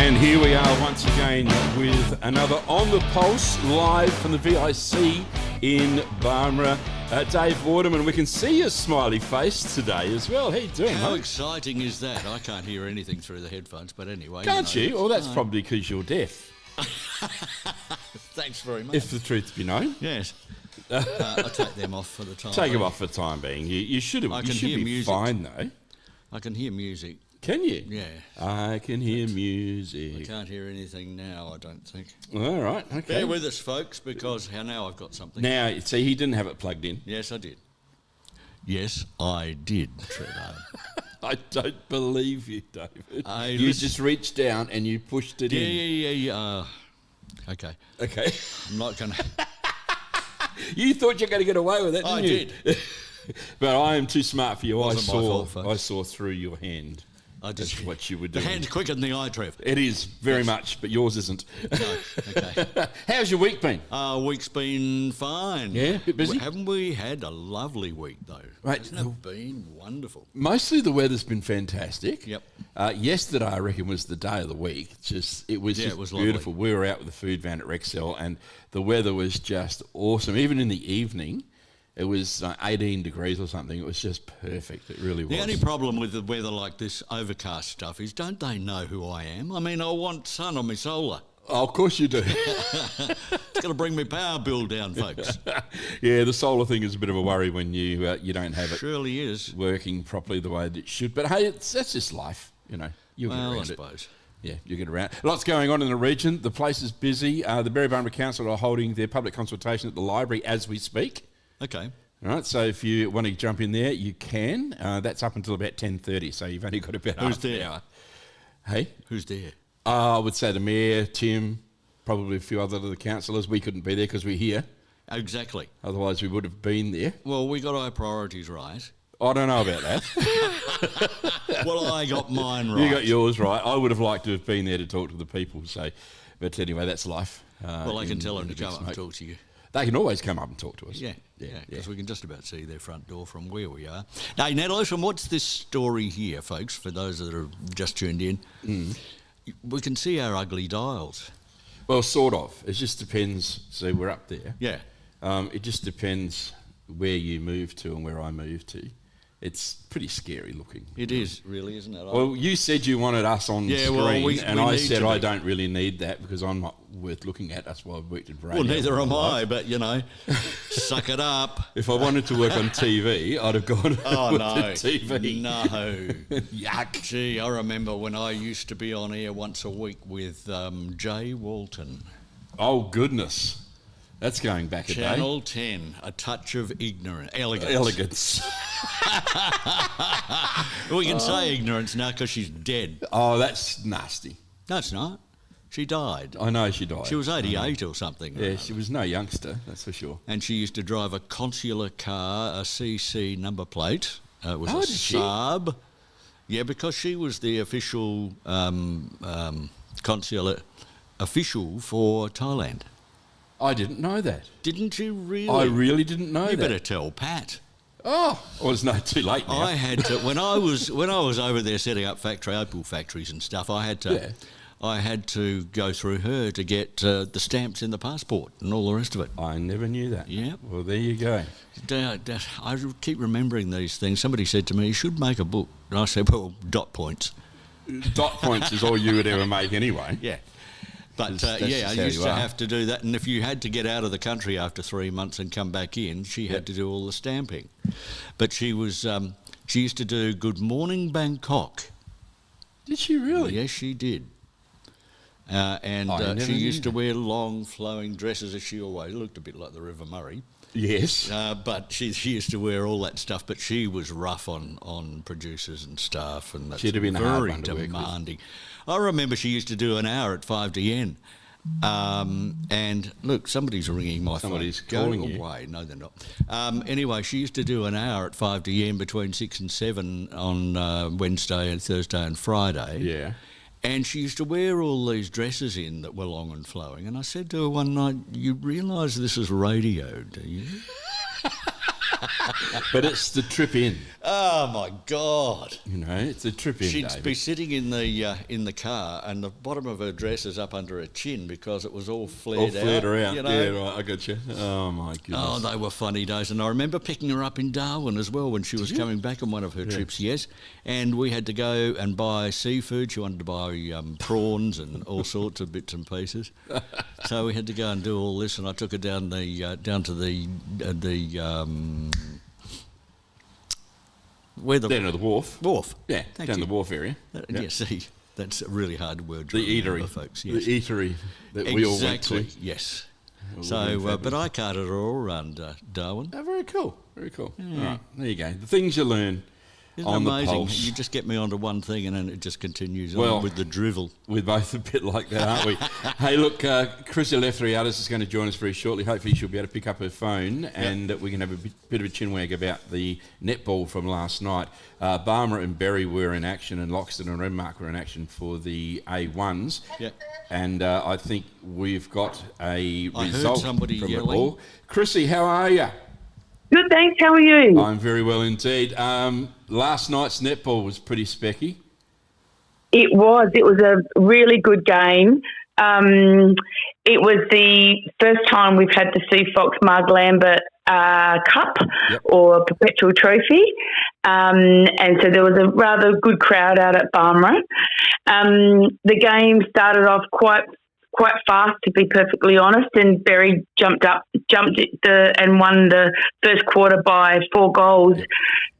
And here we are once again with another On the Pulse, live from the VIC in Barmera. Dave Waterman, we can see your smiley face today as well. How you doing, How mate? exciting is that? I can't hear anything through the headphones, but anyway. Can't you? Well, that's probably because you're deaf, Thanks very much. if the truth be known. Yes. I'll take them off for the time. Take them off for the time being. You should have. I You can should hear be music. fine though. I can hear music. Can you? Yeah. I can hear I music. can't hear anything now, I don't think. All right. Okay. Bear with us, folks, because now I've got something. Now, see, he didn't have it plugged in. Yes, I did. Yes, I did, Trev. I don't believe you, David. You listen- just reached down and you pushed it in. Yeah. Okay. Okay. I'm not going to... You thought you were going to get away with it, didn't I you? did. But I am too smart for you. Wasn't my fault, folks. I saw through your hand. I did. That's what you were The doing. hand's quicker than the eye, Trev. It is, very much, but yours isn't. No, okay. How's your week been? Week's been fine. Yeah, a bit busy? Haven't we had a lovely week, though? Right. Hasn't it been wonderful? Mostly the weather's been fantastic. Yep. Yesterday, I reckon, was the day of the week. It was beautiful. Lovely. We were out with the food van at Rexel, and the weather was just awesome. Even in the evening, it was 18 degrees or something. It was just perfect. It really was. The only problem with the weather like this overcast stuff is, don't they know who I am? I mean, I want sun on my solar. Oh, of course you do. It's going to bring my power bill down, folks. Yeah, the solar thing is a bit of a worry when you don't have it Surely is. working properly the way that it should. But hey, that's just life, you know. You'll get Well, I around it. suppose. Yeah, you get around. Lots going on in the region. The place is busy. The Barmera Council are holding their public consultation at the library as we speak. Okay. All right, so if you want to jump in there, you can. That's up until about 10:30, so you've only got about Who's half an there? hour. Hey? Who's there? I would say the mayor, Tim, probably a few other of the councillors. We couldn't be there because we're here. Exactly. Otherwise, we would have been there. Well, we got our priorities right. I don't know about that. Well, I got mine right. You got yours right. I would have liked to have been there to talk to the people. So, but anyway, that's life. Well, I can tell them to the big come up and smoke. talk to you. They can always come up and talk to us. Yeah, because we can just about see their front door from where we are. Now, listen, what's this story here, folks, for those that are just tuned in? We can see our ugly dials. Well, sort of. It just depends. So we're up there. Yeah. It just depends where you move to and where I move to. It's pretty scary looking. It is, really, isn't it? Well, you said you wanted us on Yeah, screen, well, and we I need said to I be. don't really need that because I'm not worth looking at. That's why I've worked in radio. Well, neither am all my I, life. but, suck it up. If I wanted to work on TV, I'd have gone Oh, with no. the TV. No. Yuck. Gee, I remember when I used to be on air once a week with Jay Walton. Oh, goodness. That's going back a day. Channel 10, a touch of elegance. Elegance. We can say ignorance now because she's dead. Oh, that's nasty. No, it's not. She died. I know she died. She was 88 or something. Yeah, she was no youngster, that's for sure. And she used to drive a consular car, a CC number plate. It was Oh, a did she? Saab. Yeah, because she was the official consular official for Thailand. I didn't know that. Didn't you really? I really didn't know You that. better tell Pat. Oh, well, it's no too late now. I had to when I was over there setting up opal factories and stuff. I had to go through her to get the stamps in the passport and all the rest of it. I never knew that. Yeah. Well, there you go. I keep remembering these things. Somebody said to me, "You should make a book," and I said, "Well, dot points." Dot points is all you would ever make anyway. Yeah. But That's I just how used you to are. have to do that, and if you had to get out of the country after 3 months and come back in, she had to do all the stamping. But she used to do Good Morning Bangkok. Did she really? Yes, she did. And I never she knew used to that. wear long flowing dresses, as she always looked a bit like the River Murray. Yes. But she used to wear all that stuff, but she was rough on producers and staff, and that's She'd have been a hard very one to work with. demanding. I remember she used to do an hour at 5DN. And look, somebody's ringing my Somebody's phone. calling Go you. away. No, they're not. Anyway, she used to do an hour at 5DN between 6 and 7 on Wednesday and Thursday and Friday. Yeah. And she used to wear all these dresses in that were long and flowing. And I said to her one night, "You realise this is radio, do you?" But it's the trip in. Oh my God! You know, it's a trip in. She'd David. be sitting in the car, and the bottom of her dress is up under her chin because it was all flared around. You know? Yeah, right. I got you. Oh my goodness. Oh, they were funny days, and I remember picking her up in Darwin as well when she was coming back on one of her trips. Yes, and we had to go and buy seafood. She wanted to buy prawns and all sorts of bits and pieces. So we had to go and do all this, and I took her down to the where the Down to the wharf. wharf. Yeah, Thank down you. the wharf area. Yeah, see, that's a really hard word. To The remember, eatery, folks. Yes. The eatery that we all went to. Yes. It would've So, been but I carted her all around Darwin. Oh, very cool. Very cool. All right, there you go. The things you learn Isn't on it the amazing? pulse. You just get me onto one thing and then it just continues Well, on with the drivel. We're both a bit like that, aren't we? Hey, look, Chrissy Lefthriadis is going to join us very shortly. Hopefully she'll be able to pick up her phone and we can have a bit of a chinwag about the netball from last night. Barmera and Berry were in action and Loxton and Renmark were in action for the A1s. Yeah. And I think we've got a I result heard somebody from it yelling. all. Chrissy, how are you? Good, thanks. How are you? I'm very well indeed. Last night's netball was pretty specky. It was. It was a really good game. It was the first time we've had the Sue Fox Marg Lambert Cup or Perpetual Trophy. And so there was a rather good crowd out at Barmera. The game started off quite fast, to be perfectly honest, and Berry jumped and won the first quarter by 4 goals.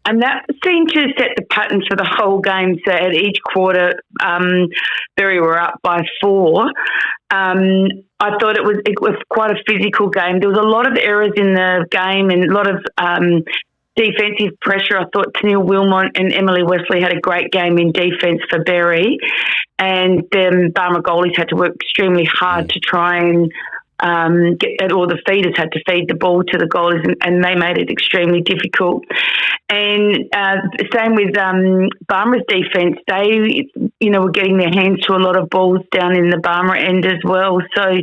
And that seemed to set the pattern for the whole game. So at each quarter, Berry were up by 4. I thought it was quite a physical game. There was a lot of errors in the game and a lot of defensive pressure. I thought Tennille Wilmot and Emily Wesley had a great game in defence for Berry, and the Barmera goalies had to work extremely hard to try and all the feeders had to feed the ball to the goalies, and they made it extremely difficult. And same with Barmera's defence. They, were getting their hands to a lot of balls down in the Barmera end as well. So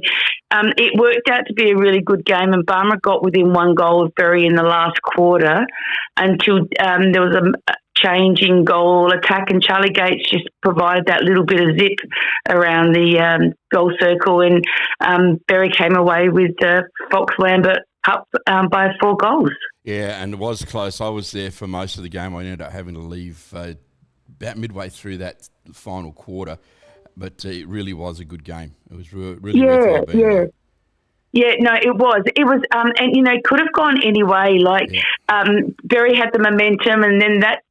it worked out to be a really good game, and Barmera got within 1 goal of Berry in the last quarter until there was a changing goal attack, and Charlie Gates just provided that little bit of zip around the goal circle, and Berry came away with the Fox Lambert Cup by 4 goals. Yeah, and it was close. I was there for most of the game. I ended up having to leave about midway through that final quarter, but it really was a good game. It was really worthwhile being there. Yeah, no, it was. It was, and it could have gone any way. Berry had the momentum, and then that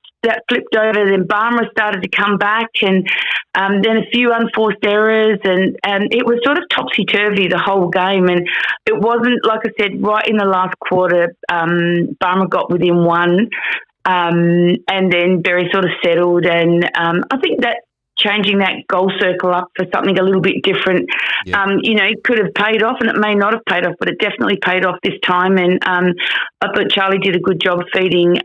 flipped over. Then Barmera started to come back, and then a few unforced errors, and it was sort of topsy-turvy the whole game. And it wasn't, like I said, right in the last quarter, Barmera got within 1, and then Berry sort of settled. And I think that changing that goal circle up for something a little bit different, could have paid off, and it may not have paid off, but it definitely paid off this time. And I thought Charlie did a good job feeding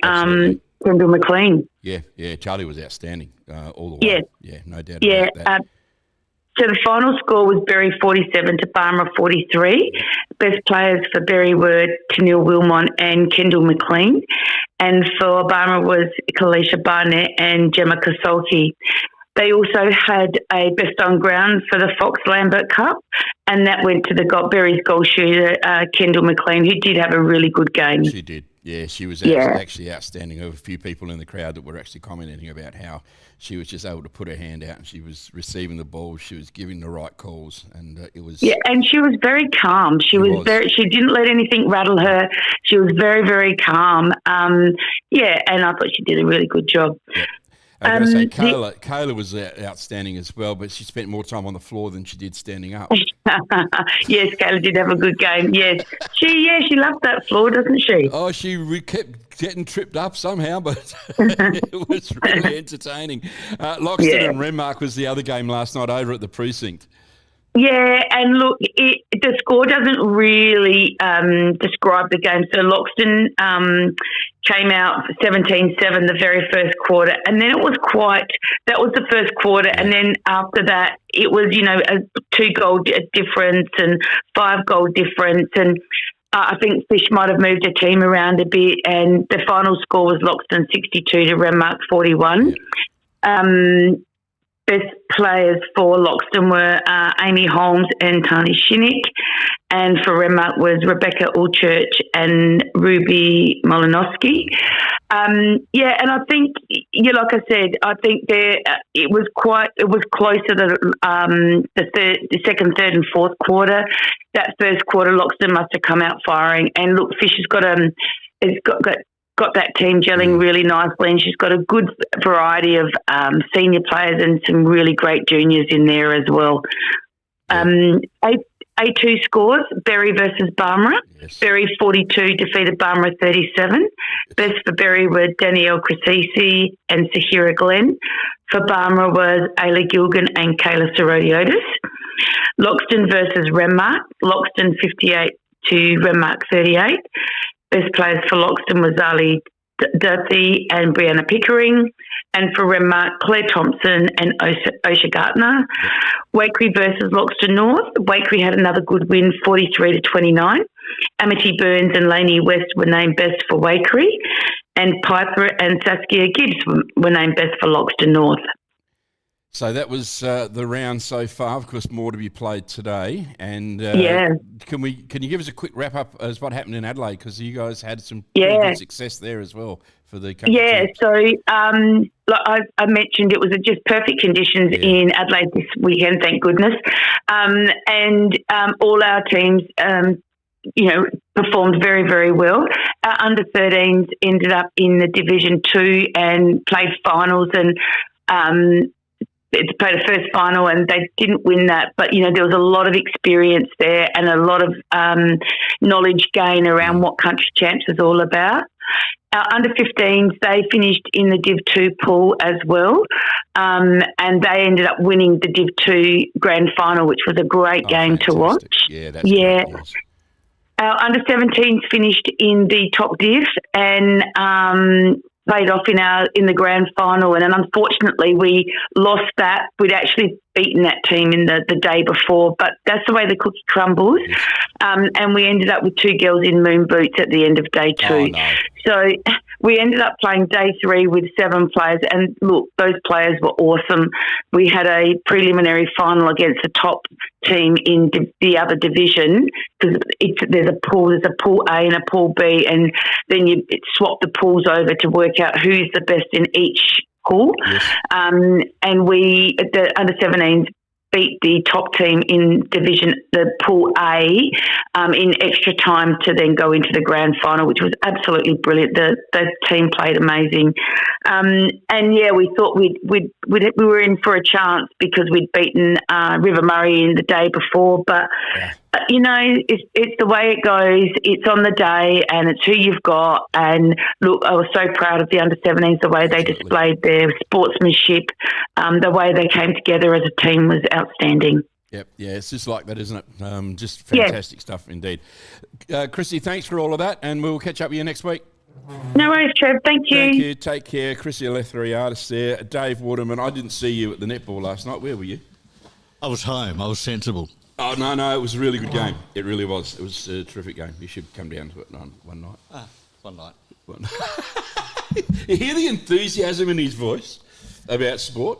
Kendall McLean. Yeah, Charlie was outstanding all the way. Yeah, no doubt about that. So the final score was Berry 47 to Barmera 43. Best players for Berry were Tennille Wilmot and Kendall McLean, and for Barmera was Kalisha Barnett and Gemma Kasolki. They also had a best on ground for the Fox Lambert Cup, and that went to the Berry's goal shooter, Kendall McLean, who did have a really good game. She did. Yeah, she was actually outstanding. There were a few people in the crowd that were actually commenting about how she was just able to put her hand out and she was receiving the ball. She was giving the right calls, and it was... Yeah, and she was very calm. She didn't let anything rattle her. She was very, very calm. And I thought she did a really good job. Yeah. I was going to say, Kayla was outstanding as well, but she spent more time on the floor than she did standing up. Yes, Kayla did have a good game. Yes, she loved that floor, doesn't she? Oh, she kept getting tripped up somehow, but it was really entertaining. Loxton and Renmark was the other game last night over at the precinct. Yeah, and look, the score doesn't really describe the game. So Loxton came out 17-7 the very first quarter, and then that was the first quarter, and then after that it was, a 2-goal difference and 5-goal difference, and I think Fish might have moved a team around a bit, and the final score was Loxton 62 to Renmark 41. Best players for Loxton were Amy Holmes and Tani Shinnick, and for Renmark was Rebecca Allchurch and Ruby Molinowski. And I think, like I said, I think it was closer to the second, third, and fourth quarter. That first quarter, Loxton must have come out firing, and look, Fish has got that team gelling really nicely, and she's got a good variety of senior players and some really great juniors in there as well. A2 scores, Berry versus Barmera. Yes. Berry 42 defeated Barmera 37. Best for Berry were Danielle Crescisi and Sahira Glenn. For Barmera was Ayla Gilgan and Kayla Sorodiotis. Loxton versus Renmark. Loxton 58 to Renmark 38. Best players for Loxton was Ali Durfee and Brianna Pickering, and for Renmark, Claire Thompson and Osha Gartner. Wakery versus Loxton North. Wakery had another good win, 43 to 29. Amity Burns and Lainey West were named best for Wakery, and Piper and Saskia Gibbs were named best for Loxton North. So that was the round so far. Of course, more to be played today. And can you give us a quick wrap up as what happened in Adelaide? Because you guys had some pretty good success there as well for the couple of teams. So like I mentioned, it was just perfect conditions in Adelaide this weekend, thank goodness. And all our teams, performed very, very well. Our under-13s ended up in the Division 2 and played finals, and it's played a first final, and they didn't win that. But, there was a lot of experience there and a lot of knowledge gain around what country champs is all about. Our under-15s, they finished in the Div 2 pool as well, and they ended up winning the Div 2 grand final, which was a great game to watch. Yeah, that's great, yes. Our under-17s finished in the top div and played off in the grand final, and unfortunately we lost that. We'd actually beaten that team in the day before, but that's the way the cookie crumbles. Yes. And we ended up with 2 girls in moon boots at the end of day 2. Oh, no. So we ended up playing day 3 with 7 players, and look, those players were awesome. We had a preliminary final against the top team in the other division, because there's a pool A and a pool B, and then you swap the pools over to work out who's the best in each pool. Yes. And we, the under-17s, beat the top team in the pool A in extra time to then go into the grand final, which was absolutely brilliant. The team played amazing, we thought we were in for a chance because we'd beaten River Murray in the day before, but it's the way it goes. It's on the day, and it's who you've got. And look, I was so proud of the under-17s, the way they displayed their sportsmanship, the way they came together as a team was outstanding. Yep, yeah, it's just like that, isn't it? Just fantastic stuff indeed. Chrissy, thanks for all of that, and we'll catch up with you next week. No worries, Trev. Thank you. Thank you. Take care. Chrissy Alethriadis there. Dave Waterman, I didn't see you at the netball last night. Where were you? I was home. I was sensible. Oh, no, it was a really good game. It really was. It was a terrific game. You should come down to it one night. One night. You hear the enthusiasm in his voice about sport?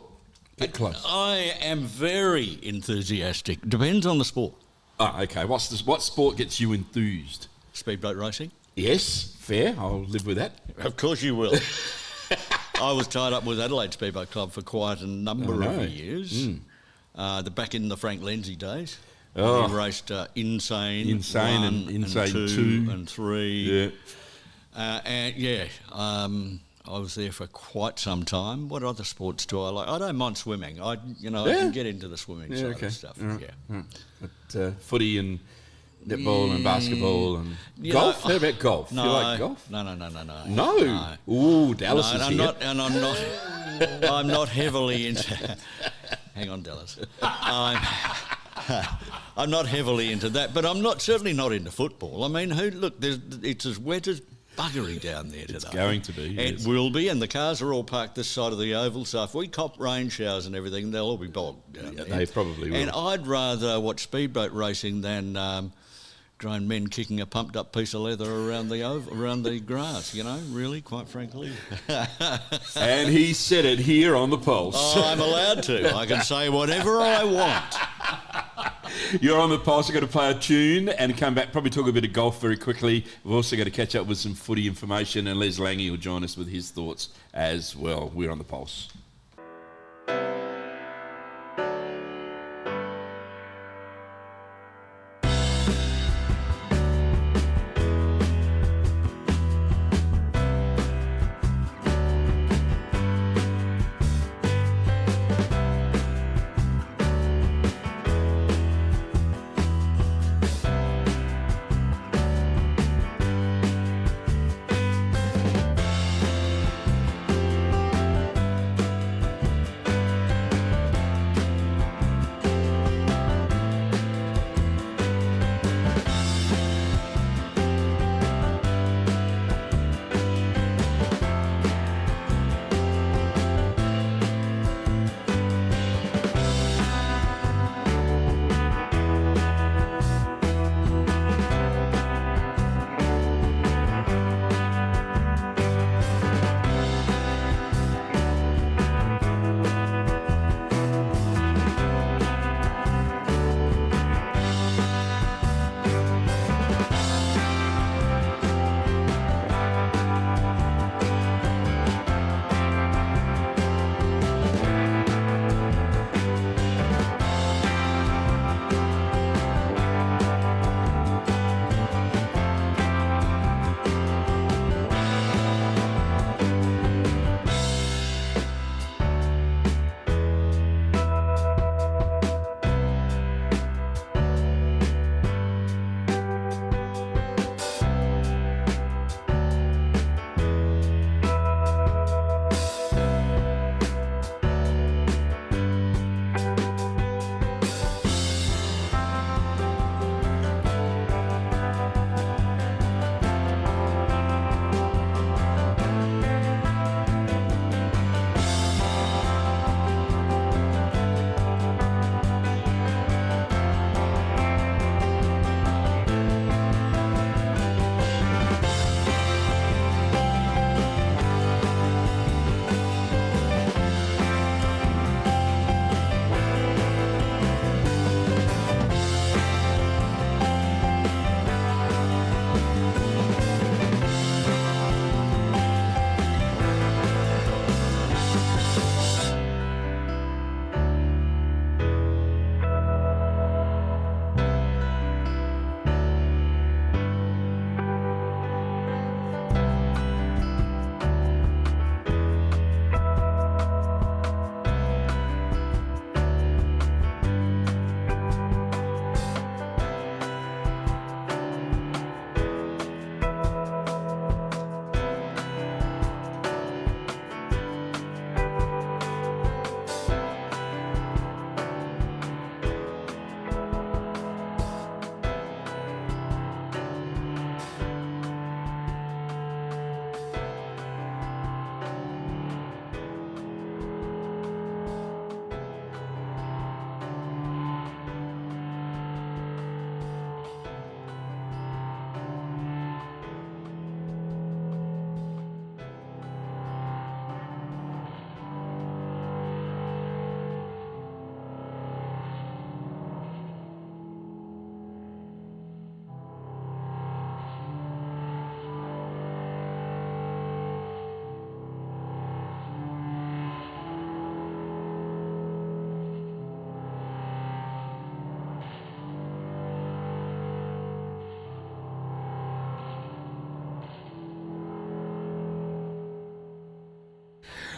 Get close. I am very enthusiastic. Depends on the sport. Oh, okay. What sport gets you enthused? Speedboat racing. Yes, fair. I'll live with that. Of course you will. I was tied up with Adelaide Speedboat Club for quite a number of years. Back in the Frank Lindsay days. We raced Insane 1, and Insane 2 and 3. Yeah. I was there for quite some time. What other sports do I like? I don't mind swimming. I can get into the swimming side of stuff. But footy and netball and basketball and golf. How about golf? No, you like golf? No. No. Ooh, Dallas is here. I'm not heavily into. Hang on, Dallas. I'm not heavily into that, but I'm certainly not into football. I mean, it's as wet as buggery down there today. It's going to be. It will be, and the cars are all parked this side of the oval, so if we cop rain showers and everything, they'll all be bogged down there. They probably will. And I'd rather watch speedboat racing than grown men kicking a pumped up piece of leather around the grass, really, quite frankly. And he said it here on the Pulse. Oh, I'm allowed to. I can say whatever I want. You're on the Pulse. We're going to play a tune and come back, probably talk a bit of golf very quickly. We've also got to catch up with some footy information, and Les Lange will join us with his thoughts as well. We're on the Pulse.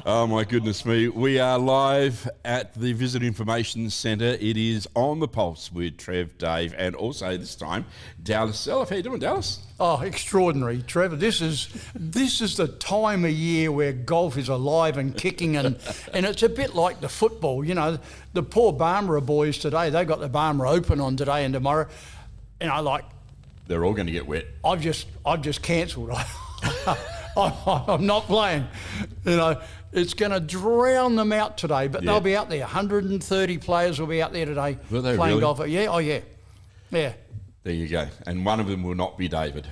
Oh, my goodness me. We are live at the Visitor Information Centre. It is On the Pulse with Trev, Dave, and also this time, Dallas Self. How you doing, Dallas? Oh, extraordinary, Trevor. This is the time of year where golf is alive and kicking, and it's a bit like the football. You know, the poor Barmera boys today, they got the Barmera Open on today and tomorrow. They're all going to get wet. I've just cancelled. I'm not playing. You know, it's going to drown them out today, but they'll be out there. 130 players will be out there today Will they playing really? golf. Yeah, oh yeah, yeah. There you go. And one of them will not be David.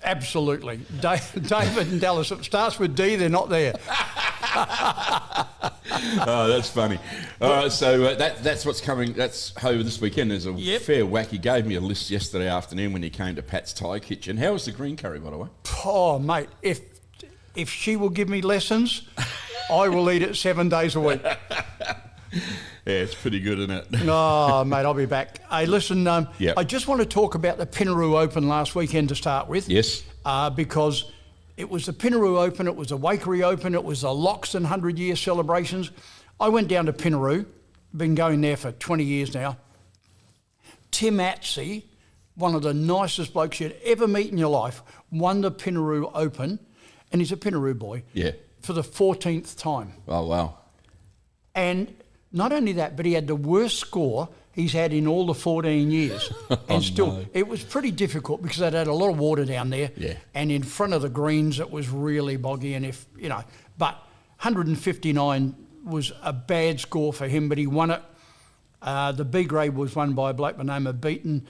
Absolutely. David and Dallas, it starts with D, they're not there. Oh, that's funny. All right, so that's what's coming. That's over this weekend. There's a fair whack. He gave me a list yesterday afternoon when he came to Pat's Thai Kitchen. How was the green curry, by the way? Oh, mate, if she will give me lessons, I will eat it 7 days a week. Yeah, it's pretty good, isn't it? Oh, mate, I'll be back. Hey, listen, I just want to talk about the Pinaroo Open last weekend to start with. Yes. Because it was the Pinaroo Open, it was the Waikerie Open, it was the Loxton 100-year celebrations. I went down to Pinaroo, been going there for 20 years now. Tim Atsey, one of the nicest blokes you'd ever meet in your life, won the Pinaroo Open, and he's a Pinaroo boy, for the 14th time. Oh, wow. And not only that, but he had the worst score he's had in all the 14 years. And it was pretty difficult because they'd had a lot of water down there. Yeah. And in front of the greens, it was really boggy. And but 159 was a bad score for him, but he won it. The B grade was won by a bloke by the name of Beaton,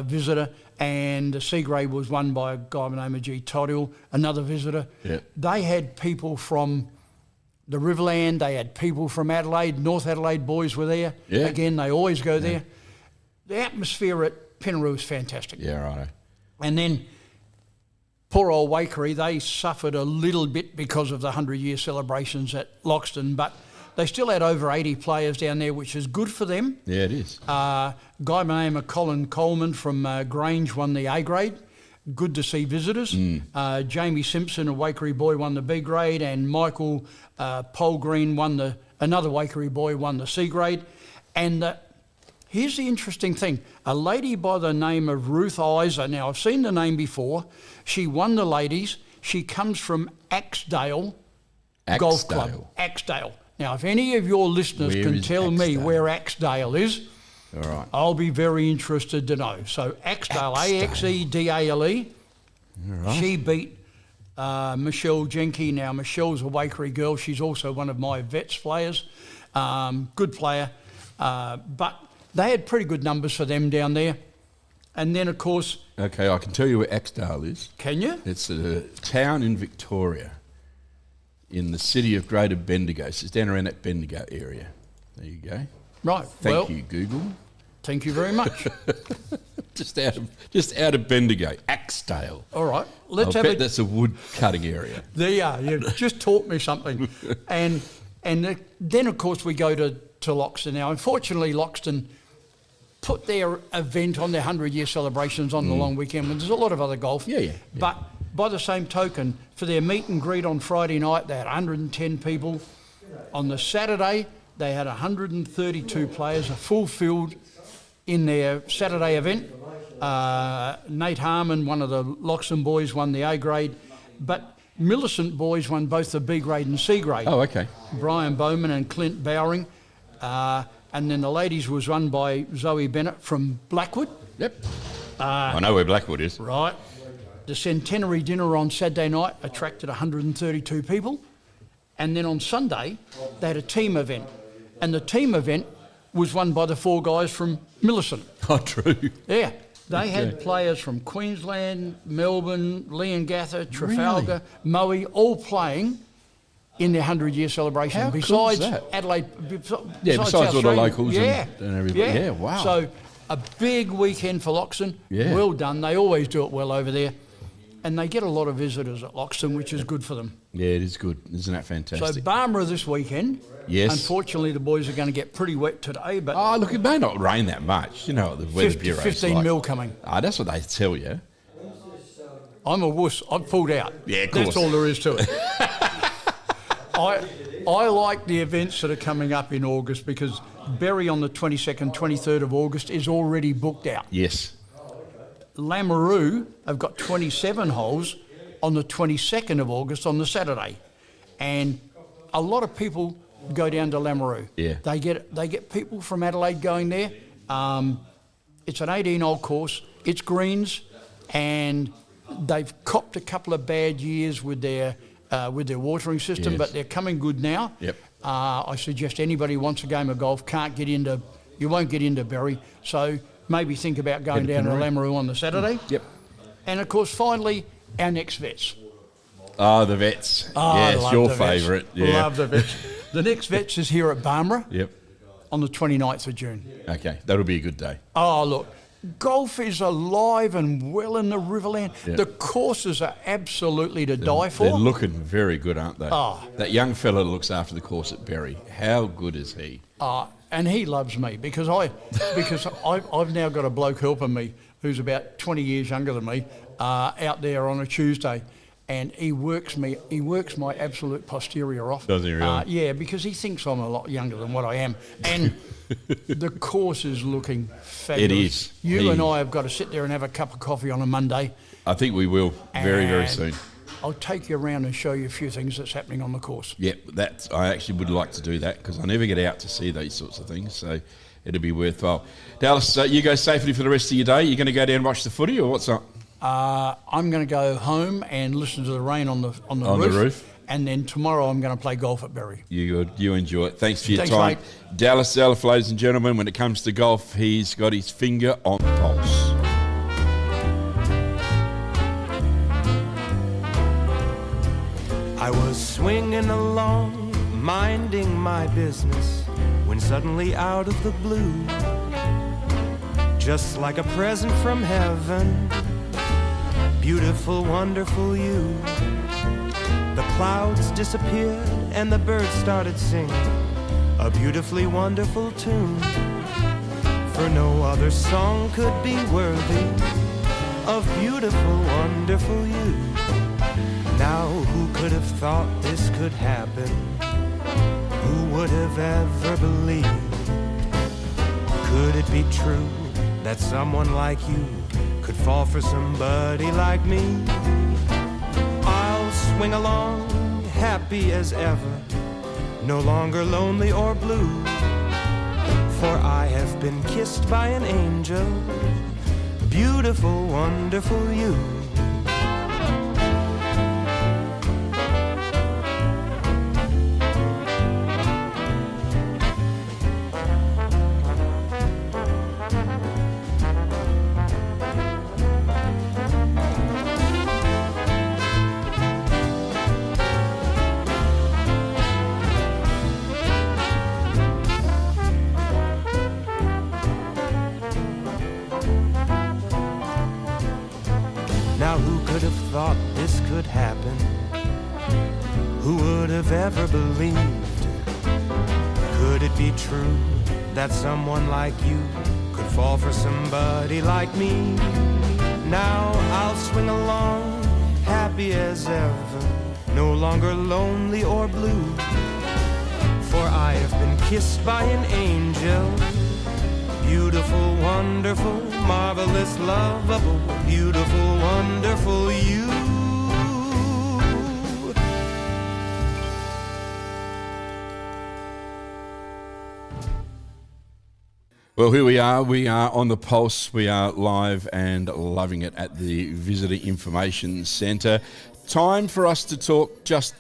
visitor, and the C grade was won by a guy by the name of G. Toddill, another visitor. Yeah. They had people from the Riverland, they had people from Adelaide, North Adelaide boys were there. Yeah. Again, they always go there. The atmosphere at Pinaroo is fantastic. Yeah, right. And then poor old Waikerie, they suffered a little bit because of the 100-year celebrations at Loxton, but they still had over 80 players down there, which is good for them. Yeah, it is. Guy by the name of Colin Coleman from Grange won the A grade. Good to see visitors. Jamie Simpson, a Waikerie boy, won the B grade, and Michael Polgreen another Waikerie boy, won the C grade. And here's the interesting thing. A lady by the name of Ruth Iser, now I've seen the name before, she won the ladies. She comes from Axedale Golf Club. Axedale. Now, if any of your listeners can tell me where Axedale is, all right, I'll be very interested to know. So Axedale, Axedale. All right. She beat Michelle Jenke. Now, Michelle's a Waikerie girl. She's also one of my vets players. Good player. But they had pretty good numbers for them down there. And then, of course... Okay, I can tell you where Axedale is. Can you? It's a town in Victoria, in the city of Greater Bendigo. So it's down around that Bendigo area. There you go. Right. Thank you, Google. Thank you very much. just out of Bendigo, Axedale. All right. That's a wood cutting area. There you are. You've just taught me something. And then, of course, we go to Loxton. Now, unfortunately, Loxton put their event on their 100-year celebrations on the long weekend when there's a lot of other golf. Yeah. But by the same token, for their meet and greet on Friday night, they had 110 people. On the Saturday, they had 132 players, a full field in their Saturday event. Nate Harmon, one of the Loxton boys, won the A grade, but Millicent boys won both the B grade and C grade. Oh, okay. Brian Bowman and Clint Bowring. And then the ladies was run by Zoe Bennett from Blackwood. Yep. I know where Blackwood is. Right. The centenary dinner on Saturday night attracted 132 people. And then on Sunday, they had a team event. And the team event was won by the four guys from Millicent. Oh, true. Yeah. They had players from Queensland, Melbourne, Leongatha, Trafalgar, Moe, all playing in their 100-year celebration. How besides cool is that? Adelaide. Besides all the locals and everybody. Yeah, wow. So a big weekend for Loxton. Yeah. Well done. They always do it well over there. And they get a lot of visitors at Loxton, which is good for them. Yeah, it is good. Isn't that fantastic? So Barmera this weekend. Yes. Unfortunately, the boys are going to get pretty wet today. But look, it may not rain that much. You know what the Weather Bureau's 15 mil coming. That's what they tell you. I'm a wuss. I've pulled out. Yeah, of course. That's all there is to it. I like the events that are coming up in August because Berry on the 22nd, 23rd of August is already booked out. Yes. Lameroo have got 27 holes on the 22nd of August on the Saturday. And a lot of people go down to Lameroo. Yeah. They get people from Adelaide going there. It's an 18-hole course. It's greens, and they've copped a couple of bad years with their watering system, but they're coming good now. Yep. I suggest anybody who wants a game of golf you won't get into Berry. So maybe think about going down to Lameroo on the Saturday. Yep. And, of course, finally, our next vets. Oh, the vets. Yes, your favourite. Yeah. Love the vets. The next vets is here at Barmera. Yep. On the 29th of June. Okay, that'll be a good day. Oh, look, golf is alive and well in the Riverland. Yep. The courses are absolutely to die for. They're looking very good, aren't they? Oh. That young fella looks after the course at Berry. How good is he? And he loves me because I've now got a bloke helping me who's about 20 years younger than me out there on a Tuesday. And he works my absolute posterior off. Does he really? Yeah, because he thinks I'm a lot younger than what I am. And the course is looking fabulous. It is. You and I have got to sit there and have a cup of coffee on a Monday. I think we will very, very soon. I'll take you around and show you a few things that's happening on the course. Yep, I actually would like to do that because I never get out to see these sorts of things. So it'll be worthwhile. Dallas, you go safely for the rest of your day. You're going to go down and watch the footy or what's up? I'm going to go home and listen to the rain on the roof. And then tomorrow I'm going to play golf at Berry. You enjoy it. Thanks for your Thanks, time. mate. Dallas Zelf, ladies and gentlemen, when it comes to golf, he's got his finger on the pulse. I was swinging along, minding my business, when suddenly out of the blue, just like a present from heaven, beautiful, wonderful you. The clouds disappeared and the birds started singing a beautifully wonderful tune. For no other song could be worthy of beautiful, wonderful you. Now who could have thought this could happen? Who would have ever believed? Could it be true that someone like you could fall for somebody like me? I'll swing along, happy as ever, no longer lonely or blue, for I have been kissed by an angel, beautiful, wonderful you. Now who could have thought this could happen? Who would have ever believed? Could it be true that someone like you could fall for somebody like me? Now I'll swing along, happy as ever, no longer lonely or blue, for I have been kissed by an angel, beautiful, wonderful, marvelous, lovable, beautiful, wonderful you. Well, here we are. We are on the pulse. We are live and loving it at the Visitor Information Centre. Time for us to talk just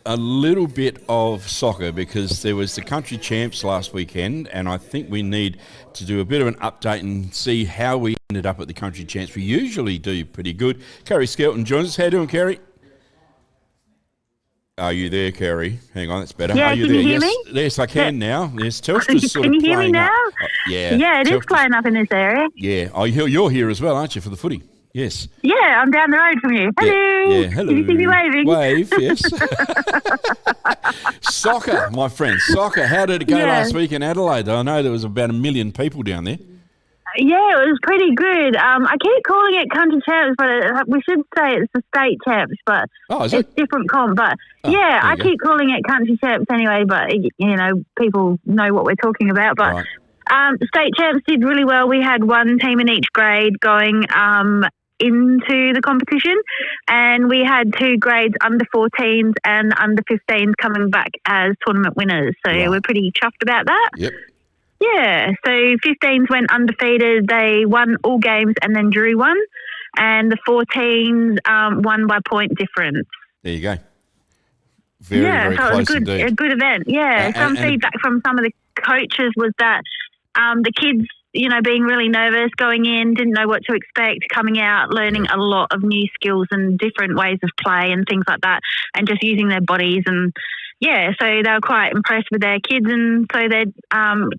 a little bit of soccer because there was the country champs last weekend, and I think we need to do a bit of an update and see how we ended up at the country champs. We usually do pretty good. Kerry Skelton joins us. How you doing, Kerry? Are you there, Kerry? Hang on, that's better. Yeah, Are you can there? you hear Yes, me? yes, I can now. Yes, Telstra's sort Can of you hear me playing now? up. Oh, yeah. Yeah, it is Telstra's- playing up in this area. Yeah. Oh, you're here as well, aren't you, for the footy? Yes. Yeah, I'm down the road from you. Hello. Yeah, hello. Can you see me waving? Wave, yes. Soccer, my friend. Soccer. How did it go Yeah. last week in Adelaide? I know there was about 1 million people down there. Yeah, it was pretty good. I keep calling it country champs, but we should say it's the state champs, but Oh, is it's it? different comp. But Oh, yeah, there I you go. keep calling it country champs anyway, but, you know, people know what we're talking about. But Right. state champs did really well. We had one team in each grade going into the competition, and we had 2 grades, under 14s and under 15s, coming back as tournament winners. So Right. we're pretty chuffed about that. Yep. Yeah, so 15s went undefeated. They won all games and then drew one. And the 14s won by point difference. There you go. Very, very so it close was a good event. Yeah, And- some and- feedback from some of the coaches was that the kids, being really nervous going in, didn't know what to expect, coming out, learning a lot of new skills and different ways of play and things like that, and just using their bodies. And yeah, so they were quite impressed with their kids, and so they're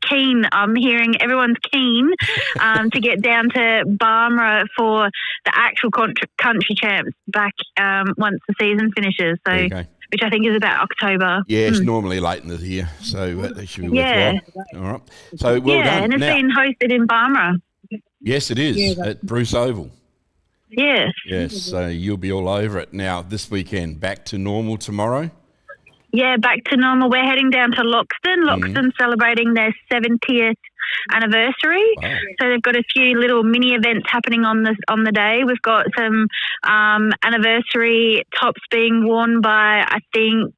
keen. I'm hearing everyone's keen to get down to Barmera for the actual country champs back once the season finishes. So, which I think is about October. Yeah, it's normally late in the year, so they should be worthwhile. All right. So well done. And it's been hosted in Barmera. Yes, it is at Bruce Oval. Yes. Yes, so you'll be all over it. Now, this weekend, back to normal tomorrow? Yeah, back to normal. We're heading down to Loxton. Loxton's celebrating their 70th anniversary. Wow. So they've got a few little mini events happening on the day. We've got some anniversary tops being worn by, I think,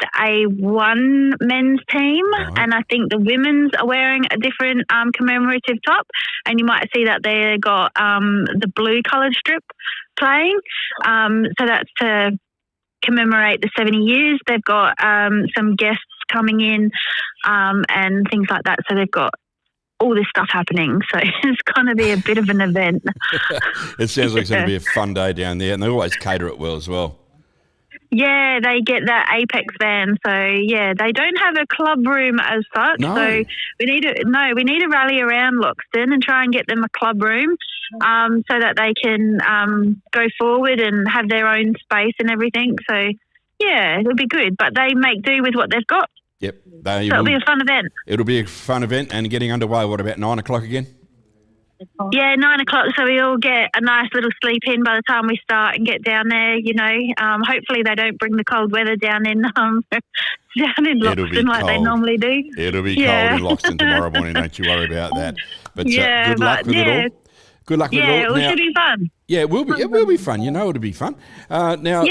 the A1 men's team, and I think the women's are wearing a different commemorative top, and you might see that they got the blue coloured strip playing. So that's to commemorate the 70 years. They've got some guests coming in and things like that. So they've got all this stuff happening. So it's going to be a bit of an event. It sounds like it's going to be a fun day down there, and they always cater it well as well. Yeah, they get that Apex van. So yeah, they don't have a club room as such. No. So we need to rally around Loxton and try and get them a club room so that they can go forward and have their own space and everything. So yeah, it'll be good. But they make do with what they've got. Yep. So it'll be a fun event. It'll be a fun event and getting underway, what, about 9 o'clock again? Yeah, 9 o'clock, so we all get a nice little sleep in by the time we start and get down there, hopefully they don't bring the cold weather down in Loxton like they normally do. It'll be cold in Loxton tomorrow morning, don't you worry about that. But good luck with it all. Good luck with it all. Yeah, it should be fun. Yeah, it will be. It will be fun. It'll be fun. Down there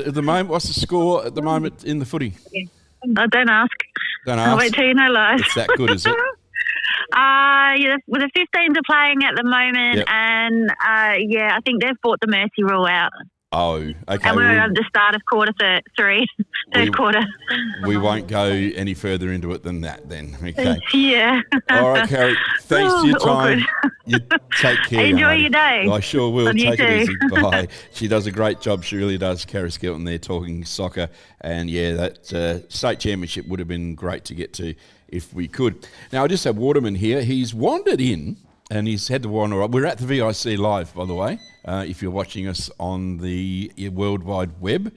at the moment, what's the score at the moment in the footy? Don't ask. I'll wait till you know live. It's that good, is it? Well, the 15s are playing at the moment, and I think they've brought the mercy rule out. Oh, okay. And we're at the start of third quarter. We won't go any further into it than that then. Okay. Yeah. All right, Carrie. Thanks for your time. You take care. Enjoy your day. I sure will. And take it easy. Bye. She does a great job. She really does. Carrie Skelton there talking soccer. And, that state championship would have been great to get to if we could. Now, I just have Waterman here. He's wandered in. And he's had to wander up. We're at the VIC Live, by the way, if you're watching us on the World Wide Web.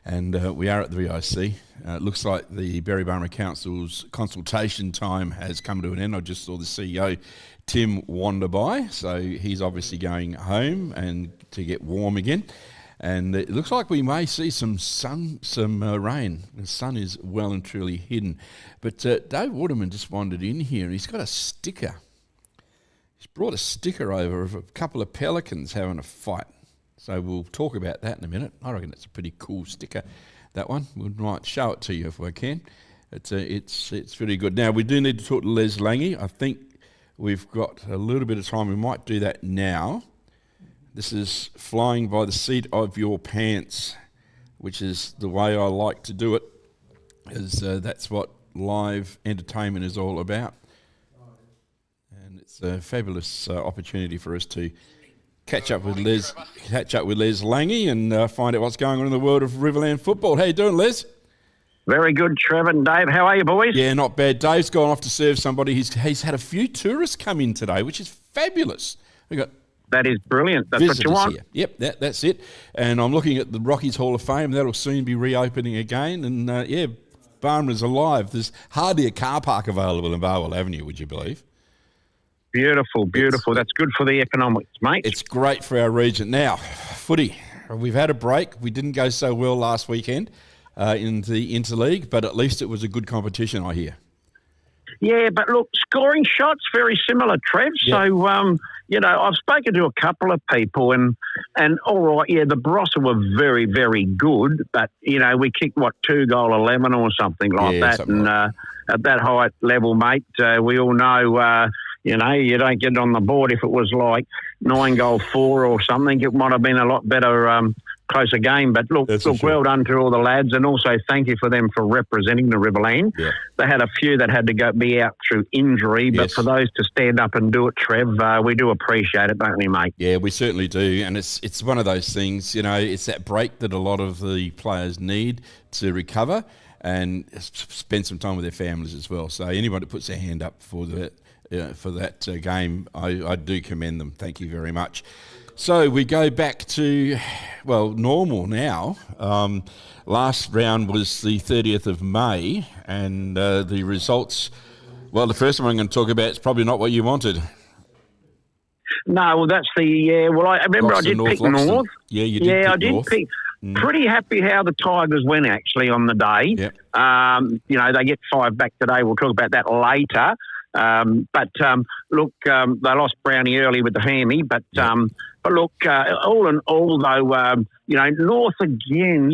And we are at the VIC. It looks like the Barmera Council's consultation time has come to an end. I just saw the CEO, Tim, wander by. So he's obviously going home and to get warm again. And it looks like we may see some sun, some rain. The sun is well and truly hidden. But Dave Waterman just wandered in here and he's got a sticker. He's brought a sticker over of a couple of pelicans having a fight. So we'll talk about that in a minute. I reckon it's a pretty cool sticker, that one. We might show it to you if we can. It's pretty good. Now, we do need to talk to Les Lange. I think we've got a little bit of time. We might do that now. This is flying by the seat of your pants, which is the way I like to do it, as that's what live entertainment is all about. It's a fabulous opportunity for us to catch up with Les Lange and find out what's going on in the world of Riverland football. How you doing, Les? Very good, Trev and Dave. How are you, boys? Yeah, not bad. Dave's gone off to serve somebody. He's had a few tourists come in today, which is fabulous. We got that is brilliant. That's what you want. Here. Yep, that's it. And I'm looking at the Rockies Hall of Fame. That'll soon be reopening again. And Barmera's alive. There's hardly a car park available in Barwell Avenue, would you believe? Beautiful. That's good for the economics, mate. It's great for our region. Now, footy. We've had a break. We didn't go so well last weekend in the Interleague, but at least it was a good competition, I hear. Yeah, but look, scoring shots, very similar, Trev. Yep. So, I've spoken to a couple of people and all right, the Barossa were very, very good, but, we kicked, 2-goal-11 or something like that. Something and like at that high level, mate, we all know... you don't get it on the board if it was like 9-goal-4 or something. It might have been a lot better closer game. But look, well done to all the lads, and also thank you for them for representing the Riverland. Yeah. They had a few that had to be out through injury, but for those to stand up and do it, Trev, we do appreciate it, don't we, mate? Yeah, we certainly do, and it's one of those things, it's that break that a lot of the players need to recover and spend some time with their families as well. So anybody that puts their hand up for that game, I do commend them. Thank you very much. So we go back to, normal now. Last round was the 30th of May, and the results, the first one I'm going to talk about is probably not what you wanted. No, well, that's I remember I did pick North. Yeah, you did pick North. Pretty happy how the Tigers went, actually, on the day. Yep. They get 5 back today. We'll talk about that later. They lost Brownie early with the hammy. But look, all in all, though, North again,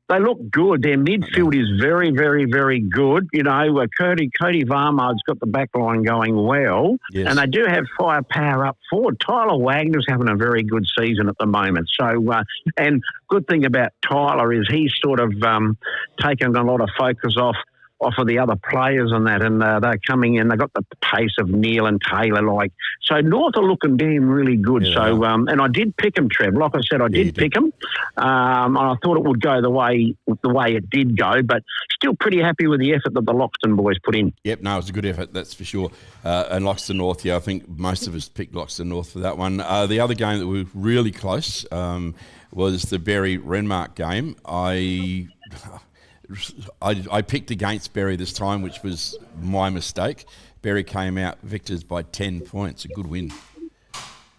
they look good. Their midfield is very, very, very good. Cody Varmard's got the back line going well. Yes. And they do have firepower up forward. Tyler Wagner's having a very good season at the moment. So, and good thing about Tyler is he's sort of taken a lot of focus off of the other players and that, and they're coming in. They got the pace of Neil and Taylor, so North are looking damn really good. Yeah. So, and I did pick them, Trev. Like I said, I did pick them. And I thought it would go the way it did go, but still pretty happy with the effort that the Loxton boys put in. Yep, no, it was a good effort, that's for sure. And Loxton North, I think most of us picked Loxton North for that one. The other game that was really close was the Berry Renmark game. I picked against Berry this time, which was my mistake. Berry came out victors by 10 points. A good win.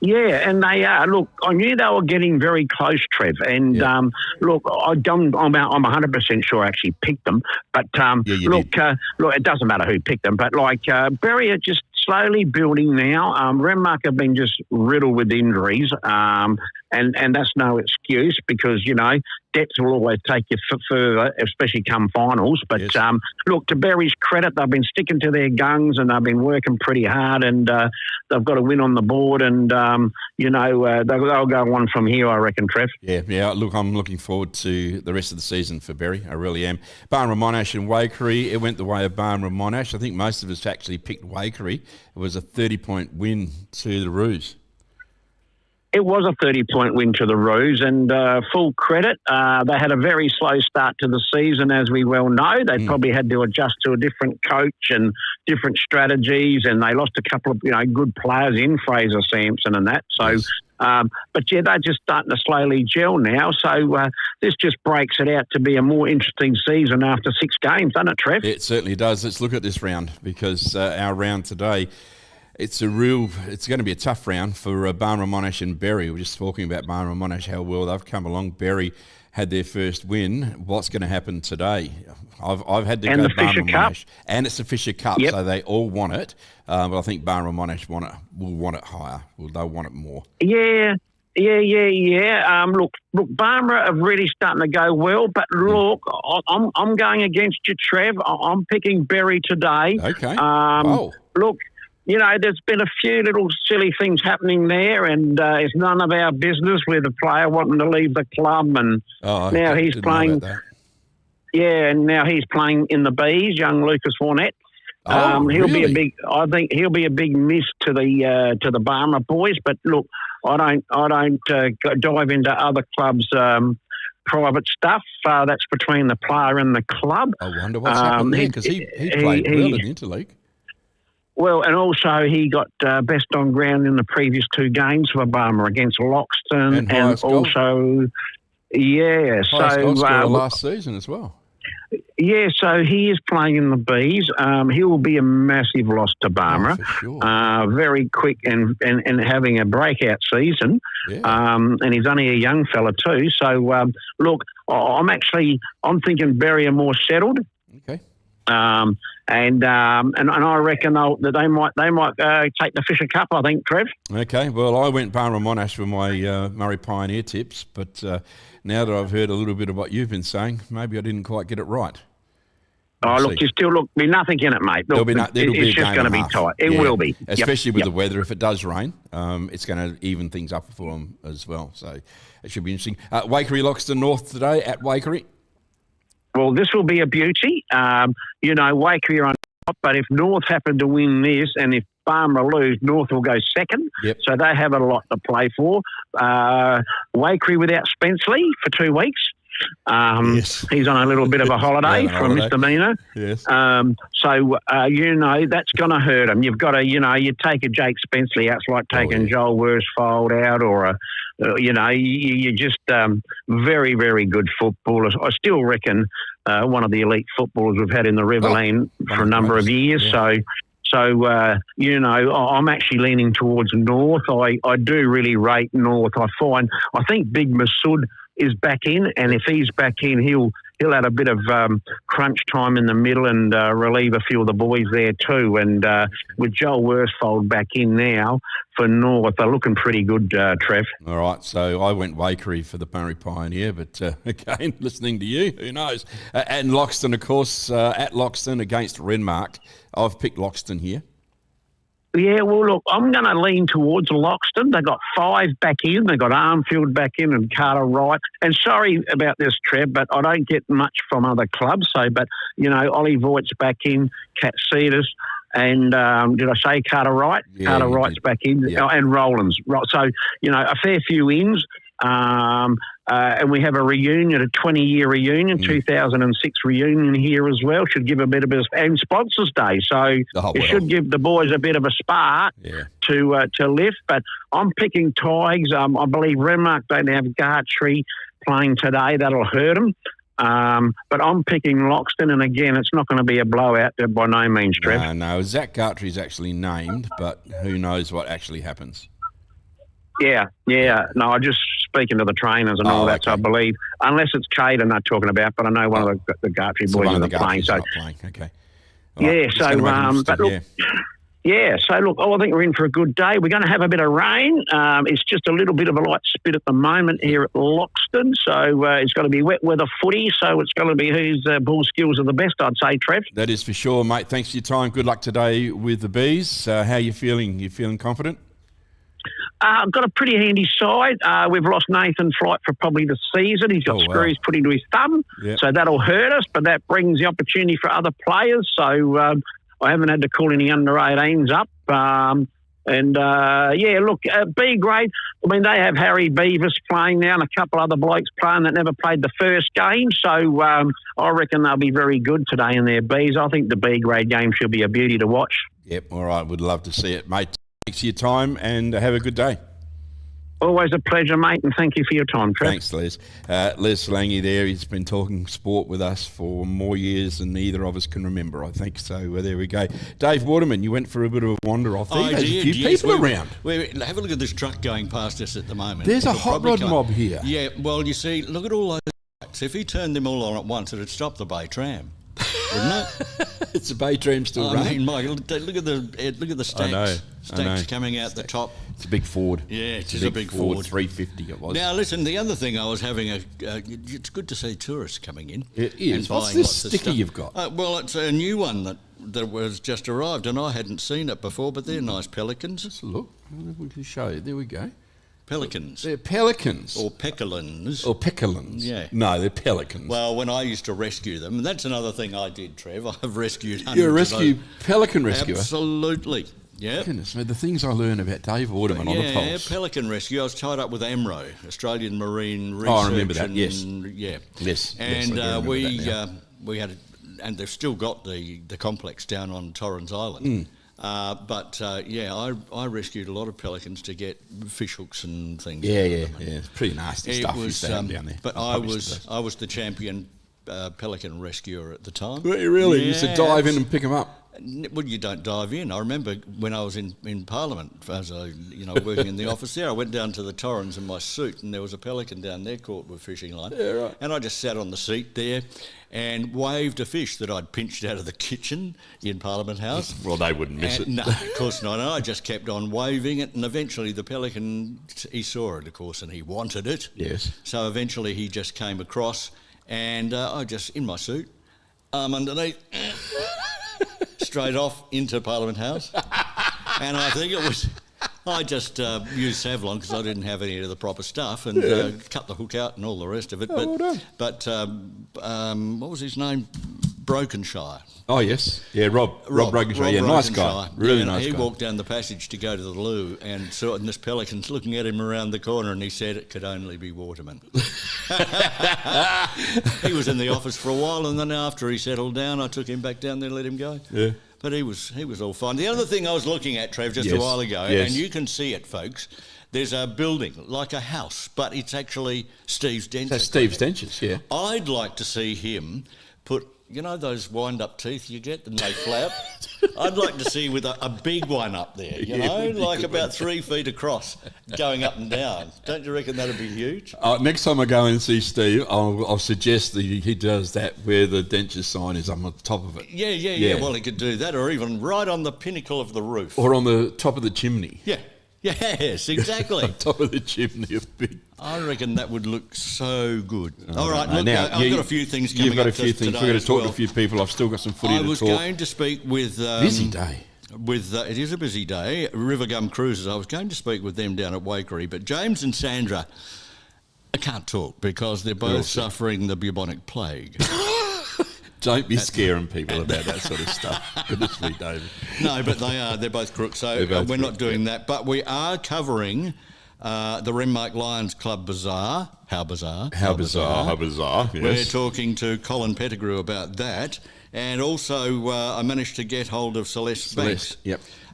Yeah, and they are. Look, I knew they were getting very close, Trev. And I'm 100% sure I actually picked them. But look, it doesn't matter who picked them. But Berry are just slowly building now. Renmark have been just riddled with injuries, and that's no excuse because depth will always take you further, especially come finals. But look, to Berry's credit, they've been sticking to their guns and they've been working pretty hard, and they've got a win on the board, and they'll go on from here, I reckon, Trev. Yeah. Look, I'm looking forward to the rest of the season for Berry. I really am. Barmera Monash and Waikerie, it went the way of Barmera Monash. I think most of us actually picked Waikerie. It was a 30-point win to the Roos. It was a 30-point win to the Roos, and full credit. They had a very slow start to the season, as we well know. They probably had to adjust to a different coach and different strategies, and they lost a couple of good players in Fraser Sampson and that. So, they're just starting to slowly gel now. So this just breaks it out to be a more interesting season after 6 games, doesn't it, Trev? It certainly does. Let's look at this round because our round today. It's going to be a tough round for Barmera Monash and Berry. We're just talking about Barmera Monash, how well they've come along. Berry had their first win. What's going to happen today? I've had to go Barmera Monash. And it's the Fisher Cup, so they all want it. But I think Barmera Monash will want it higher. They'll want it more. Yeah. Look, Barmera are really starting to go well, but look, I'm going against you, Trev. I'm picking Berry today. Okay. Look, there's been a few little silly things happening there, and it's none of our business with a player wanting to leave the club, and now he's playing. And now he's playing in the Bees, young Lucas Warnett. He'll be a big. I think he'll be a big miss to the Barmera boys. But look, I don't dive into other clubs' private stuff. That's between the player and the club. I wonder what's happened there because he played well in Interleague. Well, and also he got best on ground in the previous 2 games for Barmera against Loxton, and also, highest goal scorer last season as well. Yeah, so he is playing in the Bees. He will be a massive loss to Barmera. For sure. Very quick and having a breakout season. Yeah. And he's only a young fella too. So look, I'm thinking Berry are more settled. Okay. And I reckon that they might take the Fisher Cup, I think, Trev. Okay, well, I went Barmera Monash for my Murray Pioneer tips, but now that I've heard a little bit of what you've been saying, maybe I didn't quite get it right. look, you still look. Be nothing in it, mate. Look, it's just going to be tight. It will be, especially with the weather. If it does rain, it's going to even things up for them as well. So it should be interesting. Waikerie Loxton North today at Waikerie. Well, this will be a beauty. Waikerie are on top, but if North happen to win this, and if Barmera lose, North will go second. Yep. So they have a lot to play for. Waikerie without Spenceley for 2 weeks. Yes. He's on a little bit of a holiday from misdemeanor. Yes. That's going to hurt him. You've got to, you take a Jake Spenceley out, it's like taking Joel Worsfold out, or you're just very, very good footballers. I still reckon one of the elite footballers we've had in the Riverland for a number of years. Yeah. So, I'm actually leaning towards North. I do really rate North. I think Big Masood is back in, and if he's back in, he'll have a bit of crunch time in the middle and relieve a few of the boys there too. And with Joel Worsfold back in now for North, they're looking pretty good, Trev. All right, so I went Waikerie for the Murray Pioneer, but again, listening to you, who knows? And Loxton, of course, at Loxton against Renmark. I've picked Loxton here. Yeah, well, look, I'm going to lean towards Loxton. They got 5 back in. They got Armfield back in and Carter Wright. And sorry about this, Trev, but I don't get much from other clubs. But Ollie Voigt's back in, Cat Cedars, and did I say Carter Wright? Yeah, Carter Wright's back in, and Rollins. So, a fair few ins. And we have a reunion, a 20-year reunion, 2006 reunion here as well. Should give a bit of and Sponsors Day, so it should give the boys a bit of a spark to lift. But I'm picking Tigers. I believe Renmark don't have Gartree playing today. That'll hurt them. But I'm picking Loxton, and again, it's not going to be a blowout by no means, Trev. No, Zach Gartree's actually named, but who knows what actually happens. Yeah. No, I'm just speaking to the trainers and all that. So I believe, unless it's Caden they're talking about, but I know one of the Gartree boys are playing. So okay. So look, I think we're in for a good day. We're going to have a bit of rain. It's just a little bit of a light spit at the moment here at Loxton. So it's going to be wet weather footy. So it's going to be whose ball skills are the best, I'd say, Trev. That is for sure, mate. Thanks for your time. Good luck today with the Bees. How are you feeling? You feeling confident? I've got a pretty handy side. We've lost Nathan Flight for probably the season. He's got screws put into his thumb, so that'll hurt us, but that brings the opportunity for other players. So I haven't had to call any under-18s up. B grade, I mean, they have Harry Beavis playing now and a couple other blokes playing that never played the first game. So I reckon they'll be very good today in their Bs. I think the B grade game should be a beauty to watch. Yep, all right. Would love to see it, mate. Thanks for your time and have a good day. Always a pleasure, mate, and thank you for your time, Trev. Thanks, Les. Les Lange there, he's been talking sport with us for more years than either of us can remember, I think. So there we go. Dave Waterman, you went for a bit of a wander off there. I did, There's a few people around. Have a look at this truck going past us at the moment. There's a hot rod mob here. Yeah, well, you see, look at all those lights. If he turned them all on at once, it'd stop the Bay Tram. Wouldn't it? It's a Bay Tram still running. I mean, Michael, look at the stacks. I know. Stacks coming out the top. It's a big Ford. Yeah, it is a big Ford. 350 it was. Now, listen, the other thing I was having it's good to see tourists coming in. It is. What's this sticker you've got? Well, it's a new one that was just arrived, and I hadn't seen it before, but they're nice pelicans. Just look. We can show you. There we go. Pelicans. They're pelicans. Or pecolins. Or pecolins. Yeah. No, they're pelicans. Well, when I used to rescue them, and that's another thing I did, Trev, I've rescued hundreds. You're a pelican rescuer? Absolutely. Yeah. Goodness, the things I learn about Dave Waterman on the Pulse. Yeah, pelican rescue. I was tied up with AMRO, Australian Marine Research. Oh, I remember that, yes. Yeah. Yes. And we had, and they've still got the complex down on Torrens Island. I rescued a lot of pelicans to get fish hooks and things. Yeah. It's pretty nasty stuff down there. But I was the champion pelican rescuer at the time. Were you really? You used to dive in and pick them up? Well, you don't dive in. I remember when I was in Parliament, as I, working in the office there, I went down to the Torrens in my suit, and there was a pelican down there caught with a fishing line. Yeah, right. And I just sat on the seat there and waved a fish that I'd pinched out of the kitchen in Parliament House. Well, they wouldn't miss it. No, of course not. And I just kept on waving it, and eventually the pelican, he saw it, of course, and he wanted it. Yes. So eventually he just came across, and I just, in my suit, arm underneath, straight off into Parliament House. And I think it was... I just used Savlon because I didn't have any of the proper stuff and cut the hook out and all the rest of it. Oh, well done. But what was his name? Brokenshire. Oh, yes. Yeah, Rob Brokenshire. Yeah, nice guy. Really nice guy. He walked down the passage to go to the loo and saw this pelican's looking at him around the corner and he said it could only be Waterman. He was in the office for a while and then after he settled down, I took him back down there and let him go. Yeah. But he was all fine. The other thing I was looking at, Trev, just a while ago, and you can see it, folks, there's a building, like a house, but it's actually Steve's dentist. That's Steve's dentist, yeah. I'd like to see him put, you know those wind-up teeth you get and they flap? I'd like to see with a big one up there, you know, like about 3 feet across, going up and down. Don't you reckon that'd be huge? Next time I go and see Steve, I'll suggest that he does that where the dentist sign is on the top of it. Yeah. Well, he could do that, or even right on the pinnacle of the roof. Or on the top of the chimney. Yeah. Yes, exactly. On top of the chimney, a big... I reckon that would look so good. All right, look, now, I've got a few things coming up. You've got a few things. Today We're going to talk to a few people. I've still got some footy to talk. I was going to speak with... busy day. It is a busy day. Rivergum Cruises. I was going to speak with them down at Wakery, but James and Sandra, I can't talk because they're both suffering the bubonic plague. Don't be scaring people about that sort of stuff. Goodness me, David. No, but they are. They're both crooks, so we're not doing that. But we are covering the Renmark Lions Club Bazaar. How bizarre. How bizarre, yes. We're talking to Colin Pettigrew about that. And also I managed to get hold of Celeste Banks,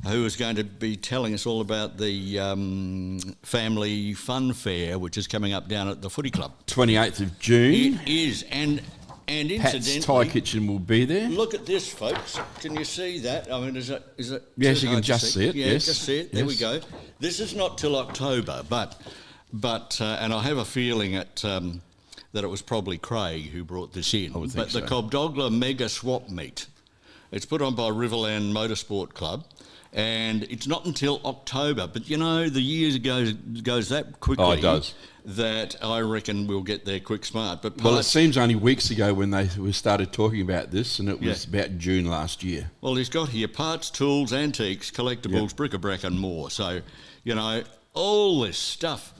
who is going to be telling us all about the Family Fun Fair, which is coming up down at the Footy Club. 28th of June. It is, and incidentally... Pat's Thai Kitchen will be there. Look at this, folks. Can you see that? I mean, is it yes, you can just see it. Yeah, yes. just see it. There we go. This is not till October, but and I have a feeling that it was probably Craig who brought this in. I would think but the Cobdogla Mega Swap Meet, it's put on by Riverland Motorsport Club, and it's not until October. But, you know, the year goes that quickly. Oh, it does. That I reckon we'll get there quick smart. But well, it seems only weeks ago when we started talking about this, and it was about June last year. Well, he's got here parts, tools, antiques, collectibles, bric-a-brac and more. So, you know, all this stuff.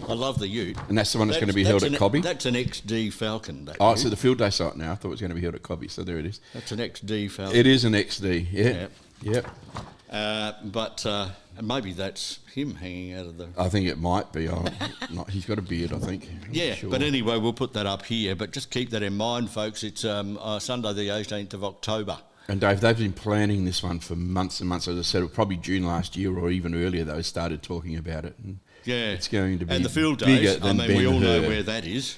I love the ute. And that's the one that's going to be held at Cobby? That's an XD Falcon. It's at the field day site now. I thought it was going to be held at Cobby, so there it is. That's an XD Falcon. It is an XD, yeah. Yep. But maybe that's him hanging out of the... I think it might be. He's got a beard, I think. Yeah, but anyway, we'll put that up here. But just keep that in mind, folks. It's Sunday the 18th of October. And Dave, they've been planning this one for months and months. As I said, probably June last year or even earlier, they started talking about it. And it's going to be and the field bigger days, than we all know Ben-Hur. where that is.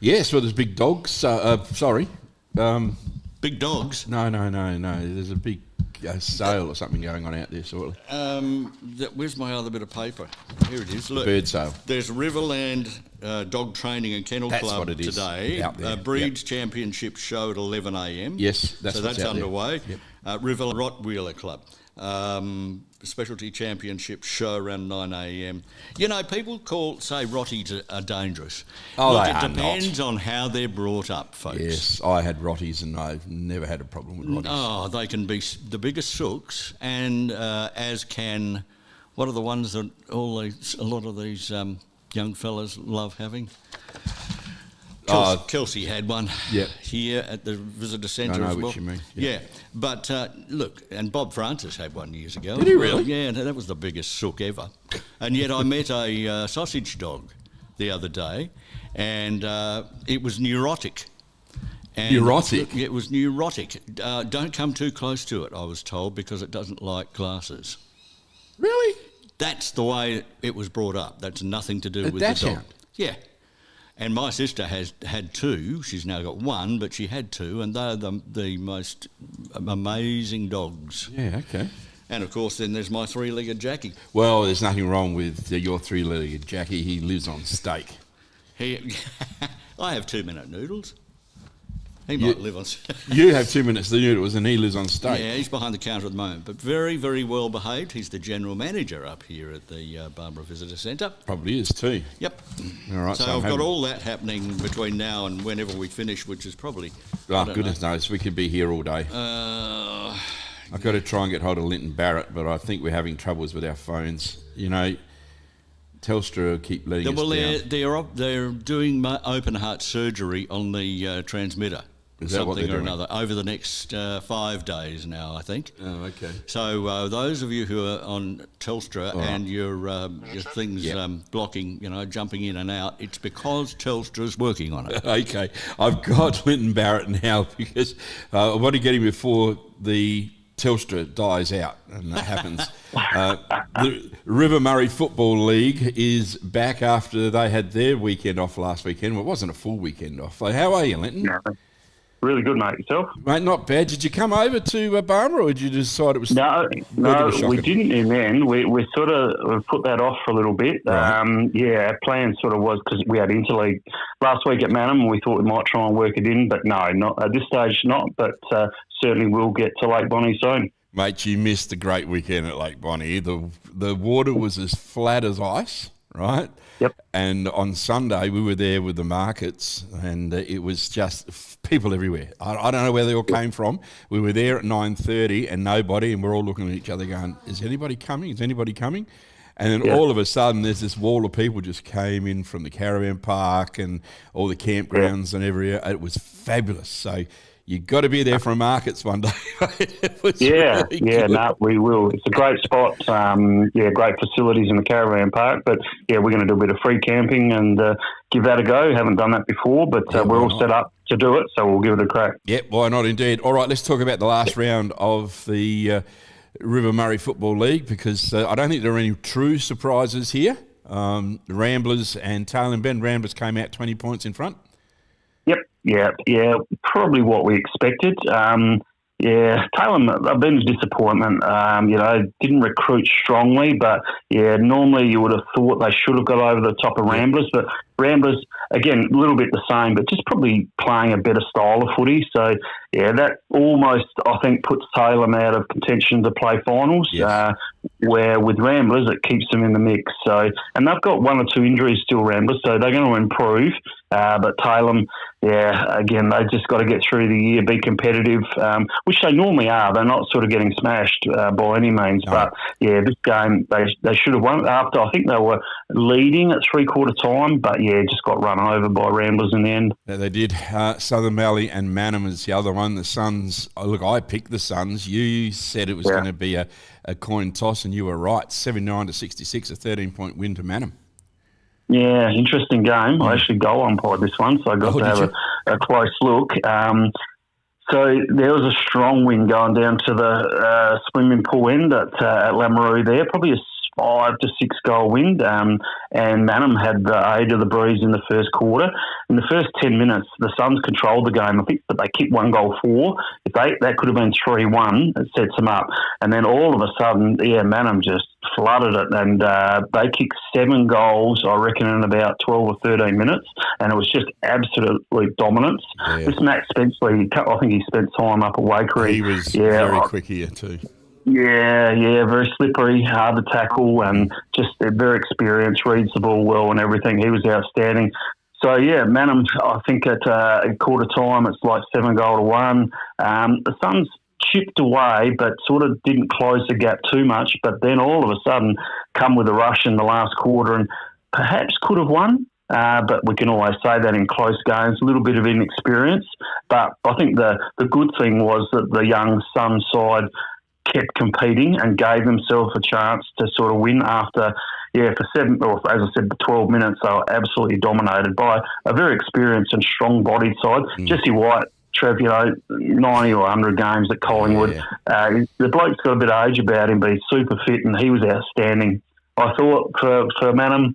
Yes, well, there's big dogs. Sorry. Big dogs? No. There's a big sale or something going on out there, sort of. Where's my other bit of paper? Here it is. Look, bird sale. There's Riverland Dog Training and Kennel Club today. Breeds Championship show at 11 a.m. Yes, that's underway. Riverland Rottweiler Club. Specialty Championship show around 9 a.m. You know, people say Rotties are dangerous. Look, it depends on how they're brought up, folks. Yes, I had Rotties and I've never had a problem with Rotties. Oh, they can be the biggest sooks, and as can, what are the ones that a lot of these young fellas love having? Kelsey had one here at the visitor centre as well. I know what you mean. Yeah, but look, and Bob Francis had one years ago. Did he really? Yeah, that was the biggest sook ever. And yet I met a sausage dog the other day, and it was neurotic. Neurotic? It was neurotic. Don't come too close to it, I was told, because it doesn't like glasses. Really? That's the way it was brought up. That's nothing to do with the dog. Dachshund? Yeah. And my sister has had two. She's now got one, but she had two, and they're the most amazing dogs. Yeah, okay. And, of course, then there's my three-legged Jackie. Well, there's nothing wrong with your three-legged Jackie. He lives on steak. I have 2-minute noodles. He might live on. You have 2 minutes to do it, and he lives on state. Yeah, he's behind the counter at the moment, but very, very well behaved. He's the general manager up here at the Barmera Visitor Centre. Probably is too. Yep. All right. So I've got all that happening between now and whenever we finish, which is probably. Oh, goodness knows. We could be here all day. I've got to try and get hold of Linton Barrett, but I think we're having troubles with our phones. You know, Telstra keep letting us down. They're doing open heart surgery on the transmitter. Is that what they're Something or doing? another over the next 5 days now, I think. Oh, okay. So those of you who are on Telstra and your things blocking, jumping in and out, it's because Telstra's working on it. Okay. I've got Linton Barrett now because I want to get him before the Telstra dies out, and that happens. The River Murray Football League is back after they had their weekend off last weekend. Well, it wasn't a full weekend off. How are you, Linton? No. Really good, mate. Yourself? Mate, not bad. Did you come over to Barmera, or did you decide it was... No, we didn't in the end. We sort of put that off for a little bit. Right. Our plan sort of was because we had interleague last week at Manham, and we thought we might try and work it in, but no, not at this stage, not. But certainly we'll get to Lake Bonnie soon. Mate, you missed a great weekend at Lake Bonnie. The water was as flat as ice, right? Yep. And on Sunday, we were there with the markets, and it was just people everywhere. I don't know where they all came from. We were there at 9:30 and nobody, and we're all looking at each other going, is anybody coming? Is anybody coming? And then all of a sudden, there's this wall of people just came in from the caravan park and all the campgrounds and everywhere. It was fabulous. So you got to be there for markets one day. It was really good. No, we will. It's a great spot. Great facilities in the caravan park. But we're going to do a bit of free camping and give that a go. Haven't done that before, but we're all set up to do it, so we'll give it a crack. Yep, why not indeed. All right, let's talk about the last round of the River Murray Football League, because I don't think there are any true surprises here. The Ramblers and Tail and Bend. Ramblers came out 20 points in front. Yep, probably what we expected. Taylor, a bit of disappointment. Didn't recruit strongly, but normally you would have thought they should have got over the top of Ramblers. But Ramblers, again, a little bit the same, but just probably playing a better style of footy. So, that almost, I think, puts Taylor out of contention to play finals, where with Ramblers, it keeps them in the mix. So, and they've got 1 or 2 injuries still, Ramblers, so they're going to improve. But Taylor, again, they've just got to get through the year, be competitive, which they normally are. They're not sort of getting smashed by any means. No. But, this game, they should have won after. I think they were leading at 3/4 time, but, just got run over by Ramblers in the end. Yeah, they did. Southern Mallee and Manham is the other one. The Suns, I picked the Suns. You said it was going to be a coin toss, and you were right. 79-66, a 13-point win to Manham. Yeah, interesting game. I actually goal umpired this one, so I got to have a close look. So there was a strong wind going down to the swimming pool end at Lamoureux there, probably a 5 to 6 goal wind, and Manham had the aid of the breeze in the first quarter. In the first 10 minutes, the Suns controlled the game, I think, but they kicked 1 goal for. If that could have been 3-1, it sets them up. And then all of a sudden, Manham just flooded it, and they kicked 7 goals, I reckon, in about 12 or 13 minutes, and it was just absolutely dominance. Yeah. This Matt Spenceley, I think he spent time up at Wakery. He was very quick here too. Yeah, very slippery, hard to tackle, and just very experienced, reads the ball well and everything. He was outstanding. So, Manham, I think at quarter time, it's like 7-1. The Suns chipped away, but sort of didn't close the gap too much, but then all of a sudden come with a rush in the last quarter and perhaps could have won. But we can always say that in close games, a little bit of inexperience. But I think the good thing was that the young Sun side kept competing and gave themselves a chance to sort of win after, for 7, or as I said, 12 minutes, they were absolutely dominated by a very experienced and strong-bodied side. Jesse White, Trev, 90 or 100 games at Collingwood. The bloke's got a bit of age about him, but he's super fit, and he was outstanding. I thought for Manham,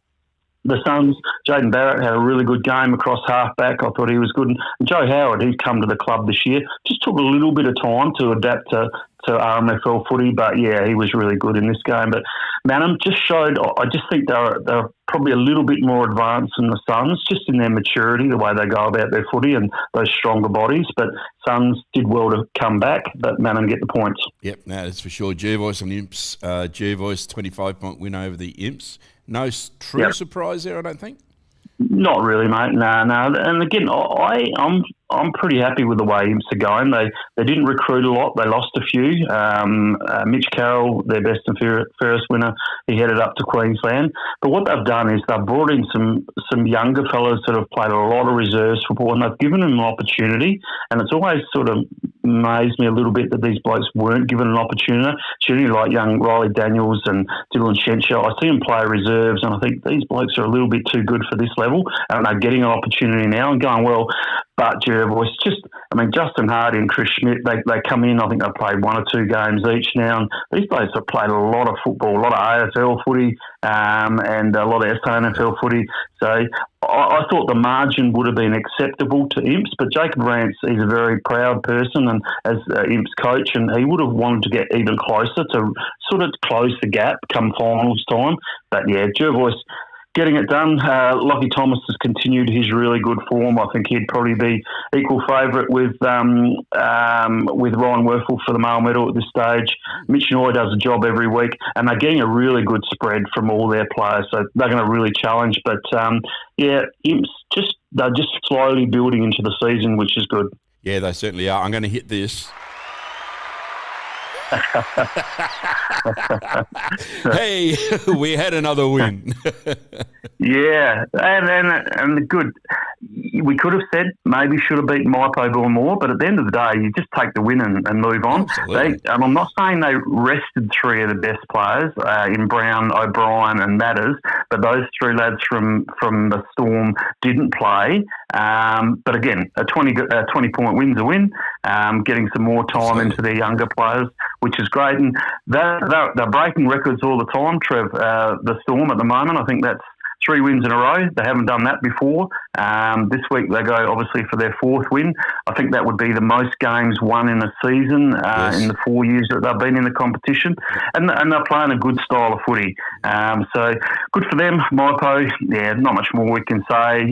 the Suns, Jaden Barrett had a really good game across half-back. I thought he was good. And Joe Howard, he's come to the club this year, just took a little bit of time to adapt to to RMFL footy, but yeah, he was really good in this game. But Manham just showed, I just think they're probably a little bit more advanced than the Suns, just in their maturity, the way they go about their footy and those stronger bodies. But Suns did well to come back, but Manham get the points. Yep, no, that's for sure. Jervois and Imps. Jervois 25-point win over the Imps. No true surprise there, I don't think. Not really, mate. No. And again, I'm pretty happy with the way Imps are going. They didn't recruit a lot. They lost a few. Mitch Carroll, their best and fairest winner, he headed up to Queensland. But what they've done is they've brought in some younger fellas that have played a lot of reserves football, and they've given them an opportunity. And it's always sort of amazed me a little bit that these blokes weren't given an opportunity, like young Riley Daniels and Dylan Shencher. I see them play reserves, and I think these blokes are a little bit too good for this level, and they're getting an opportunity now and going well. But Jervois, Justin Hardy and Chris Schmidt, they come in. I think they've played 1 or 2 games each now. And these players have played a lot of football, a lot of AFL footy, and a lot of SANFL footy. So I thought the margin would have been acceptable to Imps, but Jacob Rance, he's a very proud person, and as Imps coach, and he would have wanted to get even closer to sort of close the gap come finals time. But yeah, Jervois getting it done. Lockie Thomas has continued his really good form. I think he'd probably be equal favourite with Ryan Werfel for the male medal at this stage. Mitch Noy does a job every week, and they're getting a really good spread from all their players, so they're going to really challenge. But Imps they're just slowly building into the season, which is good. Yeah, they certainly are. I'm going to hit this. Hey, we had another win. Yeah, and the good. We could have said maybe should have beaten Maipo more, but at the end of the day, you just take the win and move on. And I'm not saying they rested 3 of the best players in Brown, O'Brien and Matters, but those 3 lads from the Storm didn't play. But again, a 20-point win's a win, getting some more time into their younger players, which is great. And they're breaking records all the time, Trev. The Storm at the moment, I think that's 3 wins in a row. They haven't done that before. This week they go obviously for their 4th win. I think that would be the most games won in a season in the 4 years that they've been in the competition. And they're playing a good style of footy. So good for them. Maipo, not much more we can say.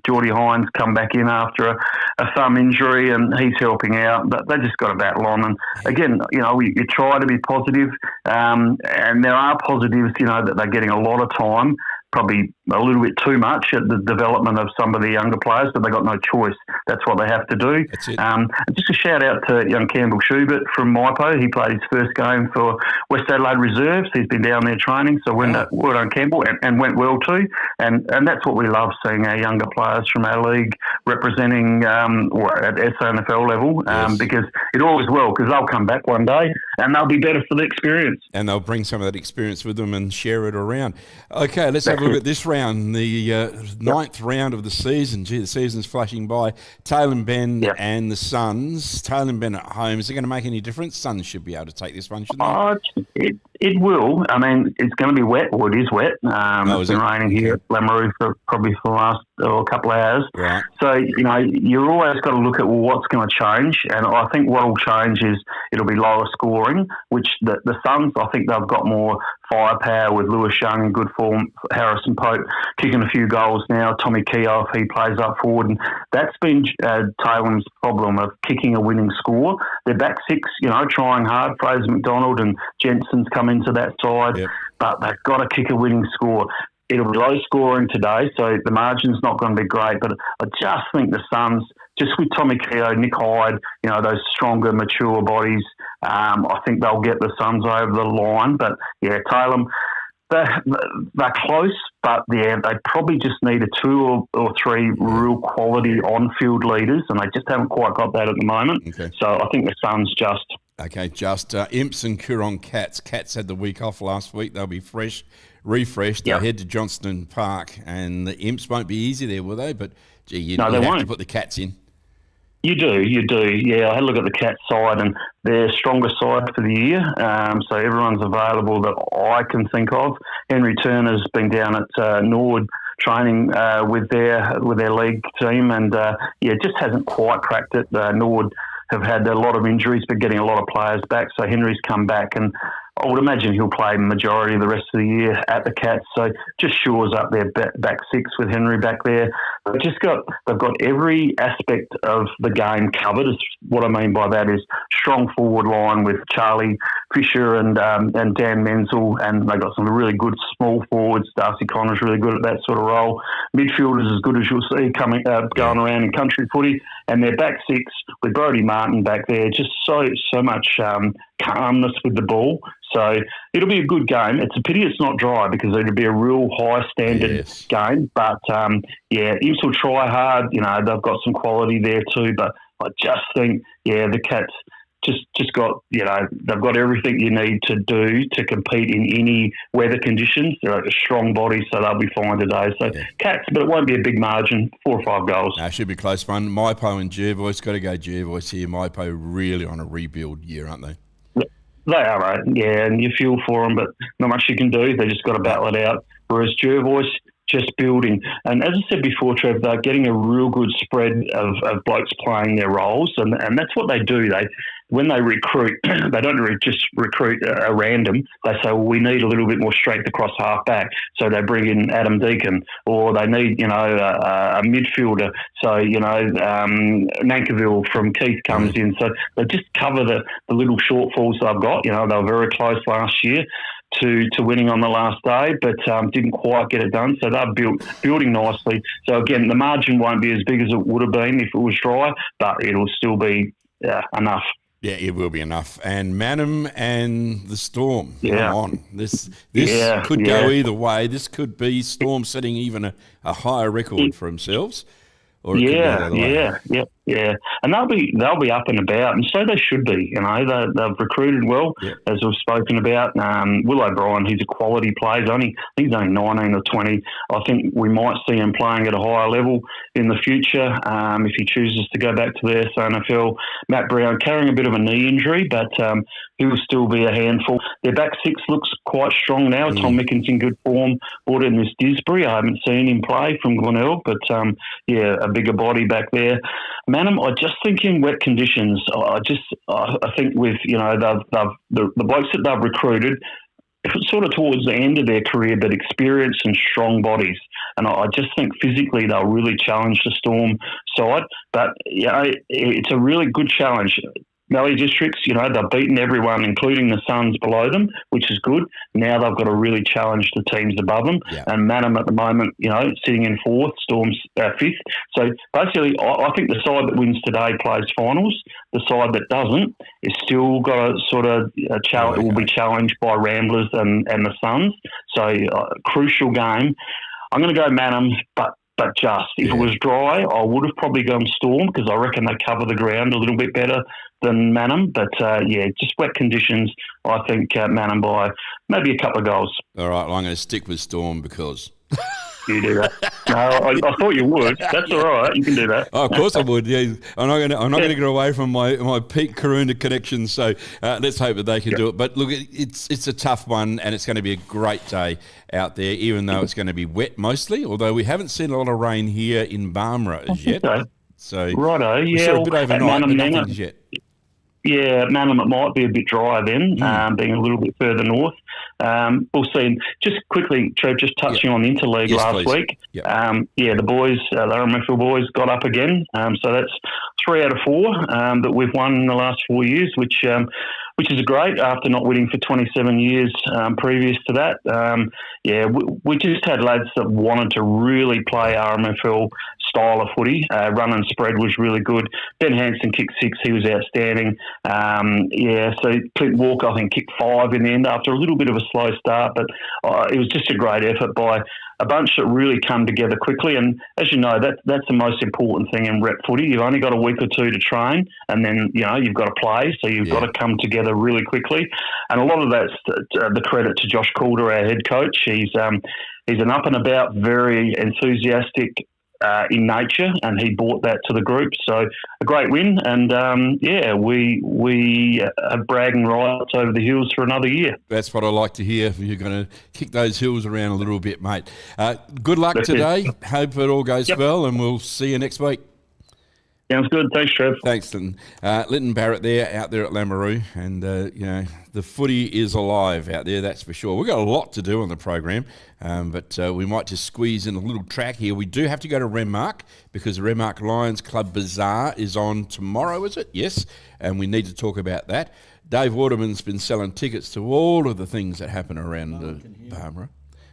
Geordie Hines come back in after a thumb injury, and he's helping out. But they just got to battle on. And again, you try to be positive, and there are positives, that they're getting a lot of time, probably a little bit too much at the development of some of the younger players, but they got no choice. That's what they have to do. And just a shout out to young Campbell Schubert from Maipo. He played his first game for West Adelaide Reserves. He's been down there training, so well done Campbell, and went well too. And that's what we love, seeing our younger players from our league representing at SANFL level, because it always will, because they'll come back one day and they'll be better for the experience. And they'll bring some of that experience with them and share it around. Okay, let's have a look at this round, the 9th round of the season. Gee, the season's flashing by. Taylor and Ben and the Suns. Taylor and Ben at home. Is it going to make any difference? Suns should be able to take this one, shouldn't they? It will. I mean, it's going to be wet. Well, it is wet. It's been raining here at Lamoureux for the last couple of hours. Right. So, you're always got to look at what's going to change. And I think what will change is it'll be lower scoring, which the Suns, I think they've got more firepower with Lewis Young in good form, Harrison Pope kicking a few goals now, Tommy Keogh, he plays up forward. And that's been Taylor's problem of kicking a winning score. Their back 6, trying hard. Fraser McDonald and Jensen's come into that side, but they've got to kick a winning score. It'll be low scoring today, so the margin's not going to be great. But I just think the Suns, just with Tommy Keogh, Nick Hyde, those stronger, mature bodies, I think they'll get the Suns over the line. But Taylor, they're close, but they probably just need 2 or 3 real quality on-field leaders, and they just haven't quite got that at the moment. Okay. So I think the Suns just. Okay, Imps and Coorong Cats. Cats had the week off last week. They'll be refreshed. They'll head to Johnston Park, and the Imps won't be easy there, will they? But, you have to put the Cats in. You do. Yeah, I had a look at the Cats side, and their strongest side for the year. So everyone's available that I can think of. Henry Turner's been down at Norwood training with their league team, and just hasn't quite cracked it. Norwood have had a lot of injuries, but getting a lot of players back. So Henry's come back, and I would imagine he'll play majority of the rest of the year at the Cats. So just shores up their back six with Henry back there. They've got every aspect of the game covered. What I mean by that is strong forward line with Charlie Fisher and Dan Menzel, and they've got some really good small forwards. Darcy Connor's really good at that sort of role. Midfielders as good as you'll see going around in country footy, and their back six with Brodie Martin back there, just so much calmness with the ball. So it'll be a good game. It's a pity it's not dry because it'll be a real high standard game. But Imps will try hard. You know, they've got some quality there too. But I just think, the Cats just got, they've got everything you need to do to compete in any weather conditions. They're like a strong body, so they'll be fine today. So Cats, but it won't be a big margin, 4 or 5 goals. No, should be close fun. Maipo and Jervois, got to go Jervois here. Maipo really on a rebuild year, aren't they? They are, mate. Yeah, and you feel for them, but not much you can do. They just got to battle it out. Whereas Jervois, just building. And as I said before, Trev, they're getting a real good spread of blokes playing their roles, and that's what they do. When they recruit, they don't just recruit a random. They say, well, we need a little bit more strength across half back. So they bring in Adam Deacon, or they need, a midfielder. So, Nankiville from Keith comes in. So they just cover the little shortfalls they've got. They were very close last year to winning on the last day, but didn't quite get it done. So they're building nicely. So again, the margin won't be as big as it would have been if it was dry, but it'll still be enough. Yeah, it will be enough. And Manham and the Storm. Come on. This could go either way. This could be Storm setting even a higher record for themselves. Or it could go the other way. Yeah, and they'll be up and about, and so they should be. They've recruited well, as we've spoken about. Will O'Brien, he's a quality player. He's only 19 or 20. I think we might see him playing at a higher level in the future if he chooses to go back to the SANFL. Matt Brown carrying a bit of a knee injury, but he will still be a handful. Their back six looks quite strong now. Tom Mickens in good form. Brought in this Disbury. I haven't seen him play from Glenelg, but a bigger body back there. Manham, I just think in wet conditions, I think with, the blokes that they've recruited, sort of towards the end of their career, but experienced and strong bodies. And I just think physically they'll really challenge the Storm side. But, it's a really good challenge. Mallee Districts, they've beaten everyone, including the Suns below them, which is good. Now they've got to really challenge the teams above them. Yeah. And Manham at the moment, sitting in 4th, Storm's 5th. So basically, I think the side that wins today plays finals. The side that doesn't is still got a sort of challenge. Will be challenged by Ramblers and the Suns. So crucial game. I'm going to go Manham, but if it was dry, I would have probably gone Storm because I reckon they cover the ground a little bit better than Manham. But, just wet conditions, I think Manham by maybe a couple of goals. All right, well, I'm going to stick with Storm because... You do that. No, I thought you would. That's all right. You can do that. Oh, of course I would. Yeah, I'm not going to get away from my peak Karuna connection. So let's hope that they can do it. But look, it's a tough one, and it's going to be a great day out there, even though it's going to be wet mostly. Although we haven't seen a lot of rain here in Barmera as yet. So righto, we saw a bit overnight, but nothing as yet. Yeah, Manham, it might be a bit drier then, being a little bit further north. We'll see. Just quickly, Trev, just touching on Interleague last week. Yep. The boys, the RMFL boys, got up again. So that's 3 out of 4 that we've won in the last 4 years, which is great after not winning for 27 years previous to that. We just had lads that wanted to really play RMFL style of footy. Run and spread was really good. Ben Hansen kicked 6. He was outstanding. So Clint Walker, I think, kicked 5 in the end after a little bit of a slow start, but it was just a great effort by a bunch that really come together quickly. And as you know, that's the most important thing in rep footy. You've only got a week or 2 to train, and then, you've got to play. So you've got to come together really quickly. And a lot of that's the credit to Josh Calder, our head coach. He's an up and about, very enthusiastic in nature, and he brought that to the group. So a great win, and we have bragging rights over the hills for another year. That's what I like to hear. You're going to kick those hills around a little bit, mate. Good luck today. Hope it all goes well, and we'll see you next week. Sounds good. Thanks, Trev. Thanks, and Linton Barrett there, out there at Lamoureux, and the footy is alive out there, that's for sure. We've got a lot to do on the program, but we might just squeeze in a little track here. We do have to go to Renmark because the Renmark Lions Club Bazaar is on tomorrow, is it? Yes, and we need to talk about that. Dave Waterman's been selling tickets to all of the things that happen around Barmera.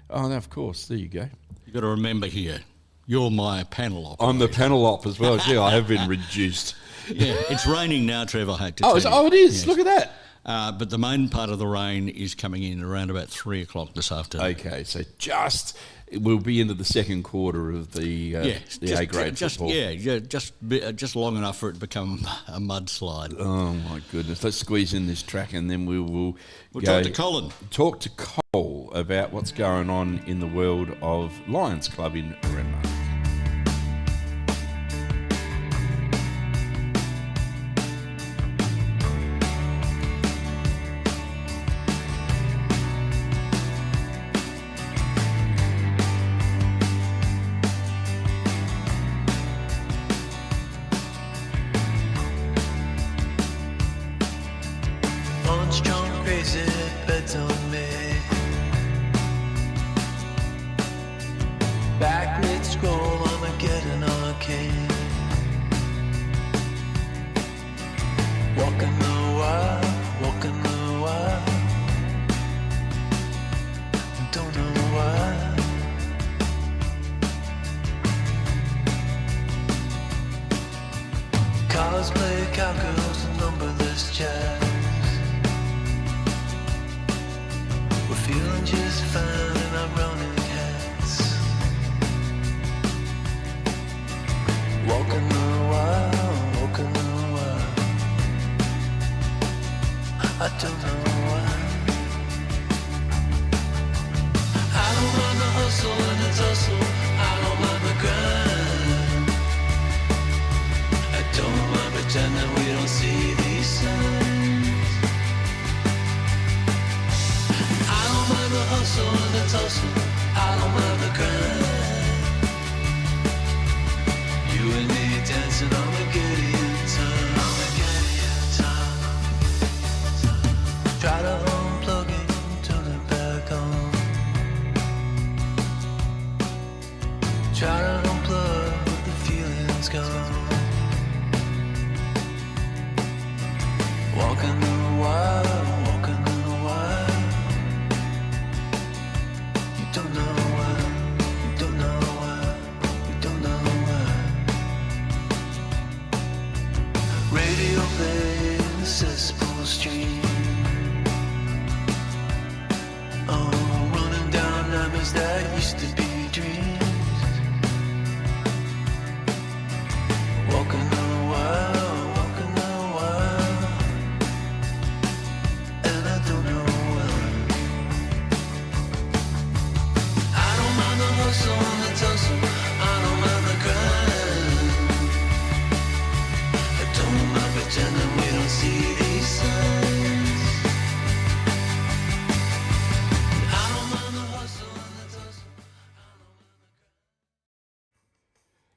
Oh, of course, there you go. You've got to remember here, you're my panel op. I'm the panel op as well. Yeah, I have been reduced. Yeah, it's raining now, Trev, I hate to tell you. Oh, it is. Yes. Look at that. But the main part of the rain is coming in around about 3 o'clock this afternoon. Okay, so we'll be into the second quarter of the A-grade football. Just long enough for it to become a mudslide. Oh, my goodness. Let's squeeze in this track and then we'll talk to Colin. Talk to Cole about what's going on in the world of Lions Club in Renmark.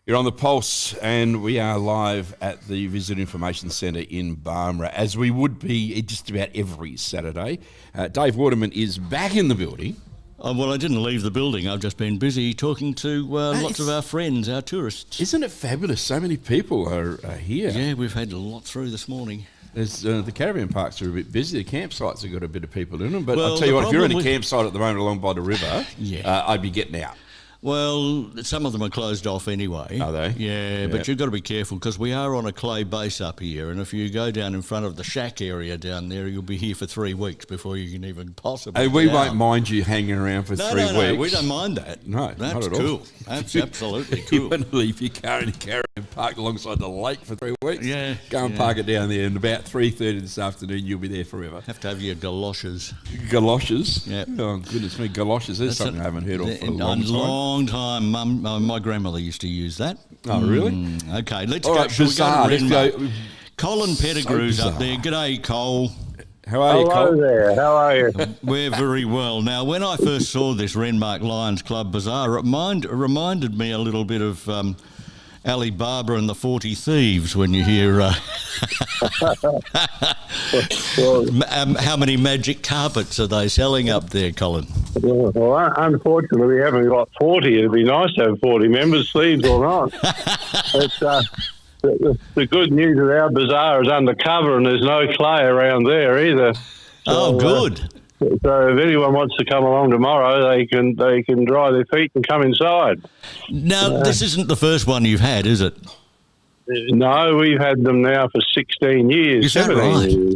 You're on the Pulse, and we are live at the Visitor Information Centre in Barmera, as we would be just about every Saturday. Dave Waterman is back in the building. Well, I didn't leave the building. I've just been busy talking to lots of our friends, our tourists. Isn't it fabulous? So many people are here. Yeah, we've had a lot through this morning. The caravan parks are a bit busy. The campsites have got a bit of people in them. But I'll tell you what, if you're in a campsite at the moment along by the river, I'd be getting out. Well, some of them are closed off anyway. Are they? Yeah, but you've got to be careful because we are on a clay base up here, and if you go down in front of the shack area down there, you'll be here for 3 weeks before you can even possibly. Hey, we won't mind you hanging around for 3 weeks. No, we don't mind that. No, that's not at cool. all. That's absolutely cool. You want to leave your car in a caravan park alongside the lake for 3 weeks? Yeah. Go and park it down there, and about 3:30 this afternoon, you'll be there forever. Have to have your galoshes. Galoshes? Yeah. Oh, goodness me, galoshes. There's something I haven't heard of for a long time. My grandmother used to use that. Oh, really? Okay, let's all go. Right, bizarre. We go to Renmark? Colin Pettigrew's up there. G'day, Cole. How are you, Cole? Hello there. How are you? We're very well. Now, when I first saw this Renmark Lions Club Bazaar, it reminded me a little bit of Alibaba and the 40 Thieves when you hear how many magic carpets are they selling up there, Colin? Well, unfortunately, we haven't got 40. It'd be nice to have 40 members, Thieves or not. It's, the good news is our bazaar is undercover and there's no clay around there either. So, good. So if anyone wants to come along tomorrow, they can dry their feet and come inside. Now, this isn't the first one you've had, is it? No, we've had them now for 16 years. Is that 17 right? years.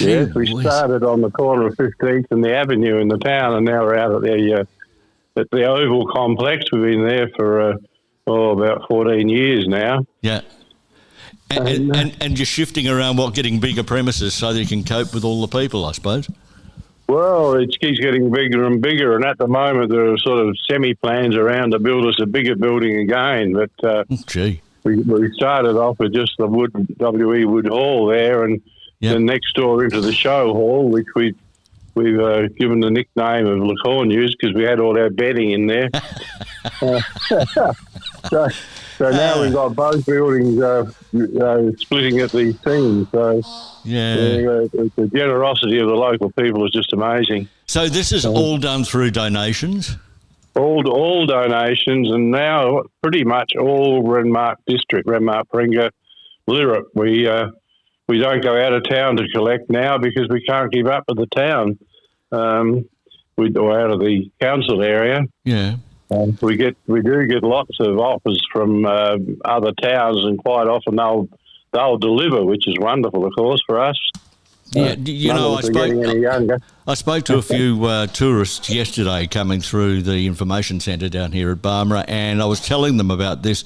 Yes, we started on the corner of 15th and the Avenue in the town, and now we're out at the Oval Complex. We've been there for about 14 years now. Yeah. And you're shifting around, getting bigger premises so that you can cope with all the people, I suppose? Well, it keeps getting bigger and bigger, and at the moment there are sort of semi-plans around to build us a bigger building again. But we started off with just the WE Wood Hall there, and then next door into the show hall, which we've given the nickname of Le Cornues because we had all our bedding in there. So now we've got both buildings splitting at these seams. So the generosity of the local people is just amazing. So this is all done through donations? All donations, and now pretty much all Renmark district, Renmark, Paringa, Lirrup. We don't go out of town to collect now because we can't keep up with the town. We go out of the council area. Yeah. We do get lots of offers from other towns, and quite often they'll deliver, which is wonderful, of course, for us. Yeah, I spoke to a few tourists yesterday coming through the information centre down here at Barmera, and I was telling them about this.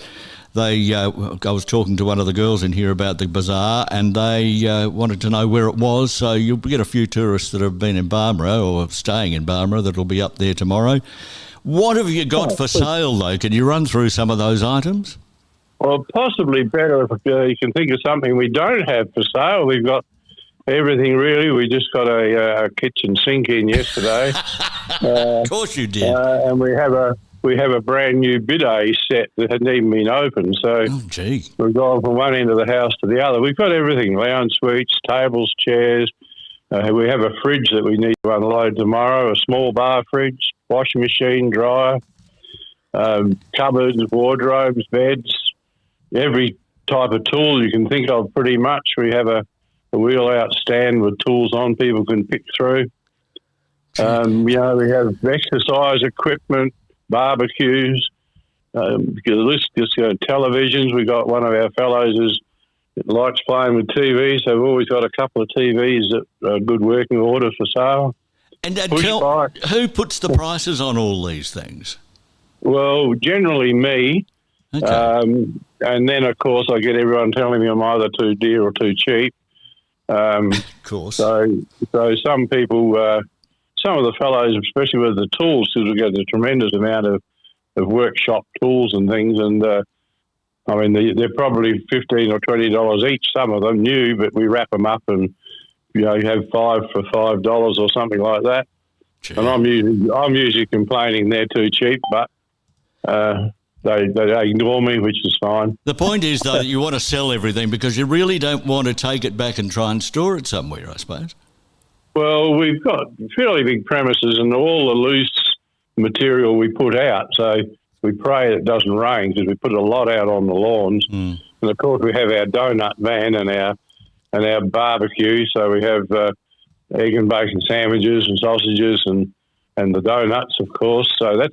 I was talking to one of the girls in here about the bazaar, and they wanted to know where it was. So you'll get a few tourists that have been in Barmera or staying in Barmera that'll be up there tomorrow. What have you got for sale, though? Can you run through some of those items? Well, possibly better if you can think of something we don't have for sale. We've got everything, really. We just got a kitchen sink in yesterday. Of course you did. And we have a brand new bidet set that hadn't even been opened. So we've gone from one end of the house to the other. We've got everything: lounge suites, tables, chairs. We have a fridge that we need to unload tomorrow, a small bar fridge, washing machine, dryer, cupboards, wardrobes, beds, every type of tool you can think of pretty much. We have a wheel-out stand with tools on people can pick through. We have exercise equipment, barbecues, televisions. We got one of our fellows who's likes playing with TV, so we've always got a couple of TVs that are good working order for sale. And who puts the prices on all these things? Well, generally me. Okay. And then, of course, I get everyone telling me I'm either too dear or too cheap. Of course. So some people, some of the fellows, especially with the tools, because we get a tremendous amount of workshop tools and things, and they're probably $15 or $20 each. Some of them new, but we wrap them up and you have 5 for $5 or something like that. Gee. And I'm usually complaining they're too cheap, but they ignore me, which is fine. The point is, though, that you want to sell everything because you really don't want to take it back and try and store it somewhere, I suppose. Well, we've got fairly big premises and all the loose material we put out, so we pray it doesn't rain because we put a lot out on the lawns. And, of course, we have our donut van and our barbecue, so we have egg and bacon sandwiches and sausages and the donuts, of course. So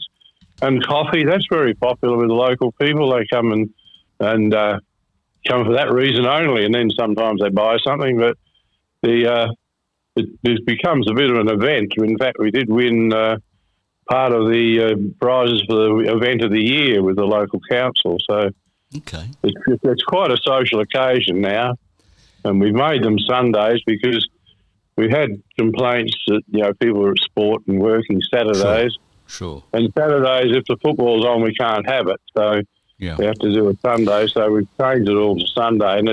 and coffee, that's very popular with the local people. They come and come for that reason only, and then sometimes they buy something. But it becomes a bit of an event. In fact, we did win part of the prizes for the event of the year with the local council. So it's quite a social occasion now, and we've made them Sundays because we had complaints that people are at sport and working Saturdays. Sure. And Saturdays, if the football's on, we can't have it. So we have to do it Sunday. So we've changed it all to Sunday. And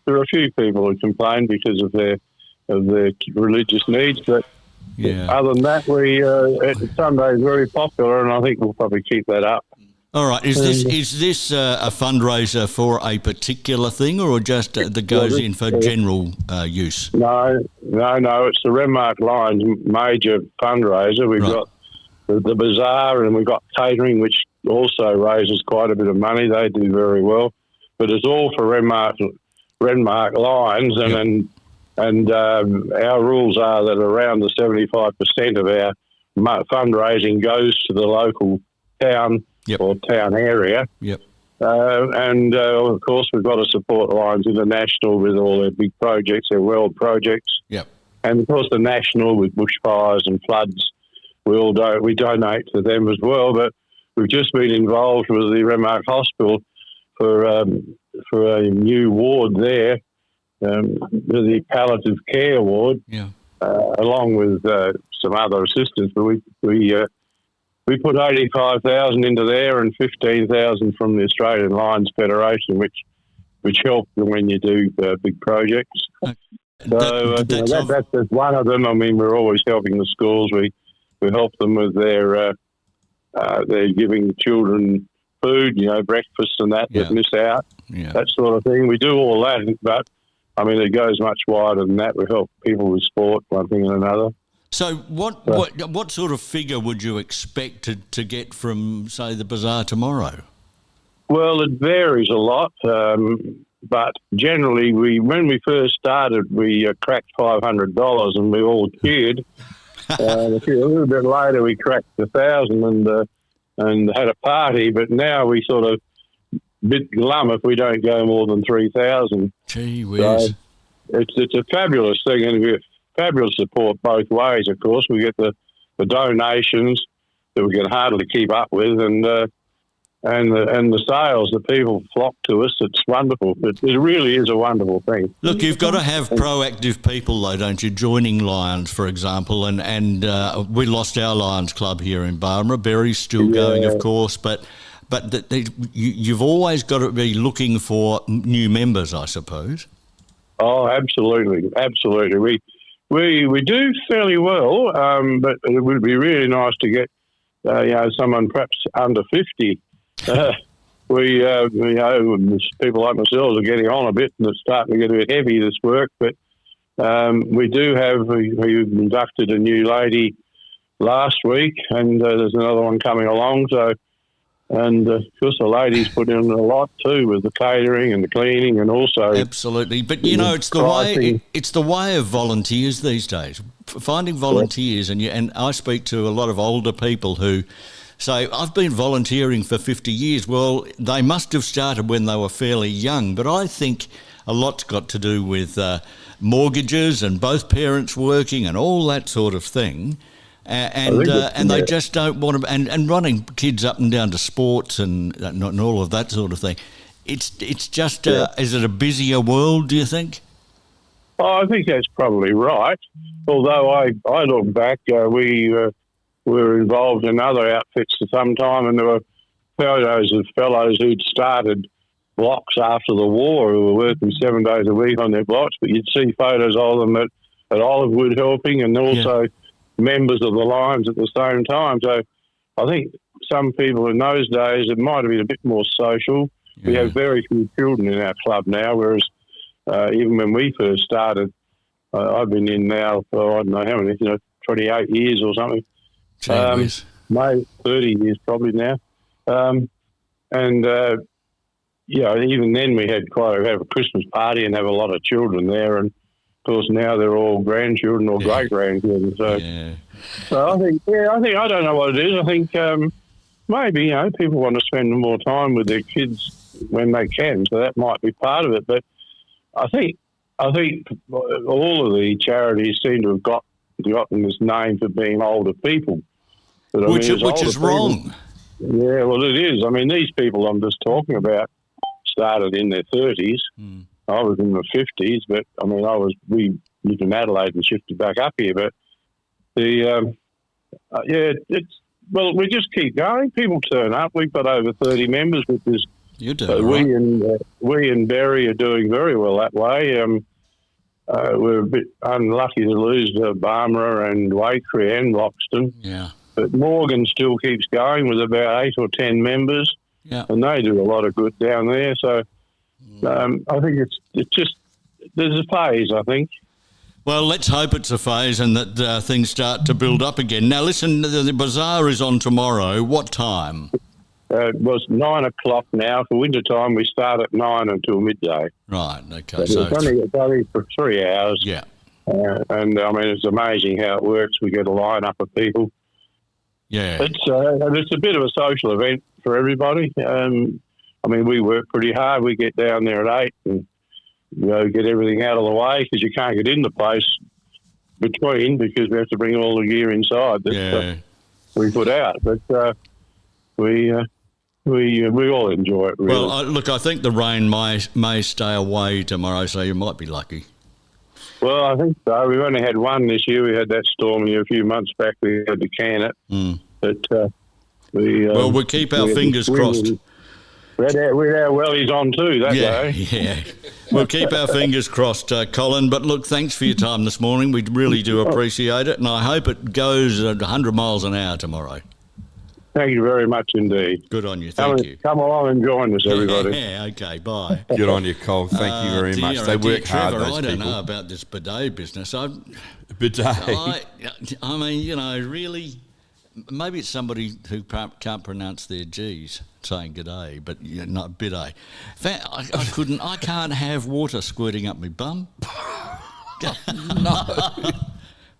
there are a few people who complain because of their religious needs. But other than that, Sunday is very popular, and I think we'll probably keep that up. All right. Is this a fundraiser for a particular thing, or just that goes in for general use? No. It's the Renmark Lions major fundraiser. We've got the bazaar, and we've got catering, which also raises quite a bit of money. They do very well, but it's all for Renmark Lions, and our rules are that around the 75% of our fundraising goes to the local town. Or town area. And, of course, we've got to support Lions International with all their big projects, their world projects. And, of course, the national with bushfires and floods, we donate to them as well. But we've just been involved with the Renmark Hospital for a new ward there, the palliative care ward, along with some other assistance. But we put 85,000 into there and 15,000 from the Australian Lions Federation, which helps when you do big projects. So that's just one of them. I mean, we're always helping the schools. We help them with their giving children food, breakfast and that miss out, that sort of thing. We do all that, but I mean, it goes much wider than that. We help people with sport, one thing and another. So what sort of figure would you expect to get from, say, the bazaar tomorrow? Well, it varies a lot, but generally, when we first started, we cracked $500 and we all cheered. A little bit later, we cracked 1,000 and had a party, but now we sort of bit glum if we don't go more than 3,000. Gee whiz. So it's a fabulous thing, and we fabulous support both ways, of course. We get the donations that we can hardly keep up with, and the sales that people flock to us. It's wonderful. It really is a wonderful thing. Look, you've got to have proactive people, though, don't you? Joining Lions, for example, and we lost our Lions club here in Barmera. Berry's still going, of course, but you've always got to be looking for new members, I suppose. Oh, absolutely. We do fairly well, but it would be really nice to get someone perhaps under 50. People like myself are getting on a bit, and it's starting to get a bit heavy, this work. But we inducted a new lady last week, and there's another one coming along. So. And, of course, the ladies put in a lot, too, with the catering and the cleaning and also... Absolutely. But, it's the way of volunteers these days. Finding volunteers, and I speak to a lot of older people who say, I've been volunteering for 50 years. Well, they must have started when they were fairly young, but I think a lot's got to do with mortgages and both parents working and all that sort of thing. And they just don't want to, and running kids up and down to sports and all of that sort of thing. It's just, is it a busier world, do you think? Oh, I think that's probably right. Although I look back, we were involved in other outfits for some time, and there were photos of fellows who'd started blocks after the war who were working 7 days a week on their blocks, but you'd see photos of them at Olivewood helping, and also members of the Lions at the same time. So I think some people in those days, it might have been a bit more social. We have very few children in our club now, whereas even when we first started, I've been in now for, I don't know how many, 28 years or something. Maybe 30 years probably now. Even then we had have a Christmas party and have a lot of children there, and of course now they're all grandchildren or great grandchildren. So I think I don't know what it is. I think maybe people want to spend more time with their kids when they can, so that might be part of it. But I think all of the charities seem to have gotten this name for being older people. But, which is wrong. Yeah, well, it is. I mean, these people I'm just talking about started in their 30s. I was in the 50s, but I mean, we lived in Adelaide and shifted back up here. But we just keep going. People turn up. We've got over 30 members, which is we and Berry are doing very well that way. We're a bit unlucky to lose Barmera and Wakery and Loxton. Yeah. But Morgan still keeps going with about 8 or 10 members. Yeah. And they do a lot of good down there. So I think it's just there's a phase, I think. Well, let's hope it's a phase and that things start to build up again. Now, listen, the bazaar is on tomorrow. What time? It was 9 o'clock now. For winter time, we start at 9 until midday. Right, okay. So it's only for 3 hours. Yeah. And, I mean, it's amazing how it works. We get a line-up of people. Yeah. It's a bit of a social event for everybody. I mean, we work pretty hard. We get down there at 8 and get everything out of the way because you can't get in the place between because we have to bring all the gear inside that we put out. But we all enjoy it, really. Well, look, I think the rain may stay away tomorrow, so you might be lucky. Well, I think so. We've only had one this year. We had that storm a few months back. We had to can it. But we'll keep our fingers crossed. We had our wellies on too that day. Yeah. We'll keep our fingers crossed, Colin. But look, thanks for your time this morning. We really do appreciate it, and I hope it goes at 100 miles an hour tomorrow. Thank you very much indeed. Good on you. Thank you. Come along and join us, everybody. Yeah, okay, bye. Good on you, Cole. Thank you very much. They work hard, Trevor, those I don't people. know about this bidet business. Bidet? I mean, really, maybe it's somebody who can't pronounce their G's saying g'day, but not bidet. I can't have water squirting up my bum. No.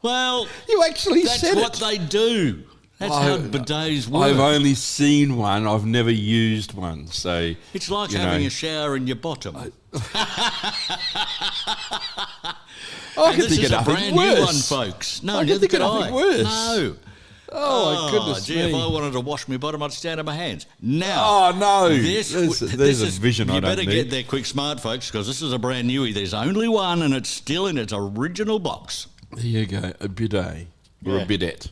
Well, you actually said it. That's what they do. That's how bidets work. I've only seen one. I've never used one. So it's like having a shower in your bottom. I can think of nothing worse. New one, folks. No, I can think of nothing worse. No. Oh, my goodness me. If I wanted to wash my bottom, I'd stand on my hands. Now, there's a vision I don't need. You better get there quick, smart folks, because this is a brand newie. There's only one, and it's still in its original box. There you go, a bidet or a bidet.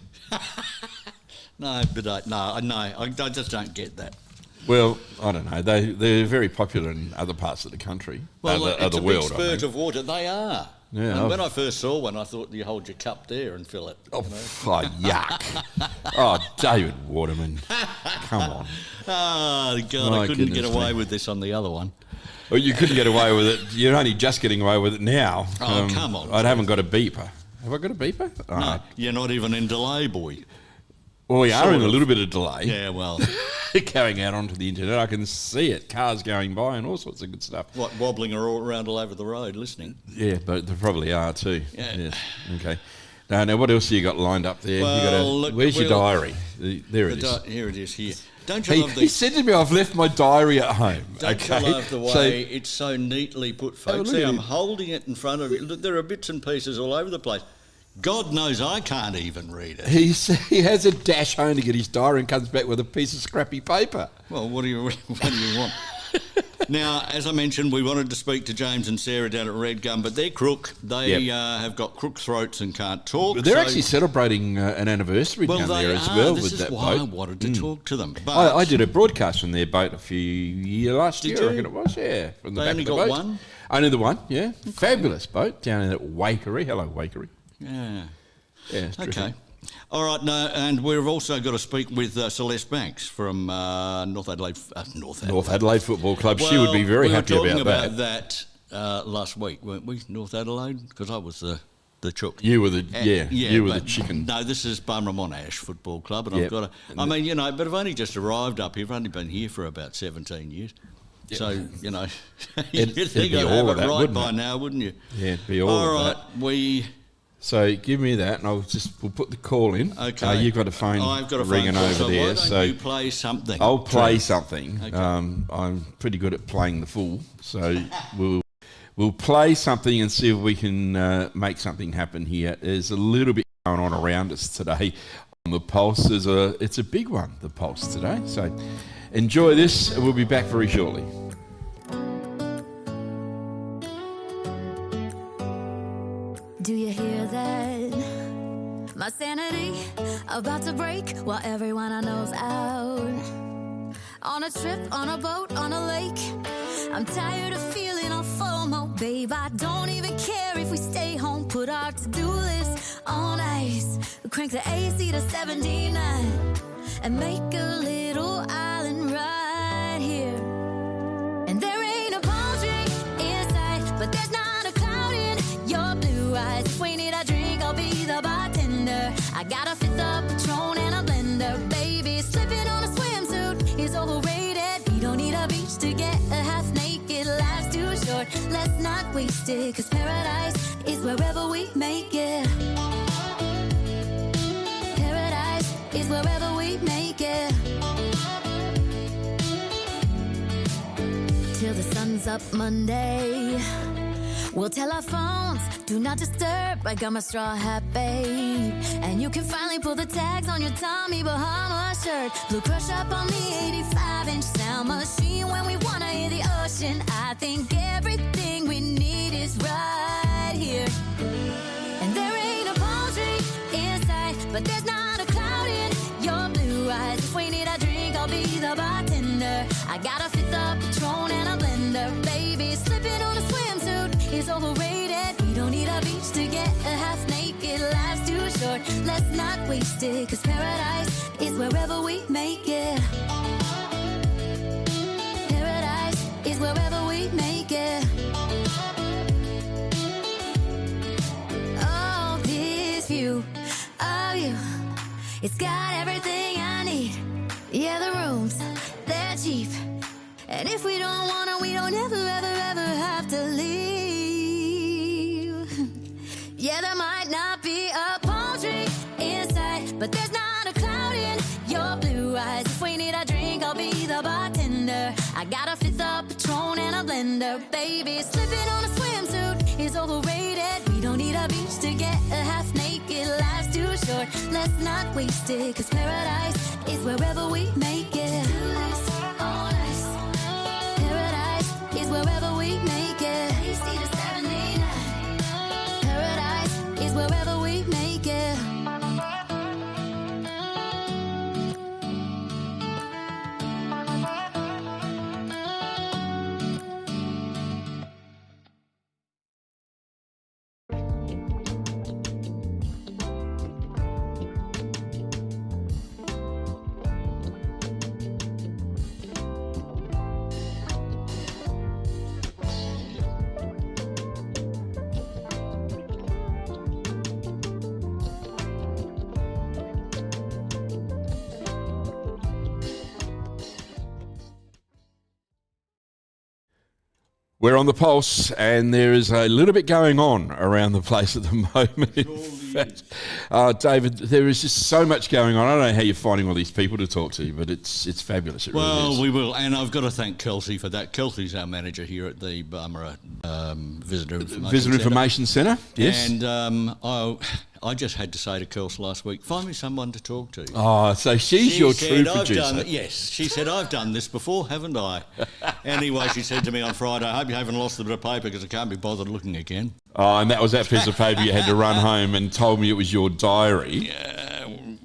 No, bidet. No, I just don't get that. Well, I don't know. They're very popular in other parts of the country, other world. It's a big spurt of water. They are. Yeah, and when I first saw one, I thought you hold your cup there and fill it. Oh, yuck. Oh, David Waterman. Come on. Oh, God, I couldn't get away with this on the other one. Well, you couldn't get away with it. You're only just getting away with it now. Oh, come on. I haven't got a beeper. Have I got a beeper? No, you're not even in delay, boy. Well, we are in a little bit of delay. Yeah, well. Going out onto the internet, I can see it. Cars going by and all sorts of good stuff. What, wobbling around all over the road listening? Yeah, but there probably are too. Yeah. Yes. Okay. Now, what else have you got lined up there? Well, where's your diary? There it is. Here it is, here. Don't you love the... He said to me, I've left my diary at home. Don't you love the way it's so neatly put, folks? See, I'm holding it in front of you. Look, there are bits and pieces all over the place. God knows I can't even read it. He has a dash home to get his diary and comes back with a piece of scrappy paper. Well, what do you want? Now, as I mentioned, we wanted to speak to James and Sarah down at Red Gum, but they're crook. They have got crook throats and can't talk. But they're actually celebrating an anniversary down there as well with that boat. This is why I wanted to talk to them. But I did a broadcast from their boat last year, I reckon it was, yeah. From the they back only of the got boat. one? Only the one, yeah. Okay. Fabulous boat down in that Wakery. Hello, Wakery. Yeah. Yeah, it's okay. terrific. All right, and we've also got to speak with Celeste Banks from North Adelaide Football Club. She would be very happy about that. We were talking about that last week, weren't we? North Adelaide, because I was the chook. You were the you were the chicken. No, this is Barmera Monash Football Club, and I've got to. I mean, but I've only just arrived up here. I've only been here for about 17 years. Yeah. So, you'd think I'd have it right by now, wouldn't you? Yeah, it'd be all right, So give me that, and we'll put the call in. Okay. You've got a phone ringing over there. So you play something? I'll play something. Okay. I'm pretty good at playing the fool, so we'll play something and see if we can make something happen here. There's a little bit going on around us today on the Pulse. It's a big one, the Pulse today. So enjoy this, and we'll be back very shortly. Do you hear that? My sanity about to break while everyone I know's out. On a trip, on a boat, on a lake. I'm tired of feeling all FOMO, babe. I don't even care if we stay home. Put our to-do list on ice. Crank the AC to 79 and make a little island ride. I got a fifth of Patron and a blender, baby. Slipping on a swimsuit is overrated. You don't need a beach to get a half naked. Life's too short, let's not waste it. Cause paradise is wherever we make it. Paradise is wherever we make it. Till the sun's up Monday, we'll tell our phones, do not disturb. I got my straw hat, babe. And you can finally pull the tags on your Tommy Bahama shirt. Blue crush up on the 85-inch sound machine. When we wanna hear the ocean, I think everything we need is right here. And there ain't a palm tree in sight, but there's not a cloud in your blue eyes. If we need a drink, I'll be the bartender. I got a fifth of Patron and a blender, baby. Slipping on a swimsuit is overrated. You don't need a beach to get a half naked. Life's too short, let's not waste it. Cause paradise is wherever we make it. Paradise is wherever we make it. Oh, this view of you, it's got everything I need. Yeah, the rooms, they're cheap. And if we don't wanna, we don't ever, ever, ever have to leave. Yeah, there might not be a palm tree inside, but there's not a cloud in your blue eyes. If we need a drink, I'll be the bartender. I got a fifth of Patron and a blender, baby. Slipping on a swimsuit is overrated. We don't need a beach to get a half naked. Life's too short, let's not waste it. Cause paradise is wherever we make it. Paradise is wherever we make it. Paradise is wherever we make it. We're on the pulse, and there is a little bit going on around the place at the moment. In fact, David, there is just so much going on. I don't know how you're finding all these people to talk to, but it's fabulous. It really is. We will, and I've got to thank Kelsey for that. Kelsey's our manager here at the Barmera Visitor Information Centre. Yes, and I just had to say to Kels last week, find me someone to talk to. Oh, so she's your true producer. Yes, she said, I've done this before, haven't I? Anyway, she said to me on Friday, I hope you haven't lost a bit of paper because I can't be bothered looking again. Oh, and that was that piece of paper you had to run home and told me it was your diary. Yeah. And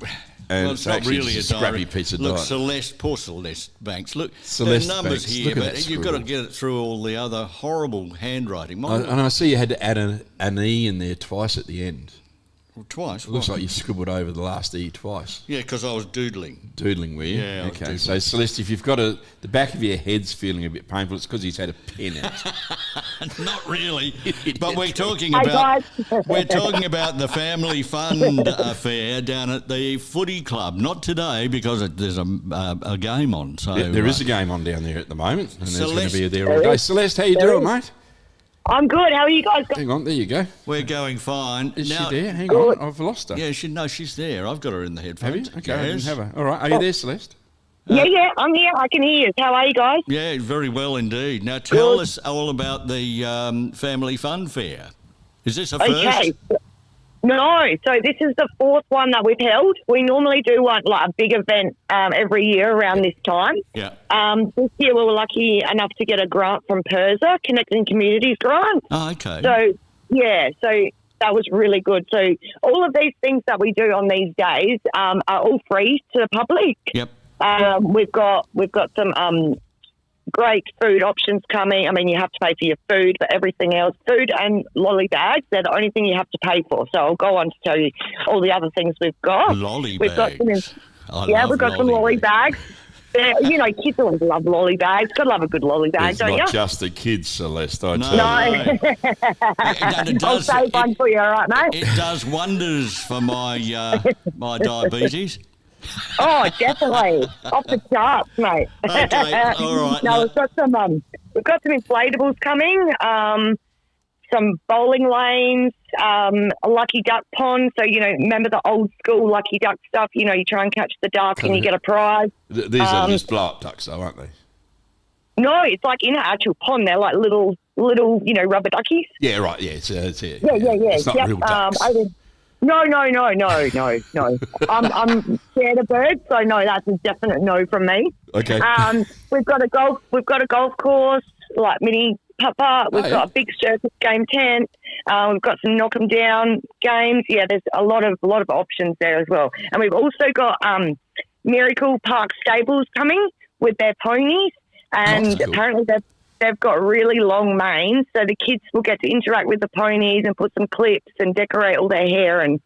well, it's not really a scrappy piece of Look, diary. poor Celeste Banks. Look, Celeste there are numbers Banks. here, but you've got to get it through all the other horrible handwriting. And I see you had to add an E in there twice at the end. Well, twice. It looks like you scribbled over the last E twice. Yeah, because I was doodling. Doodling, were you? Yeah, okay. So, Celeste, if you've got the back of your head's feeling a bit painful, it's because he's had a pen out. Not really. But we're talking about the family fund affair down at the Footy Club. Not today because there's a game on. So there is a game on down there at the moment, and there's going to be there all day. Celeste, how you doing, mate? I'm good. How are you guys? Hang on, there you go. We're going fine. Is she there? Hang on, I've lost her. Yeah, she's there. I've got her in the headphones. Have you? Okay, I didn't have her. All right, are you there, Celeste? Yeah, I'm here. I can hear you. How are you guys? Yeah, very well indeed. Now tell us all about the family fun fair. Is this a first? Okay. No, so this is the fourth one that we've held. We normally do one like a big event every year around this time. Yeah. This year we were lucky enough to get a grant from PIRSA, Connecting Communities grant. Oh, okay. So that was really good. So all of these things that we do on these days are all free to the public. Yep. We've got some great food options coming. I mean, you have to pay for your food, but everything else, food and lolly bags, they're the only thing you have to pay for. So I'll go on to tell you all the other things we've got. Lolly bags. We've got some lolly bags. You know, kids always love lolly bags. Got to love a good lolly bag, It's don't you? not just the kids, Celeste, I tell No. you. I'll save one for you, all right, mate? It does wonders for my my diabetes. Oh, definitely. Off the charts, mate. Okay, all right. No, we've got some inflatables coming, some bowling lanes, a lucky duck pond. So, you know, remember the old school lucky duck stuff? You know, you try and catch the duck and you get a prize. These are just blow-up ducks, though, aren't they? No, it's like in an actual pond. They're like little, you know, rubber duckies. Yeah, right. Yeah, it's Yeah. It's not real ducks. No. I'm scared of birds, so no, that's a definite no from me. Okay. We've got a golf course, like mini putt. We've got a big circus game tent. We've got some knock 'em down games. Yeah, there's a lot of options there as well. And we've also got Miracle Park Stables coming with their ponies, and cool. apparently they've got really long manes, so the kids will get to interact with the ponies and put some clips and decorate all their hair and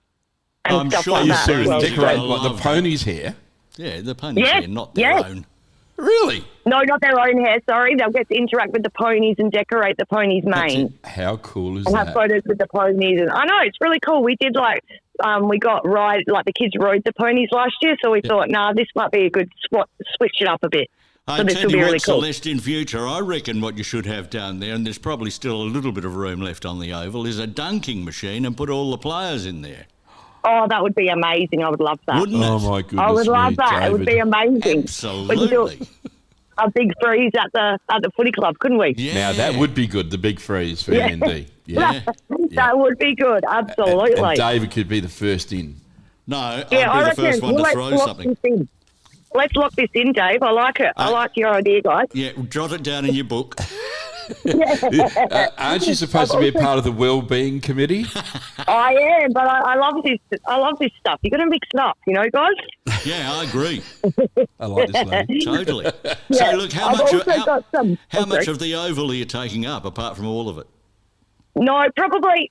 stuff sure like you that. do. as well. Decorate I what, the love pony's hair? Yeah, the ponies Yeah, here, not their yeah. own. Really? No, not their own hair, sorry. They'll get to interact with the ponies and decorate the ponies' manes. How cool is And have that? photos with the ponies. And I know, it's really cool. We did the kids rode the ponies last year, so we thought, this might be a good switch it up a bit. I So this tell will you be what, really cool. Celeste, in future, I reckon what you should have down there, and there's probably still a little bit of room left on the oval, is a dunking machine and put all the players in there. Oh, that would be amazing. I would love that. Wouldn't it? Oh, my goodness. I would love that. It would be amazing. We could do Absolutely. a big freeze at the footy club, couldn't we? Yeah. Now, that would be good, the big freeze for Yeah. MND. Yeah. That would be good. Absolutely. And David could be the first in. No, I'd Yeah, I be the first reckon. one to Let's throw lock something. this in. Let's lock this in, Dave. I like it. I like your idea, guys. Yeah, jot it down in your book. Aren't you supposed to be a part of the wellbeing committee? I am, but I love this. I love this stuff. You're going to mix it up, you know, guys. Yeah, I agree. I like this lady. Totally. Yeah. So, look, how I've much, also got some. how oh, much sorry. of the oval are you taking up, apart from all of it? No, it'll probably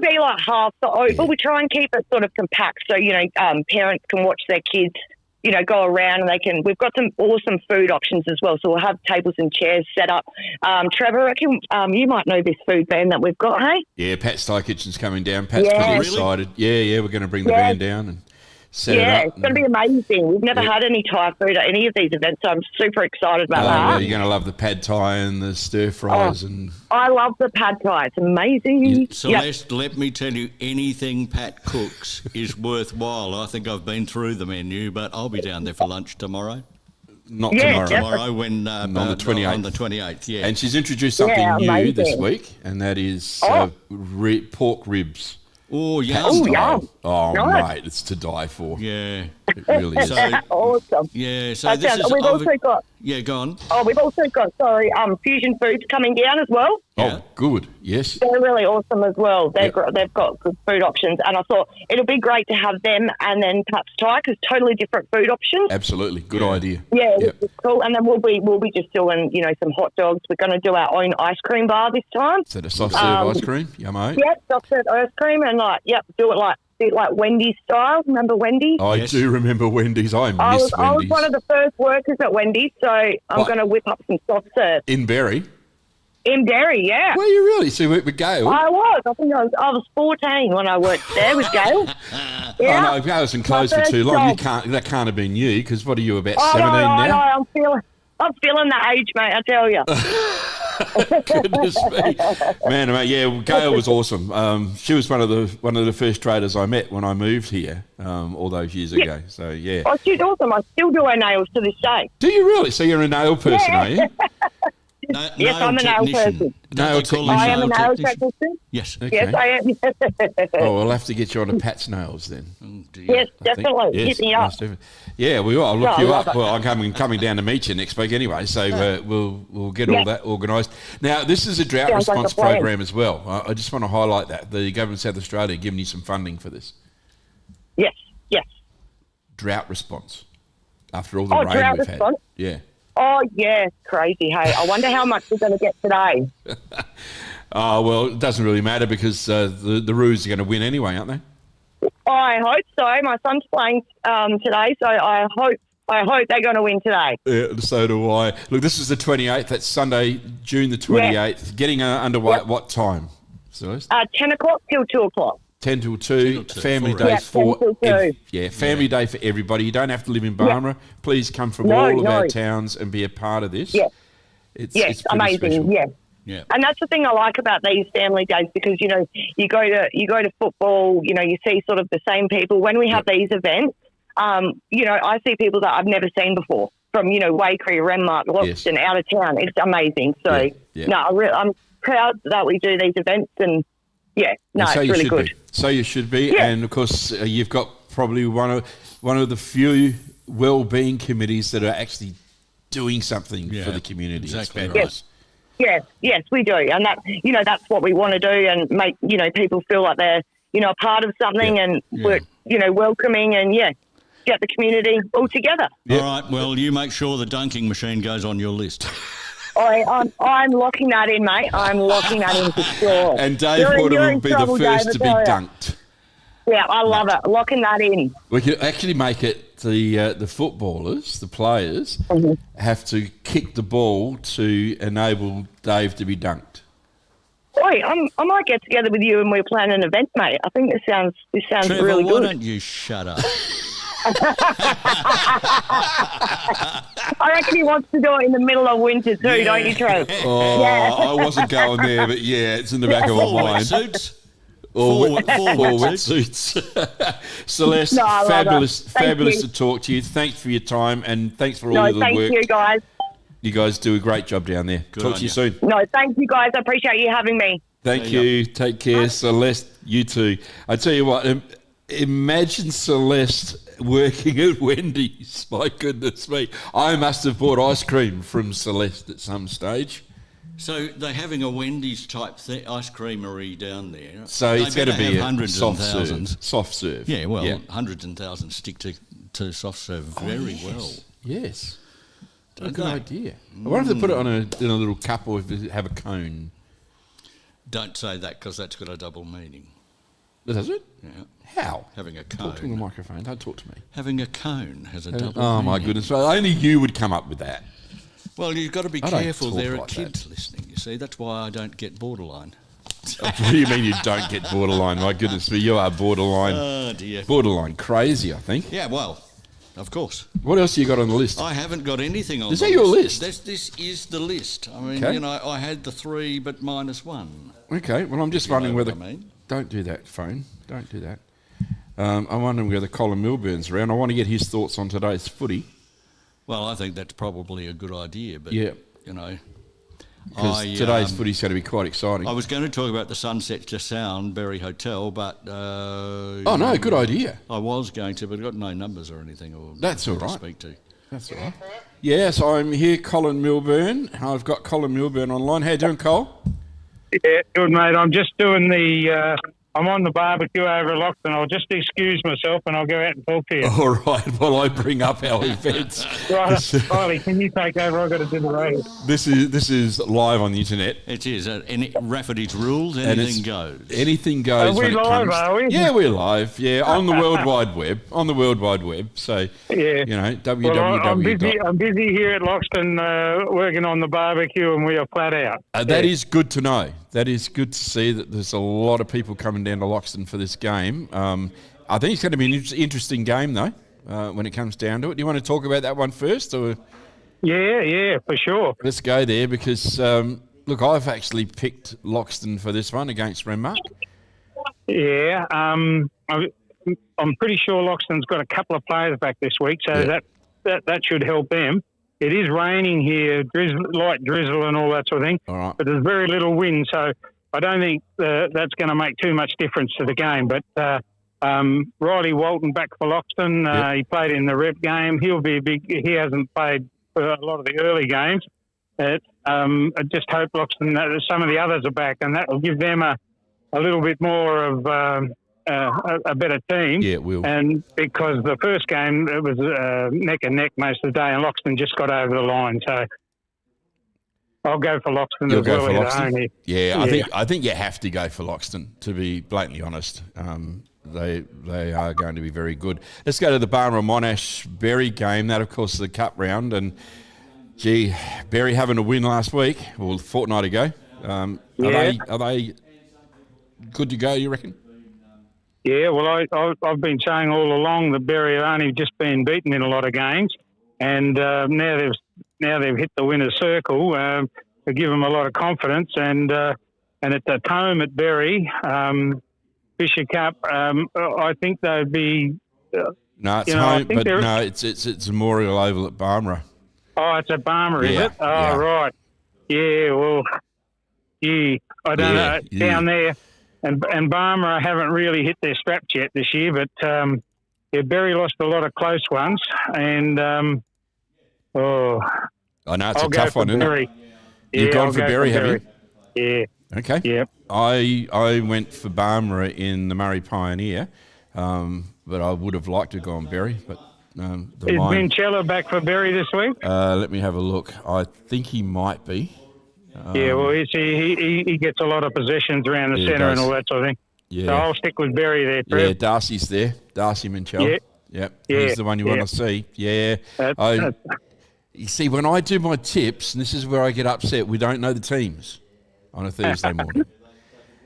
be like half the oval. We try and keep it sort of compact, so you know, parents can watch their kids, you know, go around, and we've got some awesome food options as well. So we'll have tables and chairs set up. Trevor, I reckon you might know this food van that we've got, hey? Yeah, Pat's Thai Kitchen's coming down. Pat's Yeah. pretty Really? excited. Yeah, we're going to bring the Yeah. van down and set it Yeah, up. it's going to be amazing. We've never had any Thai food at any of these events, so I'm super excited about well, that. you're going to love the pad Thai and the stir fries and I love the pad Thai. It's amazing. Yep. Celeste, let me tell you, anything Pat cooks is worthwhile. I think I've been through the menu, but I'll be down there for lunch tomorrow. not Yeah, tomorrow. definitely. Tomorrow when On the 28th. On the 28th, yeah. And she's introduced something Yeah, new this amazing. week, and that is Oh. pork ribs. Oh, yeah. Oh, yeah. Oh, Nice. mate, it's to die for. Yeah. It really is. So, Awesome. yeah, so That this sounds- is... we've also got Yeah, go on. fusion foods coming down as well. Yeah. Oh, good. Yes. They're really awesome as well. Yep. They've got good food options, and I thought it'll be great to have them and then Pat's Thai, because totally different food options. Absolutely. Good idea. Yeah, Yep. it's cool. And then we'll be just doing, you know, some hot dogs. We're going to do our own ice cream bar this time. Is that a soft serve ice cream? Yummo. Yep, chocolate ice cream, and do it like Wendy's style. Remember Wendy's? I Yes. do remember Wendy's. I I miss was Wendy's. one of the first workers at Wendy's, so I'm What? going to whip up some soft serve. In Berry. In Derry, yeah. Were you really? So you went with Gail? I was. I think I was 14 when I worked there with Gail. Yeah. Oh, no, Gail hasn't closed for first too long. job. That can't have been you, because what are you, about I 17 know, now? I'm feeling that age, mate, I tell you. Goodness me. Man, mate, yeah, well, Gail was awesome. She was one of the first traders I met when I moved here all those years ago. So, yeah. Oh, she's awesome. I still do her nails to this day. Do you really? So you're a nail person, are you? Yes, I'm a nail person. Nail Don't they call technician. you I am a nail technician? technician. Yes. Okay. Yes, I am. Oh, we'll have to get you on a Pat's Nails then. Oh, dear. Yes, I think. definitely. Yes, Hit me up. most definitely. Yeah, we will. I'll look Yeah, you I up. love it. Well, I'm coming down to meet you next week anyway, so we'll get all Yeah. that organised. Now, this is a drought Sounds like a response plan. program as well. I just want to highlight that the government of South Australia giving you some funding for this Yes. drought response after all the Oh, rain drought we've response? had. Yeah. Oh, yeah, crazy. Hey, I wonder how much we're going to get today. Oh well, it doesn't really matter because the Roos are going to win anyway, aren't they? I hope so. My son's playing today, so I hope I hope they're going to win today. Yeah, so do I. Look, this is the 28th. That's Sunday, June the 28th. Getting underway at what time, Celeste? 10 o'clock till 2 o'clock. 10 till 2, family day family day for everybody. You don't have to live in Barmera. Please come from all of our towns and be a part of this. Yeah. It's amazing. special. Yeah. And that's the thing I like about these family days, because you go to football, you see sort of the same people. When we have these events, I see people that I've never seen before from Waikerie, Renmark, Loxton, out of town. It's amazing. So I'm proud that we do these events, and it's really good. So you should be, and of course you've got probably one of the few well-being committees that are actually doing something for the community. Exactly right. Yes, we do, and that's what we want to do, and make people feel like they're a part of something, and we're welcoming, and get the community all together. All right. Well, you make sure the dunking machine goes on your list. I'm locking that in, mate. I'm locking that in for sure. And Dave Porter will be the first to be dunked. Yeah, I love it. Locking that in. We could actually make it the footballers, the players, have to kick the ball to enable Dave to be dunked. Oi, I might get together with you and we'll plan an event, mate. I think this sounds Trevor, really good. Why don't you shut up? I reckon he wants to do it in the middle of winter too, don't you, Trev? I wasn't going there, but it's in the back of my mind. Suits? Four wetsuits. Celeste, fabulous to talk to you. Thanks for your time, and thanks for all of the work. Thank you, guys. You guys do a great job down there. Talk to you soon. No, thank you, guys. I appreciate you having me. Thank you. Take care, Celeste. You too. I tell you what, imagine Celeste working at Wendy's. My goodness me. I must have bought ice cream from Celeste at some stage. So they're having a Wendy's type ice creamery down there. So it's going to be hundreds soft and thousands. Soft serve. Yeah, well, hundreds and thousands stick to soft serve very well. Yes. What a good idea. I wonder if they put it in a little cup or if they have a cone. Don't say that, because that's got a double meaning. Does it? Yeah. How? Having a cone. Talk to the microphone. Don't talk to me. Having a cone has a double meaning. Oh, my goodness. Well, only you would come up with that. Well, you've got to be careful. There are kids listening, you see. That's why I don't get borderline. What do you mean you don't get borderline? My goodness me, you are borderline. Oh, dear. Borderline crazy, I think. Yeah, well, of course. What else have you got on the list? I haven't got anything on the list. Is that your list? This is the list. I mean, I had the 3 but minus 1. Okay, well, I'm just wondering whether... Don't do that, phone. Don't do that. I'm wondering whether Colin Milburn's around. I want to get his thoughts on today's footy. Well, I think that's probably a good idea, but, because today's footy's going to be quite exciting. I was going to talk about the Sunset to Sound, Berry Hotel, but... good idea. I was going to, but I've got no numbers or anything That's all right. to speak to. That's all right. Yes, I'm here, Colin Milburn. I've got Colin Milburn online. How you doing, Cole? Yeah, good, mate. I'm just doing I'm on the barbecue over at Loxton. I'll just excuse myself and I'll go out and talk to you. All right, while I bring up our events. Right, Riley, can you take over? I've got to do the radio. This is live on the internet. It is. Rafferty's rules, anything goes. Anything goes. Are we live, are we? Yeah, we're live. Yeah, on the World Wide Web. So, www. I'm busy here at Loxton working on the barbecue, and we are flat out. That is good to know. That is good to see that there's a lot of people coming down to Loxton for this game. I think it's going to be an interesting game, though, when it comes down to it. Do you want to talk about that one first? Or? Yeah, for sure. Let's go there because, look, I've actually picked Loxton for this one against Renmark. Yeah, I'm pretty sure Loxton's got a couple of players back this week, so that should help them. It is raining here, light drizzle and all that sort of thing, all right. But there's very little wind, so I don't think that's going to make too much difference to the game. But Riley Walton back for Loxton. He played in the rep game. He'll be he hasn't played for a lot of the early games. I just hope Loxton, some of the others are back, and that will give them a little bit more of a better team. Yeah, it will. And because the first game, it was neck and neck most of the day, and Loxton just got over the line. So I'll go for Loxton You'll as go well. for Loxton? Yeah, I think you have to go for Loxton, to be blatantly honest. they are going to be very good. Let's go to the Barmera Monash Berry game. That, of course, is the cup round. And, gee, Berry having a win last week, or a fortnight ago. Are they good to go, you reckon? Yeah, well, I've been saying all along that Berry have only just been beaten in a lot of games, and now they've hit the winner's circle. They give them a lot of confidence, and at the home at Berry, Fisher Cup, I think they'd be. No, it's home, but no, it's Memorial Oval at Barmera. Oh, it's at Barmera, is it? Oh, right. Yeah, well, I don't know. Down there. And Barmera haven't really hit their straps yet this year, but Berry lost a lot of close ones, and I know it's I'll a tough one, isn't it? You've gone for Berry, have you? Yeah. Okay. Yep. I went for Barmera in the Murray Pioneer, but I would have liked to go on Berry. But is Vincella back for Berry this week? Let me have a look. I think he might be. Yeah, well, he gets a lot of possessions around the centre and all that sort of thing. Yeah. So I'll stick with Berry there, Trev. Yeah, Darcy's there. Darcy Minchell. Yeah. He's the one you want to see. Yeah. You see, when I do my tips, and this is where I get upset, we don't know the teams on a Thursday morning.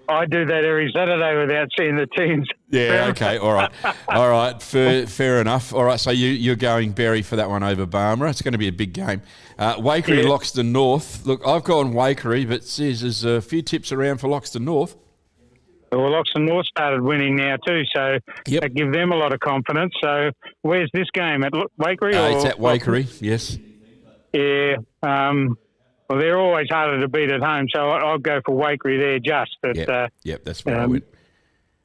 I do that every Saturday without seeing the teams. Yeah, okay, all right. Fair enough. All right, so you're going Berry for that one over Barmera. It's going to be a big game. Waikerie, Loxton North. Look, I've gone Waikerie, but there's a few tips around for Loxton North. Well, Loxton North started winning now too, so that gives them a lot of confidence. So where's this game? At Waikerie? It's at Waikerie, yes. Yeah. Well, they're always harder to beat at home, so I'll go for Waikerie there just. Yep, that's where I went.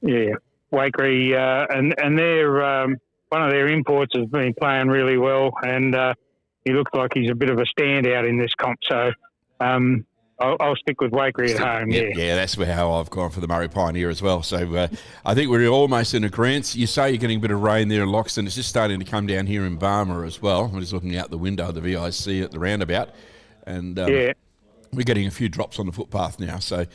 Yeah, Waikerie, and they're one of their imports has been playing really well, and he looks like he's a bit of a standout in this comp. So I'll stick with Waikerie at home. Yeah, that's how I've gone for the Murray Pioneer as well. So I think we're almost in agreement. You say you're getting a bit of rain there in Loxton. It's just starting to come down here in Barmera as well. I'm just looking out the window of the VIC at the roundabout. And we're getting a few drops on the footpath now, so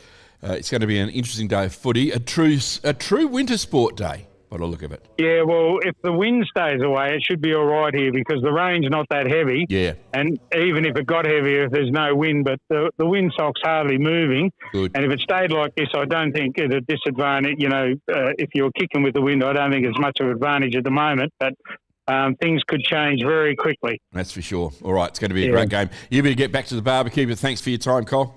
it's going to be an interesting day of footy. A true winter sport day, by the look of it. Yeah, well, if the wind stays away, it should be all right here because the rain's not that heavy. Yeah. And even if it got heavier, if there's no wind, but the windsock's hardly moving. Good. And if it stayed like this, I don't think it's a disadvantage. You know, if you're kicking with the wind, I don't think it's much of an advantage at the moment, but things could change very quickly. That's for sure. All right, it's going to be a great game. You better get back to the barbecue, but thanks for your time, Cole.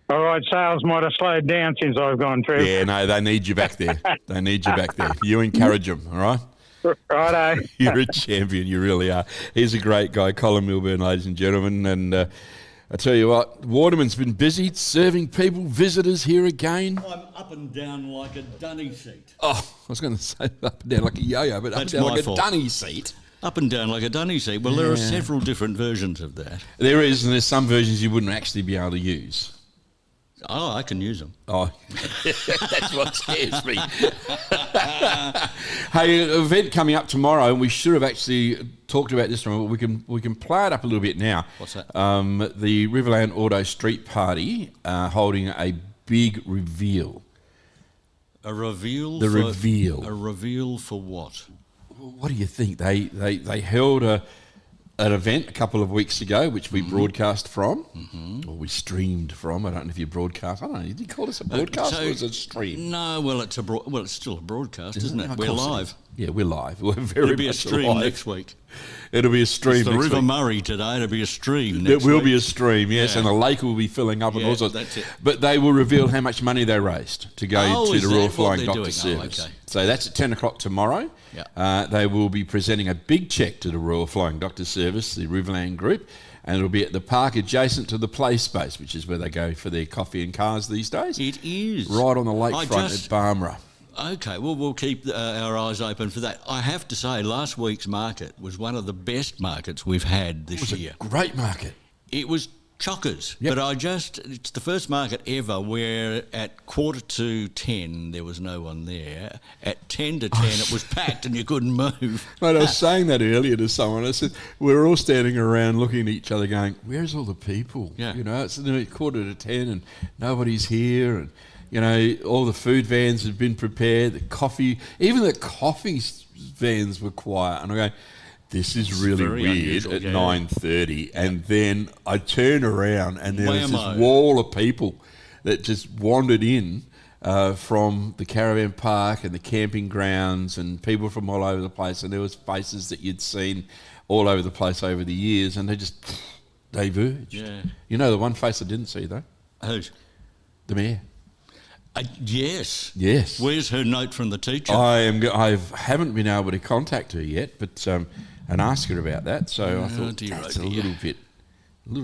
All right, sales might have slowed down since I've gone through. Yeah, no, they need you back there. They need you back there. You encourage them, all right? Righto. You're a champion, you really are. He's a great guy, Colin Milburn, ladies and gentlemen, and I tell you what, Waterman's been busy serving people, visitors here again. I'm up and down like a dunny seat. Oh, I was going to say up and down like a yo-yo, but up and down like a dunny seat. Up and down like a dunny seat. Well, there are several different versions of that. There is, and there's some versions you wouldn't actually be able to use. Oh, I can use them. Oh, that's what scares me. Hey, an event coming up tomorrow, and we should have actually talked about this one, but we can play it up a little bit now. What's that? The Riverland Auto Street Party holding a big reveal. A reveal? Reveal. A reveal for what? What do you think? They held an event a couple of weeks ago, which we broadcast from, or we streamed from. I don't know if you broadcast. I don't know. Did you call this a broadcast or is it a stream? No, well, it's still a broadcast, isn't it? We're live. Yeah, we're live. We're very It'll be a stream live. next week. It'll be a stream it's the next River week. Murray today. It'll be a stream next week. It will be a stream, yes, and the lake will be filling up and all sorts. That's it. But they will reveal how much money they raised to go to the Royal Flying Doctor Service. Okay. So that's at 10 o'clock tomorrow. Yeah. They will be presenting a big cheque to the Royal Flying Doctor Service, the Riverland Group, and it'll be at the park adjacent to the play space, which is where they go for their coffee and cars these days. It is. Right on the lakefront at Barmera. Okay, well, we'll keep our eyes open for that. I have to say, last week's market was one of the best markets we've had this year. It was a great market. It was chockers, but it's the first market ever where at 9:45 there was no one there. At 10 to 10 it was packed and you couldn't move. Mate, I was saying that earlier to someone. I said, we were all standing around looking at each other going, where's all the people? Yeah. You know, it's 9:45 and nobody's here and You know, all the food vans had been prepared, even the coffee vans were quiet. And I go, this is really weird unusual, at yeah. 9:30. And then I turn around and there was Whammo. this wall of people that just wandered in from the caravan park and the camping grounds, and people from all over the place. And there was faces that you'd seen all over the place over the years, and they verged. Yeah. You know the one face I didn't see, though? Who's? The mayor. Yes. Yes. Where's her note from the teacher? I haven't been able to contact her yet, but and ask her about that. So I thought that's a little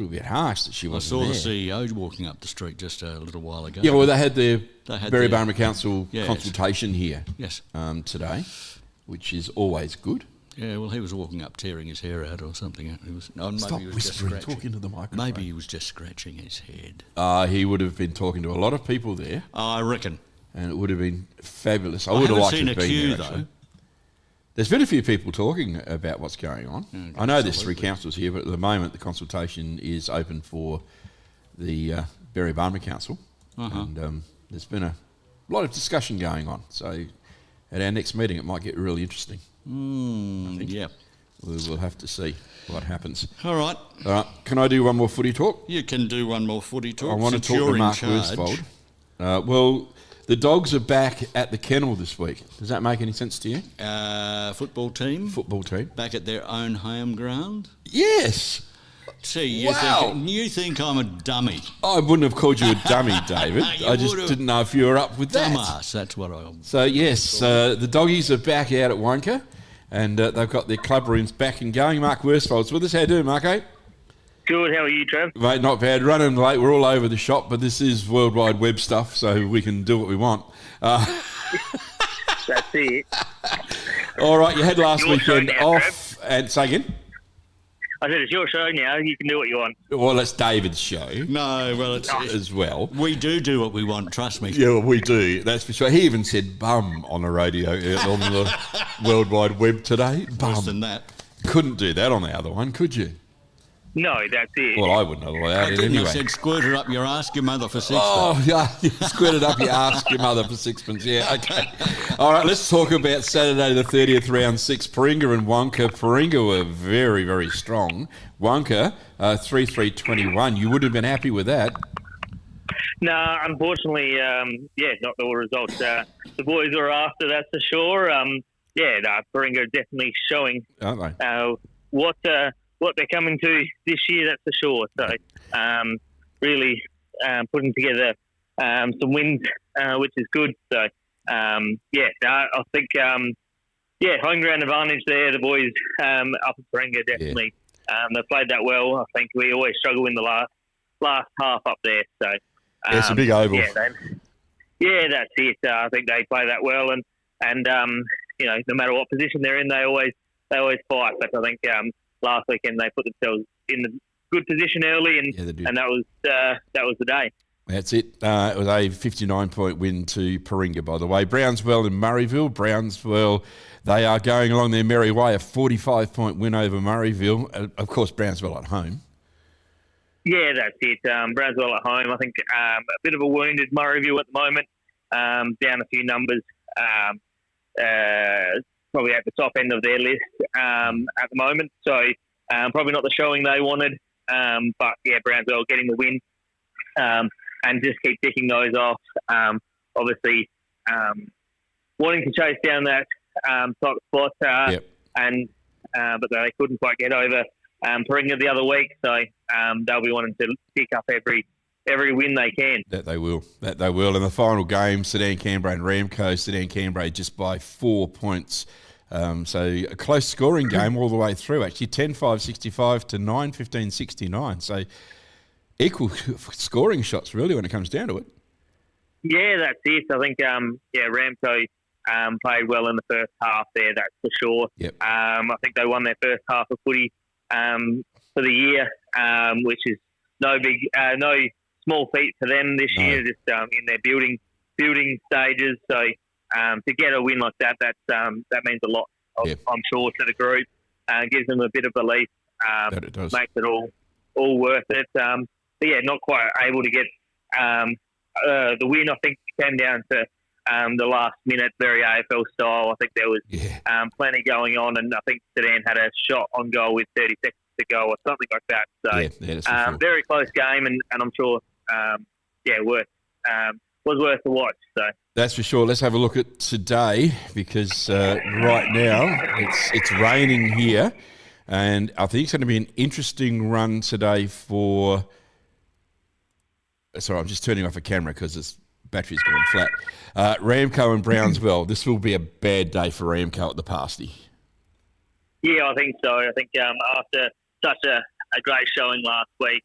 bit harsh that she wasn't there. I saw the CEO walking up the street just a little while ago. Yeah, well, they had their Barmera Council consultation here today, which is always good. Yeah, well, he was walking up tearing his hair out or something. Stop whispering, talk into the microphone. Maybe he was just scratching his head. He would have been talking to a lot of people there. I reckon. And it would have been fabulous. I would have liked seen to a be queue, there, though. There's been a few people talking about what's going on. Yeah, I know there's 3 councils here, but at the moment the consultation is open for the Barmera Council. And there's been a lot of discussion going on. So at our next meeting it might get really interesting. Yeah. We'll have to see what happens. All right. Can I do one more footy talk? You can do one more footy talk. I want to talk to Mark Worsfold. Well, the dogs are back at the kennel this week. Does that make any sense to you? Football team. Football team. Back at their own home ground. Yes. See, you think I'm a dummy. I wouldn't have called you a dummy, David. I just didn't know if you were up with that. Dumbass, that's what I... So, yes, the doggies are back out at Wonka, and they've got their club rooms back and going. Mark Worsfold's with us. How you doing, Marco? Good, how are you, Trev? Mate, not bad. Running late. We're all over the shop, but this is World Wide Web stuff, so we can do what we want. That's it. All right, you had last Your weekend show now, off. And say again? I said, it's your show now. You can do what you want. Well, it's David's show. No, well, it's... As well. We do what we want, trust me. Yeah, well, we do. That's for sure. He even said bum on the radio, on the World Wide Web today. Bum. Worse than that. Couldn't do that on the other one, could you? No, that's it. Well, I wouldn't have allowed it anyway. I said squirt her up your ass, your mother for sixpence. Oh, yeah, squirt it up your ass, your mother for sixpence. Yeah, okay. All right, let's talk about Saturday the 30th, round 6. Paringa and Wonka. Paringa were very, very strong. Wonka, 3-3-21. You would have been happy with that. No, unfortunately, not the results. The boys are after, that's for sure. Paringa are definitely showing what they're coming to this year, that's for sure. So, really putting together some wins, which is good. So, I think, home ground advantage there. The boys up at Paringa definitely. They played that well. I think we always struggle in the last half up there. So, it's a big oval. That's it. I think they play that well, and no matter what position they're in, they always fight. But I think last weekend they put themselves in the good position early, and that was the day. That's it. It was a 59-point win to Paringa, by the way. Brownswell and Murrayville. Brownswell, they are going along their merry way. A 45-point win over Murrayville. Of course, Brownswell at home. Yeah, that's it. Brownswell at home. I think a bit of a wounded Murrayville at the moment. Down a few numbers. Probably at the top end of their list at the moment. So probably not the showing they wanted. But yeah, Brownswell getting the win. And just keep ticking those off. Obviously, wanting to chase down that top spot, but they couldn't quite get over Paringa the other week. So they'll be wanting to pick up every win they can. That they will. In the final game, Sedan Canberra and Ramco. Sedan Canberra just by 4 points. So a close scoring game all the way through. Actually, 10-5-65 to 9-15-69. So equal scoring shots, really, when it comes down to it. Yeah, that's it. I think, Ramco played well in the first half there, that's for sure. Yep. I think they won their first half of footy for the year, which is no small feat for them this year, just in their building stages. So to get a win like that means a lot, I'm sure, to the group. Gives them a bit of belief. That it does. Makes it all worth it. But yeah, not quite able to get the win, I think, came down to the last minute, very AFL style. I think there was plenty going on, and I think Sedan had a shot on goal with 30 seconds to go or something like that. So sure. very close game, and I'm sure, was worth the watch. So that's for sure. Let's have a look at today, because right now it's raining here, and I think it's going to be an interesting run today for. Sorry, I'm just turning off a camera because this battery's going flat. Ramco and Brownsville. This will be a bad day for Ramco at the Pasty. Yeah, I think so. I think after such a great showing last week,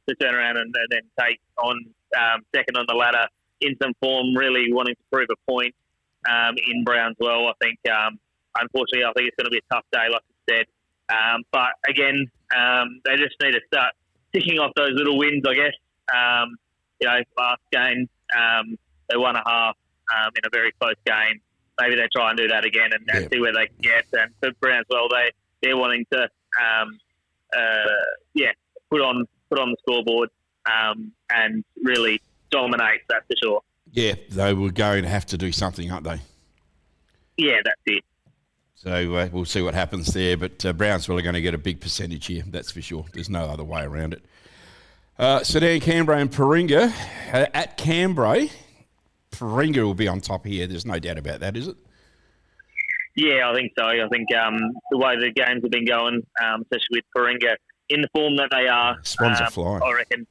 to turn around and then take on second on the ladder in some form, really wanting to prove a point in Brownsville. I think, unfortunately, I think it's going to be a tough day, like I said. But again, they just need to start ticking off those little wins, I guess. Last game, they won a half in a very close game. Maybe they try and do that again and see where they can get. And for Brownsville, they're wanting to, put on the scoreboard and really dominate. That's for sure. Yeah, they were going to have to do something, aren't they? Yeah, that's it. So we'll see what happens there. But Brownsville are going to get a big percentage here. That's for sure. There's no other way around it. Sedan, Canberra and Paringa. At Canberra, Paringa will be on top here. There's no doubt about that, is it? Yeah, I think so. I think the way the games have been going, especially with Paringa, in the form that they are, Swans are flying. I reckon.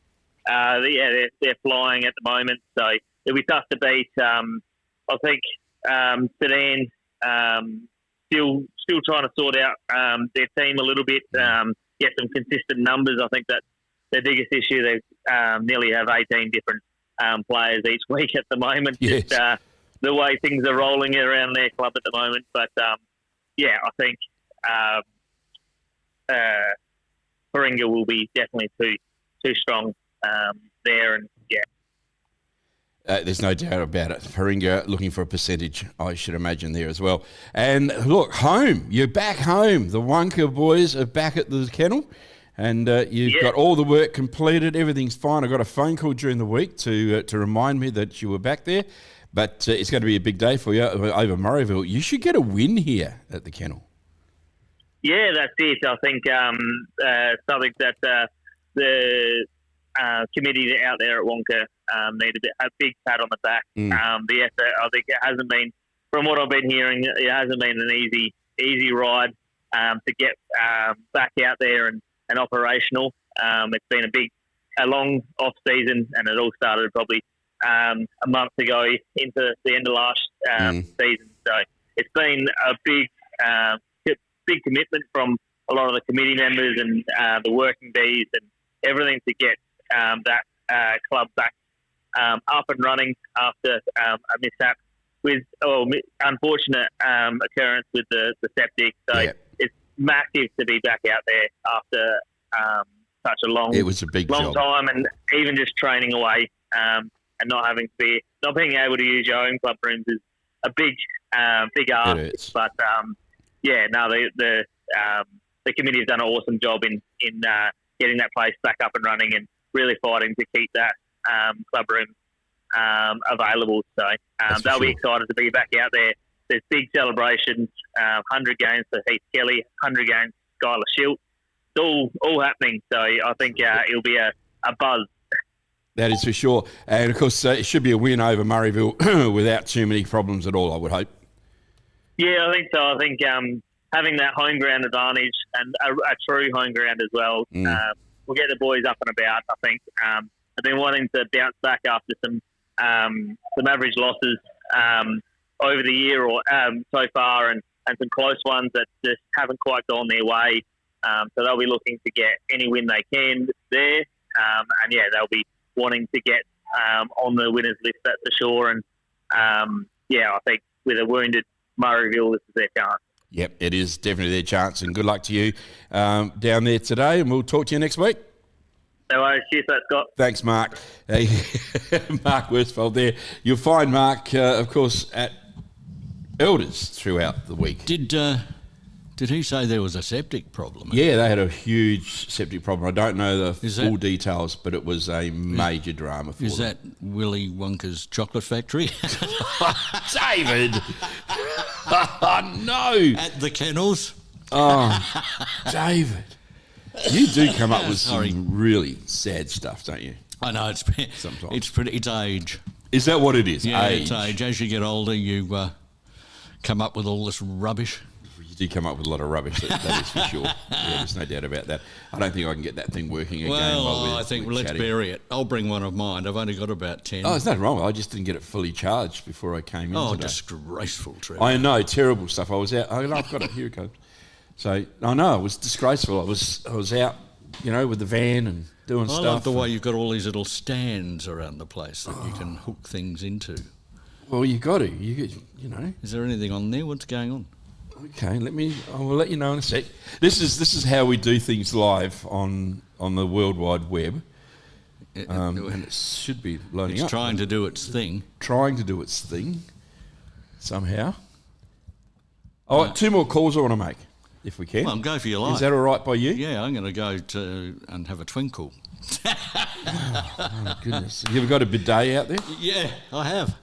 They're flying at the moment. So it'll be tough to beat. I think Sedan still trying to sort out their team a little bit. Get some consistent numbers. I think that's their biggest issue. They nearly have 18 different players each week at the moment. Yes. Just the way things are rolling around their club at the moment. But I think Paringa will be definitely too strong there, and there's no doubt about it. Paringa looking for a percentage, I should imagine, there as well. And look, home. You're back home. The Wonka boys are back at the kennel. And you've got all the work completed. Everything's fine. I got a phone call during the week to remind me that you were back there. But it's going to be a big day for you over Murrayville. You should get a win here at the kennel. Yeah, that's it. I think something that the committee out there at Wonka need a big pat on the back. The effort, I think it hasn't been, from what I've been hearing, it hasn't been an easy ride to get back out there and operational. It's been a long off season, and it all started probably a month ago into the end of last season. So it's been a big commitment from a lot of the committee members and the working bees and everything to get that club back up and running after a mishap with unfortunate occurrence with the septic. So it's massive to be back out there after such a long job. time, and even just training away and not being able to use your own club rooms is a big ask. But the committee has done an awesome job in getting that place back up and running and really fighting to keep that club room available. So they'll be excited to be back out there. There's big celebrations, 100 games for Heath Kelly, 100 games for Skylar Schilt. It's all happening. So I think it'll be a buzz. That is for sure. And, of course, it should be a win over Murrayville without too many problems at all, I would hope. Yeah, I think so. I think having that home ground advantage and a true home ground as well will get the boys up and about, I think. They've been wanting to bounce back after some average losses over the year or so far and some close ones that just haven't quite gone their way. So they'll be looking to get any win they can there. They'll be wanting to get on the winners list, that's for sure. And, I think with a wounded Murrayville, this is their chance. Yep, it is definitely their chance, and good luck to you down there today, and we'll talk to you next week. No worries. Cheers, Scott. Thanks, Mark. Mark Worsfold there. You'll find Mark, of course, at Elders throughout the week. Did Did he say there was a septic problem? Yeah, they had a huge septic problem. I don't know the full details, but it was a major drama for them. Is that Willy Wonka's chocolate factory? David! No! At the kennels? Oh, David. You do come up with some really sad stuff, don't you? I know, sometimes. It's age. Is that what it is? Yeah, age. It's age. As you get older, you come up with all this rubbish. You do come up with a lot of rubbish, that is for sure. Yeah, there's no doubt about that. I don't think I can get that thing working again. Well, I think let's bury it. I'll bring one of mine. I've only got about 10. Oh, there's nothing wrong. I just didn't get it fully charged before I came in today. Disgraceful, Trev. I know, terrible stuff. I was out. I've got it. Here it comes. So, I know, it was disgraceful. I was out, with the van and doing stuff. I like the way you've got all these little stands around the place that you can hook things into. Well, you got to. Is there anything on there? What's going on? Okay, I will let you know in a sec. This is how we do things live on the World Wide Web. And it should be loading up. It's trying to do its thing. Trying to do its thing, somehow. Oh, 2 more calls I want to make, if we can. Well, go for your life. Is that all right by you? Yeah, I'm going to go and have a twinkle. Oh, my goodness. You've got a bidet out there? Yeah, I have.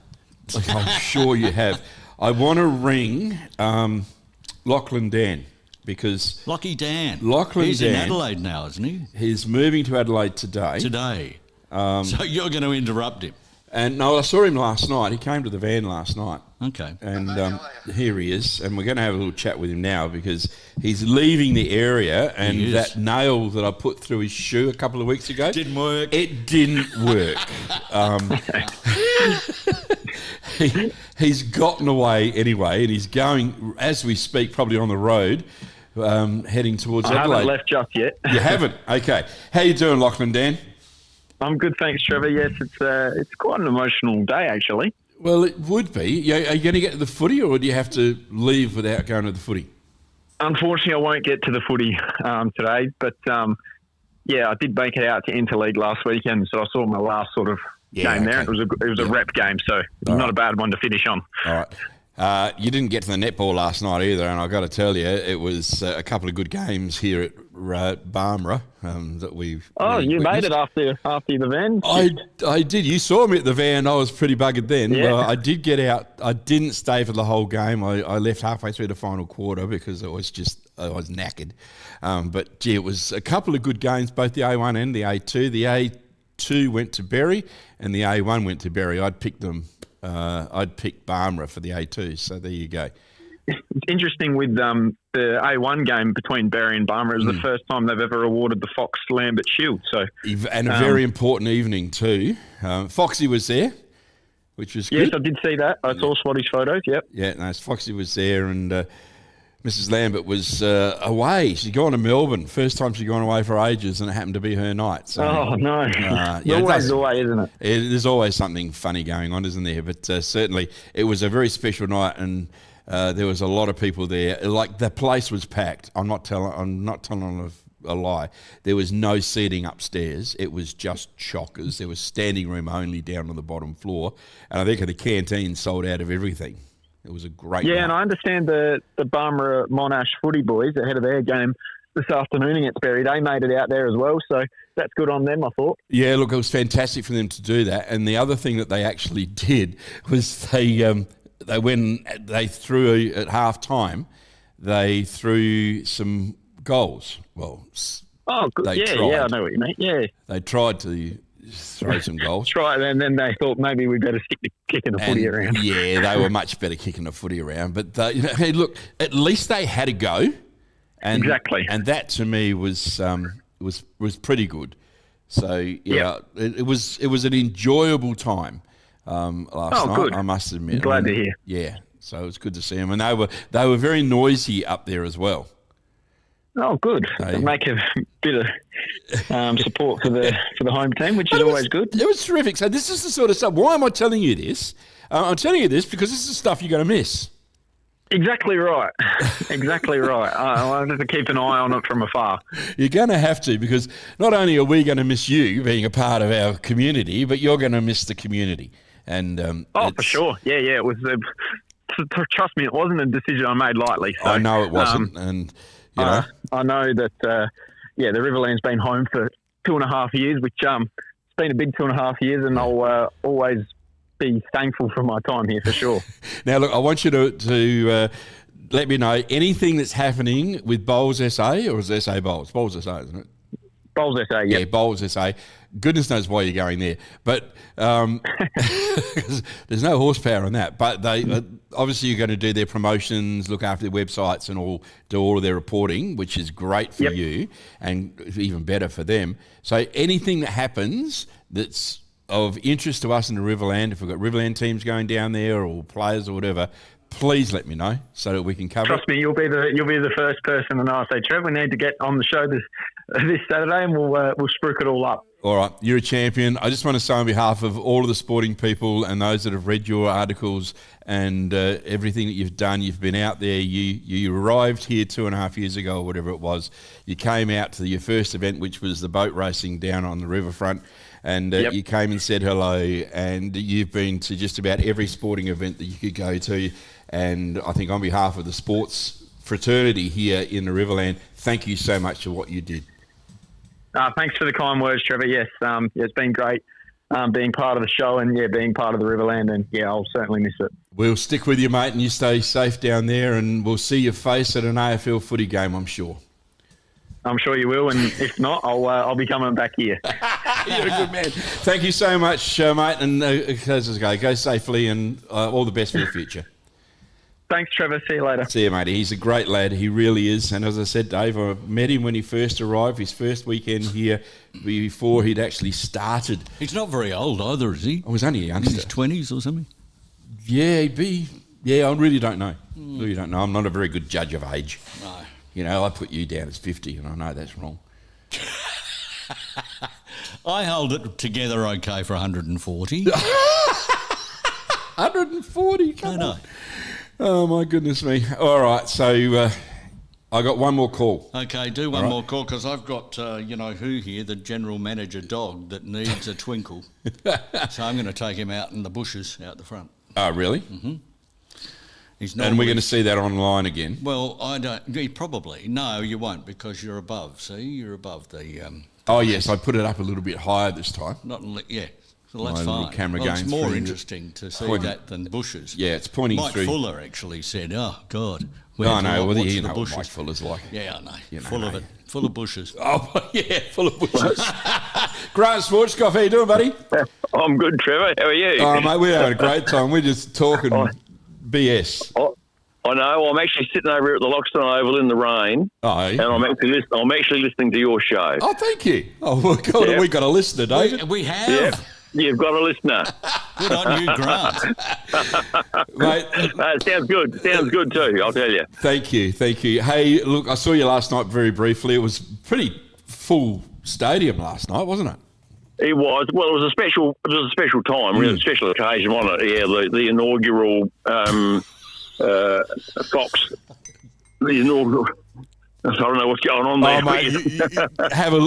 I'm sure you have. I want to ring Lachlan Dan because... Lockie Dan. Lachlan He's Dan. in Adelaide now, isn't he? He's moving to Adelaide today. So you're going to interrupt him? And no, I saw him last night. He came to the van last night. Okay. And here he is. And we're going to have a little chat with him now because he's leaving the area and that nail that I put through his shoe a couple of weeks ago... Didn't work. It didn't work. He's gotten away anyway, and he's going, as we speak, probably on the road, heading towards Adelaide. I haven't left just yet. You haven't? Okay. How you doing, Lachlan Dan? I'm good, thanks, Trevor. Yes, it's quite an emotional day, actually. Well, it would be. Are you going to get to the footy, or do you have to leave without going to the footy? Unfortunately, I won't get to the footy today, but I did make it out to Interleague last weekend, so I saw my last sort of game there. It was a rep game, so not a bad one to finish on. All right. You didn't get to the netball last night either, and I've got to tell you, it was a couple of good games here at Barmera that we. Oh, you made it after the van. I did. You saw me at the van. I was pretty buggered then. Yeah. Well, I did get out. I didn't stay for the whole game. I left halfway through the final quarter because I was knackered. But gee, it was a couple of good games, both the A1 and the A2. The A2 went to Berry, and the A1 went to Berry. I'd picked them. I'd picked Barmera for the A2, so there you go. It's interesting with the A1 game between Berry and Barmera. It was the first time they've ever awarded the Fox Lambert Shield. And a very important evening too. Foxy was there, which was good. Yes, I did see that. I saw Swatty's photos, yep. Yeah, no, Foxy was there, and Mrs. Lambert was away. She'd gone to Melbourne. First time she'd gone away for ages, and it happened to be her night. So, oh, no. Always the way, isn't it? There's always something funny going on, isn't there? But certainly it was a very special night, and there was a lot of people there. Like, the place was packed. I'm not telling a lie. There was no seating upstairs. It was just chockers. There was standing room only down on the bottom floor. And I think the canteen sold out of everything. It was a great night. And I understand the Barmera Monash footy boys ahead of their game this afternoon against Berry, they made it out there as well, so that's good on them, I thought. Yeah, look, it was fantastic for them to do that. And the other thing that they actually did was when they threw at half time, they threw some goals. Well, good. I know what you mean. Yeah, they tried to throw some goals. And then they thought maybe we better stick to kicking the footy around. Yeah, they were much better kicking the footy around. But hey, look, at least they had a go. And, exactly. And that to me was pretty good. So it was an enjoyable time last night. Good. I must admit. I'm glad to hear. Yeah, so it was good to see them, and they were very noisy up there as well. Oh, good. Make a bit of support for the home team, which is always good. It was terrific. So this is the sort of stuff. Why am I telling you this? I'm telling you this because this is the stuff you're going to miss. Exactly right. Exactly right. I'll have to keep an eye on it from afar. You're going to have to, because not only are we going to miss you being a part of our community, but you're going to miss the community. And for sure. Yeah. It was trust me, it wasn't a decision I made lightly. So, I know it wasn't, and you know, I know that. The Riverland's been home for 2.5 years, which it's been a big 2.5 years, and I'll always be thankful for my time here for sure. Now, look, I want you to let me know anything that's happening with Bowls SA, or is it SA Bowls? Bowls SA, isn't it? Bowls SA, yeah. Yeah, Bowls SA. Goodness knows why you're going there. But there's no horsepower on that. But they obviously you're going to do their promotions, look after their websites and do all of their reporting, which is great for you and even better for them. So anything that happens that's of interest to us in the Riverland, if we've got Riverland teams going down there or players or whatever, please let me know so that we can cover Trust it. me, you'll be the first person, and I'll say, Trev, we need to get on the show this Saturday, and we'll spruik it all up. All right, you're a champion. I just want to say on behalf of all of the sporting people and those that have read your articles and everything that you've done, you've been out there. You arrived here 2.5 years ago or whatever it was. You came out to your first event, which was the boat racing down on the riverfront. And you came and said hello, and you've been to just about every sporting event that you could go to. And I think on behalf of the sports fraternity here in the Riverland, thank you so much for what you did. Thanks for the kind words, Trevor. Yes, it's been great being part of the show and, being part of the Riverland. And, I'll certainly miss it. We'll stick with you, mate, and you stay safe down there, and we'll see your face at an AFL footy game, I'm sure. I'm sure you will, and if not, I'll be coming back here. You're a good man. Thank you so much, mate, and go safely, and all the best for the future. Thanks, Trevor. See you later. See you, mate. He's a great lad. He really is. And as I said, Dave, I met him when he first arrived, his first weekend here, before he'd actually started. He's not very old either, is he? I was only a youngster. In his 20s or something? Yeah, he'd be. Yeah, I really don't know. Really don't know. I'm not a very good judge of age. No. You know, I put you down as 50, and I know that's wrong. I hold it together okay for 140. 140? Come on. Oh, my goodness me. All right, so I got one more call. Okay, do one more call, because I've got, who here, the general manager dog that needs a twinkle. So I'm going to take him out in the bushes out the front. Oh, really? Mm-hmm. And we're going to see that online again? Well, I don't. Probably. No, you won't, because you're above. See, you're above the... oh, yes, I put it up a little bit higher this time. So that's fine. Camera it's going more through interesting to see that than bushes. Yeah, it's pointing Mike through. Mike Fuller actually said, "Oh God, you know what Mike Fuller's like." Yeah, I know. Full of it, full of bushes. Oh yeah, full of bushes. Grant Sportscoff, how you doing, buddy? I'm good, Trevor. How are you? Oh mate, we're having a great time. We're just talking BS. I know. I'm actually sitting over here at the Loxton Oval in the rain, and I'm actually listening to your show. Oh, thank you. Oh, well, God, we got a listener, David. We have. Yeah. You've got a listener. Good on you, Grant. Mate. Sounds good. Sounds good too, I'll tell you. Thank you. Hey, look, I saw you last night very briefly. It was pretty full stadium last night, wasn't it? It was. Well, it was a special time, really, a special occasion, wasn't it? Yeah, the inaugural Fox. The inaugural. I don't know what's going on there. Oh, mate,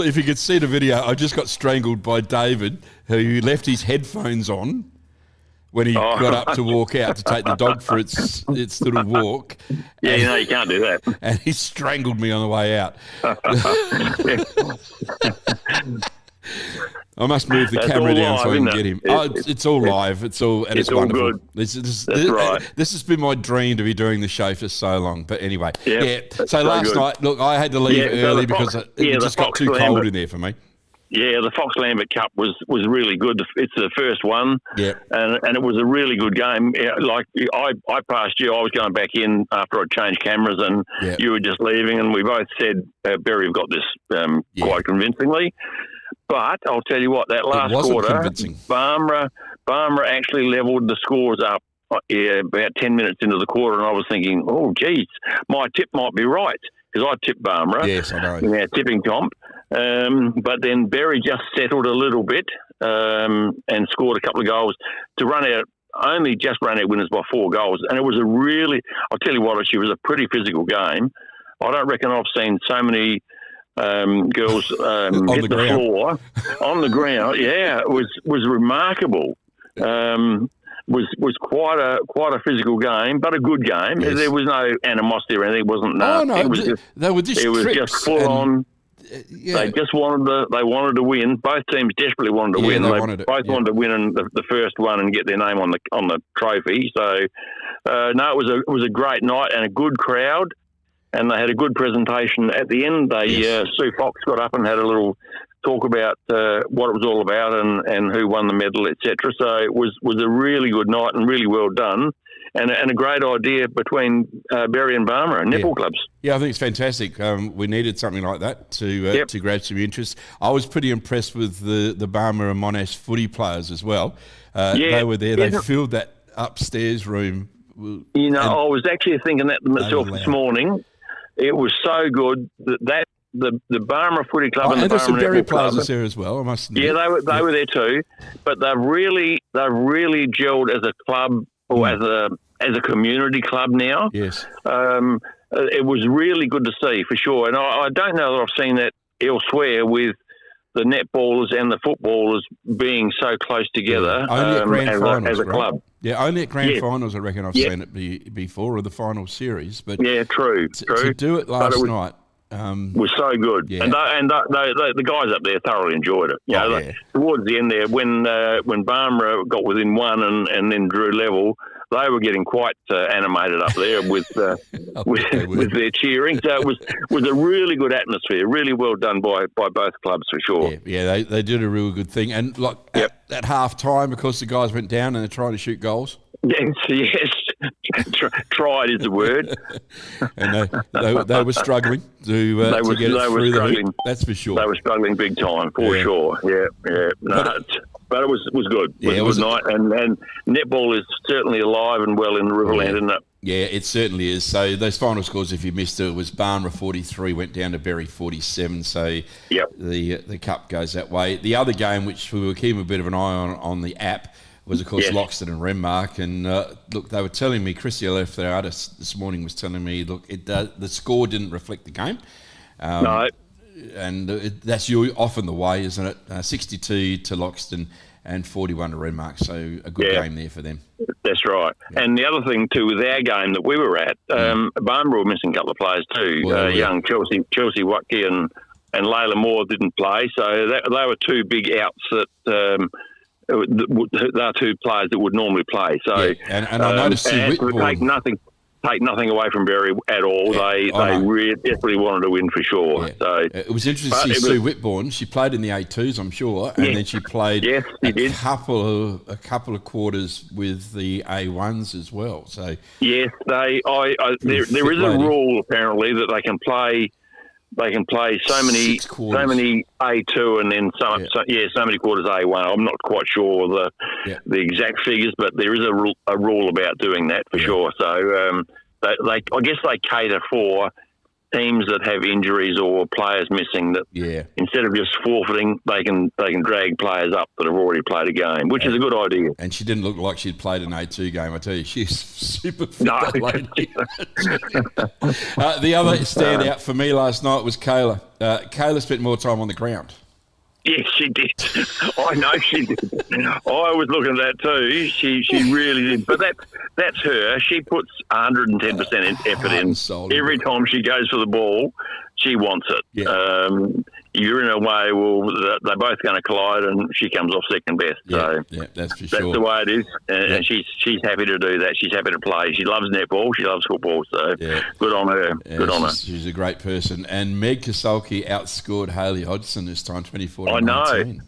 if you could see the video, I just got strangled by David, who left his headphones on when he got up to walk out to take the dog for its little walk. Yeah, you can't do that. And he strangled me on the way out. I must move the camera down so I can get him. It's all live. It's all wonderful. Good. That's right. This has been my dream to be doing the show for so long. But anyway, So last good. night, look, I had to leave early because it just got too cold in there for me. Yeah, the Fox Lambert Cup was really good. It's the first one, and it was a really good game. Like I passed you, I was going back in after I changed cameras, and you were just leaving, and we both said, "Barry, we've got this quite convincingly." But I'll tell you what, that last quarter, Barmera actually levelled the scores up about 10 minutes into the quarter, and I was thinking, oh, geez, my tip might be right, because I tipped Barmera. Yes, I know. In our tipping comp. But then Barry just settled a little bit and scored a couple of goals to run out winners by 4 goals. And it was I'll tell you what, it was a pretty physical game. I don't reckon I've seen so many girls hit the floor on the ground. Yeah, it was remarkable. was quite a physical game, but a good game. Yes. There was no animosity or anything. It wasn't. They were just it was trips just full on. Yeah. They just wanted to win. Both teams desperately wanted to win. They both wanted to win in the first one and get their name on the trophy. So no, it was a great night and a good crowd, and they had a good presentation at the end. Sue Fox got up and had a little talk about what it was all about and who won the medal, etc. So it was a really good night and really well done. And a great idea between Berry and Barmera and netball clubs. Yeah, I think it's fantastic. We needed something like that to grab some interest. I was pretty impressed with the Barmera and Monash footy players as well. They were there. They filled that upstairs room. I was actually thinking that myself this morning. It was so good that the Barmera Footy Club and the there's some Barmera Berry Netball Club. players there as well, I must admit. Yeah, they were there too. But they've really gelled as a club or as a community club now. Yes. It was really good to see for sure. And I don't know that I've seen that elsewhere with the netballers and the footballers being so close together only at grand finals, as a club. Yeah, only at grand finals I reckon I've seen it before, or the final series. But true. To do it last night was so good. Yeah. And the guys up there thoroughly enjoyed it. Towards the end there, when Barmera got within one and then drew level, they were getting quite animated up there with their cheering. So it was a really good atmosphere, really well done by both clubs for sure. Yeah, they did a real good thing. And at half time, of course, the guys went down and they're trying to shoot goals. Yes. Tried is the word. And they were struggling to get it through the hoop. That's for sure. They were struggling big time, for sure. Yeah. No, but it was good. It was a good night. And netball is certainly alive and well in the Riverland, isn't it? Yeah, it certainly is. So those final scores, if you missed it, was Barmera 43, went down to Berry 47. So the cup goes that way. The other game, which we were keeping a bit of an eye on the app, was, of course, Loxton and Renmark. And, look, they were telling me, Chrissy left their artist this morning was telling me, look, the score didn't reflect the game. No. And that's often the way, isn't it? 62 to Loxton and 41 to Renmark. So a good game there for them. That's right. Yeah. And the other thing, too, with our game that we were at, Barmera were missing a couple of players, too. Young Chelsea Watke and Layla Moore didn't play. So they were two big outs that... there are two players that would normally play. So, and I noticed take nothing away from Berry at all. They really definitely wanted to win for sure. Yeah. So it was interesting to see Sue Whitbourne. She played in the A2s, I'm sure, and then she played a couple of quarters with the A1s as well. So yes, there is a rule apparently that they can play. They can play so many A2 and then so many quarters A1. I'm not quite sure the exact figures, but there is a rule about doing that for sure. So I guess they cater for teams that have injuries or players missing. That instead of just forfeiting, they can drag players up that have already played a game, which is a good idea. And she didn't look like she'd played an A2 game. I tell you, she's super fit. That lady. The other standout for me last night was Kayla. Kayla spent more time on the ground. Yes, she did. I know she did. I was looking at that too. She really did. But that's her. She puts 110% effort in. Every time she goes for the ball, she wants it. Yeah. You're in a way, they're both going to collide, and she comes off second best. So that's for sure. That's the way it is, and she's happy to do that. She's happy to play. She loves netball. She loves football. So good on her. Good on her. She's a great person. And Meg Kasulke outscored Hayley Hodgson this time, 24-19. I know.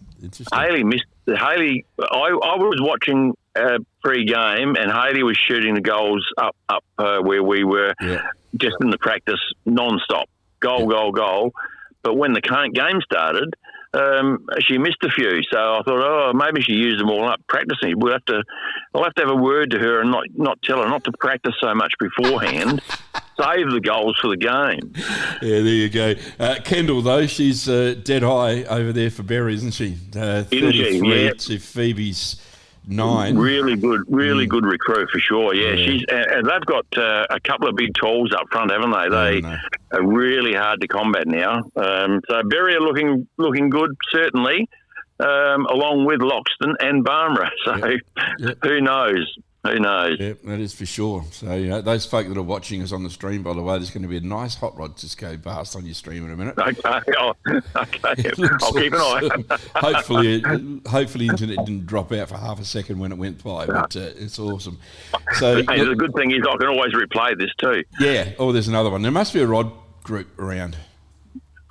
Hayley missed. Hayley. I was watching pre-game, and Hayley was shooting the goals up where we were, just in the practice non-stop. Goal. But when the game started, she missed a few. So I thought, maybe she used them all up practicing. I'll have to have a word to her and not tell her not to practice so much beforehand. Save the goals for the game. Yeah, there you go. Kendall, though, she's dead high over there for Berry, isn't she? 33 to Phoebe's 9. Really good recruit for sure. Yeah, she's they've got a couple of big tools up front, haven't they? They are really hard to combat now. So Berry are looking good, certainly. along with Loxton and Barmera. So who knows? Who knows? Yeah, that is for sure. So, those folk that are watching us on the stream, by the way, there's going to be a nice hot rod just go past on your stream in a minute. Okay, I'll keep an eye. hopefully internet didn't drop out for half a second when it went by, but it's awesome. So hey, the good thing is I can always replay this too. Yeah. Oh, there's another one. There must be a rod group around.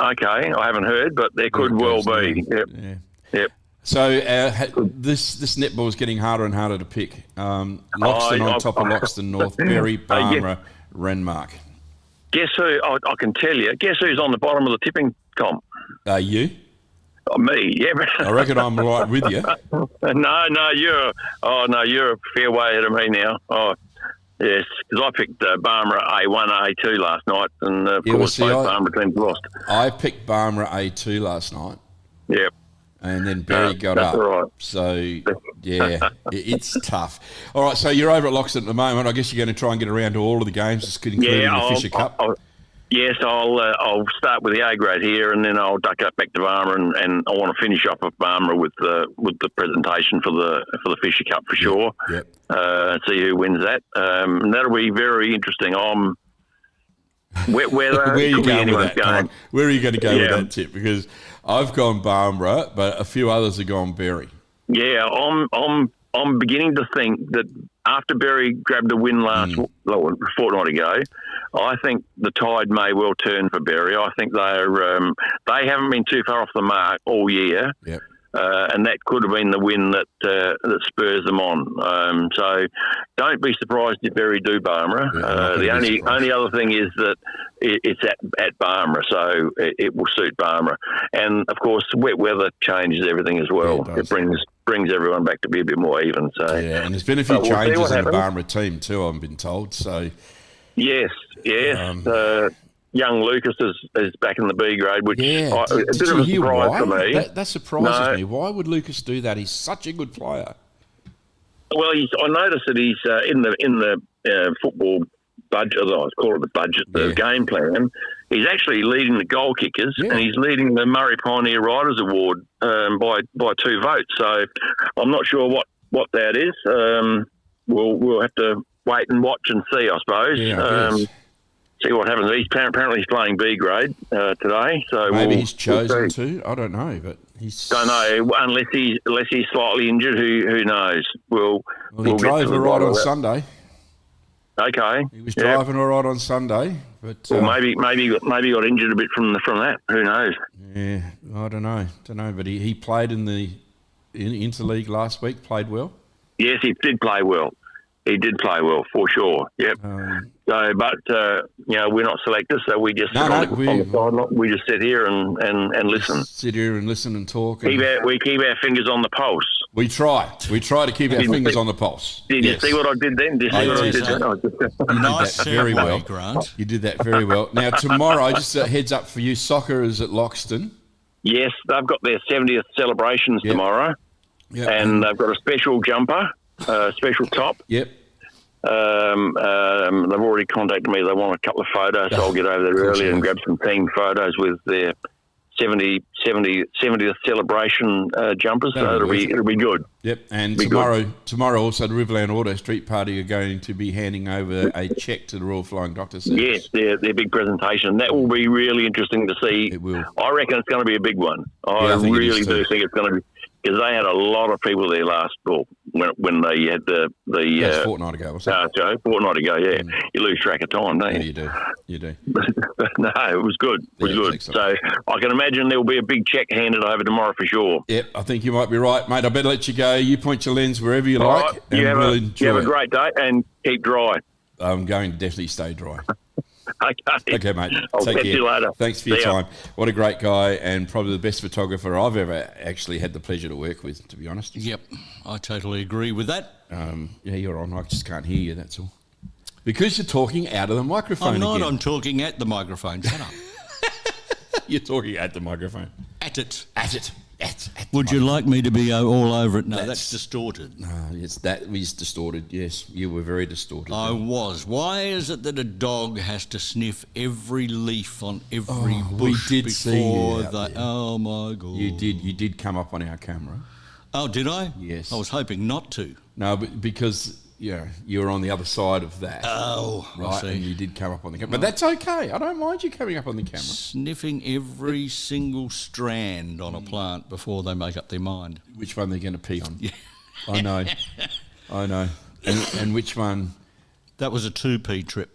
Okay, I haven't heard, but there could well be. Yep. Yeah. Yep. So this netball is getting harder and harder to pick. Loxton on top of Loxton North, Berry, Barmera, Renmark. Guess who? I can tell you. Guess who's on the bottom of the tipping comp? You? Me, yeah. I reckon I'm right with you. No, you're a fair way ahead of me now. Oh, yes, because I picked Barmera A1, A2 last night, and of course both Barmera teams lost. I picked Barmera A2 last night. Yep. And then Berry got up. Right. So, yeah, it's tough. All right, so you're over at Loxton at the moment. I guess you're going to try and get around to all of the games, including the Fisher Cup. I'll start with the A grade here, and then I'll duck up back to Barmera, and I want to finish off of Barmera with the presentation for the Fisher Cup for sure. Yep. See who wins that. And that'll be very interesting. Wet weather. Where are you going with that? Where are you going to go with that tip? Because I've gone Barmera, but a few others have gone Berry. Yeah, I'm beginning to think that after Berry grabbed a win fortnight ago, I think the tide may well turn for Berry. I think they haven't been too far off the mark all year. Yep. And that could have been the win that spurs them on. So don't be surprised if Berry do Barmera. The only other thing is that it's at Barmera, so it will suit Barmera. And of course, wet weather changes everything as well. Yeah, it brings everyone back to be a bit more even. So yeah, and there's been a few changes in the Barmera team too, I've been told. So yes. Young Lucas is back in the B grade, which is a bit of a surprise for me. That surprises me. Why would Lucas do that? He's such a good player. Well, I noticed that he's in the football budget. I call it the budget, the game plan. He's actually leading the goal kickers, and he's leading the Murray Pioneer Riders Award by 2 votes. So I'm not sure what that is. We'll have to wait and watch and see, I suppose. Yeah, see what happens. Apparently he's playing B grade today, so maybe he's chosen to. I don't know, but don't know unless he's slightly injured. Who knows? We'll he drove all right on Sunday. Okay, he was driving all right on Sunday, but maybe he got injured a bit from that. Who knows? Yeah, I don't know. But he played in interleague last week. Played well. Yes, he did play well. He did play well for sure. Yep. We're not selectors, so we just sit on the sideline. We just sit here and listen. Sit here and listen and talk. We keep our fingers on the pulse. We try to keep our fingers on the pulse. Did you see what I did then? You did that very well, Grant. You did that very well. Now tomorrow, just a heads up for you, soccer is at Loxton. Yes, they've got their 70th celebrations tomorrow, and they've got a special jumper. Special top. Yep. They've already contacted me. They want a couple of photos, so I'll get over there early and grab some team photos with their 70th celebration jumpers. So it'll be good. Yep. And tomorrow also the Riverland Auto Street Party are going to be handing over a cheque to the Royal Flying Doctor Service. Yes, their big presentation. That will be really interesting to see. It will. I reckon it's going to be a big one. I really do think it's going to be. Because they had a lot of people there when they had the fortnight ago, wasn't it? Fortnight ago, yeah. You lose track of time, don't you? Yeah, you do. No, it was good. It was good. So I can imagine there will be a big check handed over tomorrow for sure. Yep, I think you might be right, mate. I better let you go. You point your lens wherever you like. Right. You have a great day and keep dry. I'm going to definitely stay dry. Okay, mate. I'll Take catch care. you later. Thanks for your time. What a great guy, and probably the best photographer I've ever actually had the pleasure to work with, to be honest. Yep, I totally agree with that. Yeah, you're on. I just can't hear you, that's all. Because you're talking out of the microphone. I'm not. Again. I'm talking at the microphone. Shut up. You're talking at the microphone. At it. At it. Would you like me to be all over it? No, that's distorted. No, yes, that is distorted. Yes, you were very distorted. I was. Why is it that a dog has to sniff every leaf on every bush we did before see you they? Oh my God! You did come up on our camera. Oh, did I? Yes. I was hoping not to. No, but because you were on the other side of that. Oh, right, I see. and you did come up on the camera. But that's okay. I don't mind you coming up on the camera. Sniffing every single strand on a plant before they make up their mind. Which one they're going to pee on. Yeah. I know. And which one? That was a 2P trip.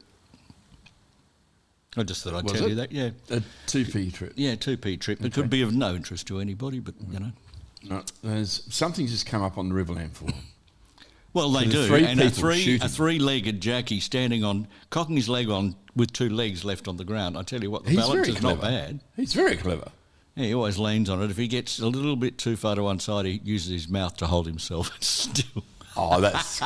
I just thought I'd tell you that, yeah. A 2P trip? Yeah, 2P trip. It could be of no interest to anybody, but, No, there's something's just come up on the Riverland forum. Well, they do, and a three-legged Jackie cocking his leg on with 2 legs left on the ground. I tell you what, the balance is not bad. He's very clever. Yeah, he always leans on it. If he gets a little bit too far to one side, he uses his mouth to hold himself still. That's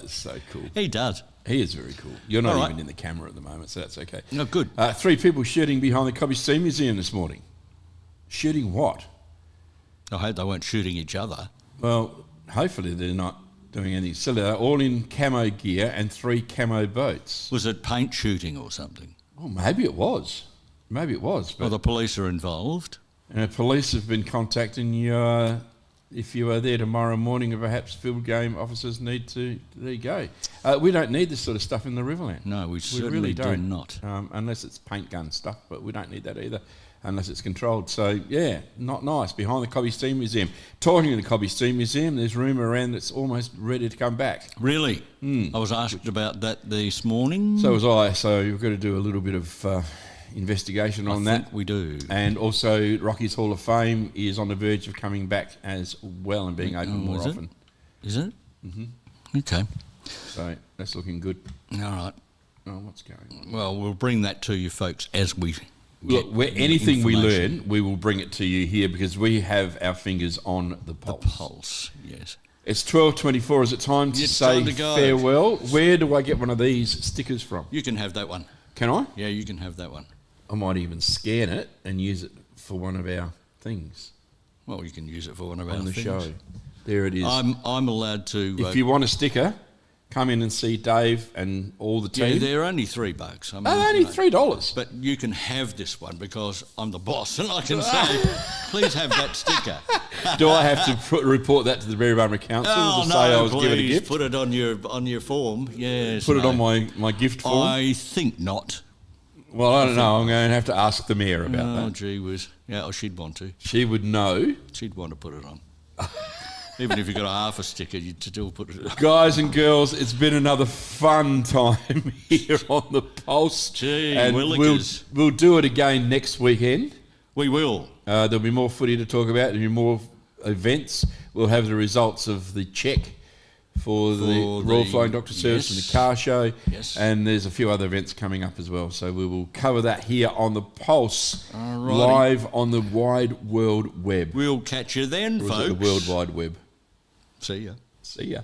so cool. He does. He is very cool. You're not even in the camera at the moment, so that's okay. No, good. 3 people shooting behind the Cobby Steam Museum this morning. Shooting what? I hope they weren't shooting each other. Well, hopefully they're not doing anything silly. They're all in camo gear and 3 camo boats. Was it paint shooting or something? Oh, maybe it was. But well, the police are involved. And the police have been contacting you. If you are there tomorrow morning, and perhaps field game officers need to. There you go. We don't need this sort of stuff in the Riverland. No, we certainly do not. Unless it's paint gun stuff, but we don't need that either. Unless it's controlled. So, yeah, not nice. Behind the Cobby Steam Museum. Talking of the Cobby Steam Museum, there's rumour around that's almost ready to come back. Really? I was asked about that this morning. So was I. So you've got to do a little bit of investigation on that. I think we do. And also, Rocky's Hall of Fame is on the verge of coming back as well and being open more often. Is it? Mm-hmm. Okay. So that's looking good. All right. Oh, what's going on? Well, we'll bring that to you folks as we... Look, anything we learn, we will bring it to you here because we have our fingers on the pulse. The pulse, yes. It's 12:24. Is it time to say farewell? Where do I get one of these stickers from? You can have that one. Can I? Yeah, you can have that one. I might even scan it and use it for one of our things. Well, you can use it for one of our things. On the show. There it is. I'm allowed to... If you want a sticker... Come in and see Dave and all the team. Yeah, they're only $3. I mean, only $3. But you can have this one because I'm the boss and I can say, please have that sticker. Do I have to report that to the Barmera Council to say I was given a gift? Put it on your form. Yes. Put it on my gift form? I think not. Well, I don't know. I'm going to have to ask the mayor about that. Oh, gee whiz. Yeah, she'd want to. She would know. She'd want to put it on. Even if you got a half a sticker, you'd still put it on. Guys and girls, it's been another fun time here on the Pulse. Gee, and we'll do it again next weekend. We will. There'll be more footy to talk about. There'll be more events. We'll have the results of the check for the Royal Flying Doctor Service and the car show. Yes. And there's a few other events coming up as well. So we will cover that here on the Pulse, Alrighty. live on the wide world web. We'll catch you then, folks. The World Wide Web. See ya. See ya.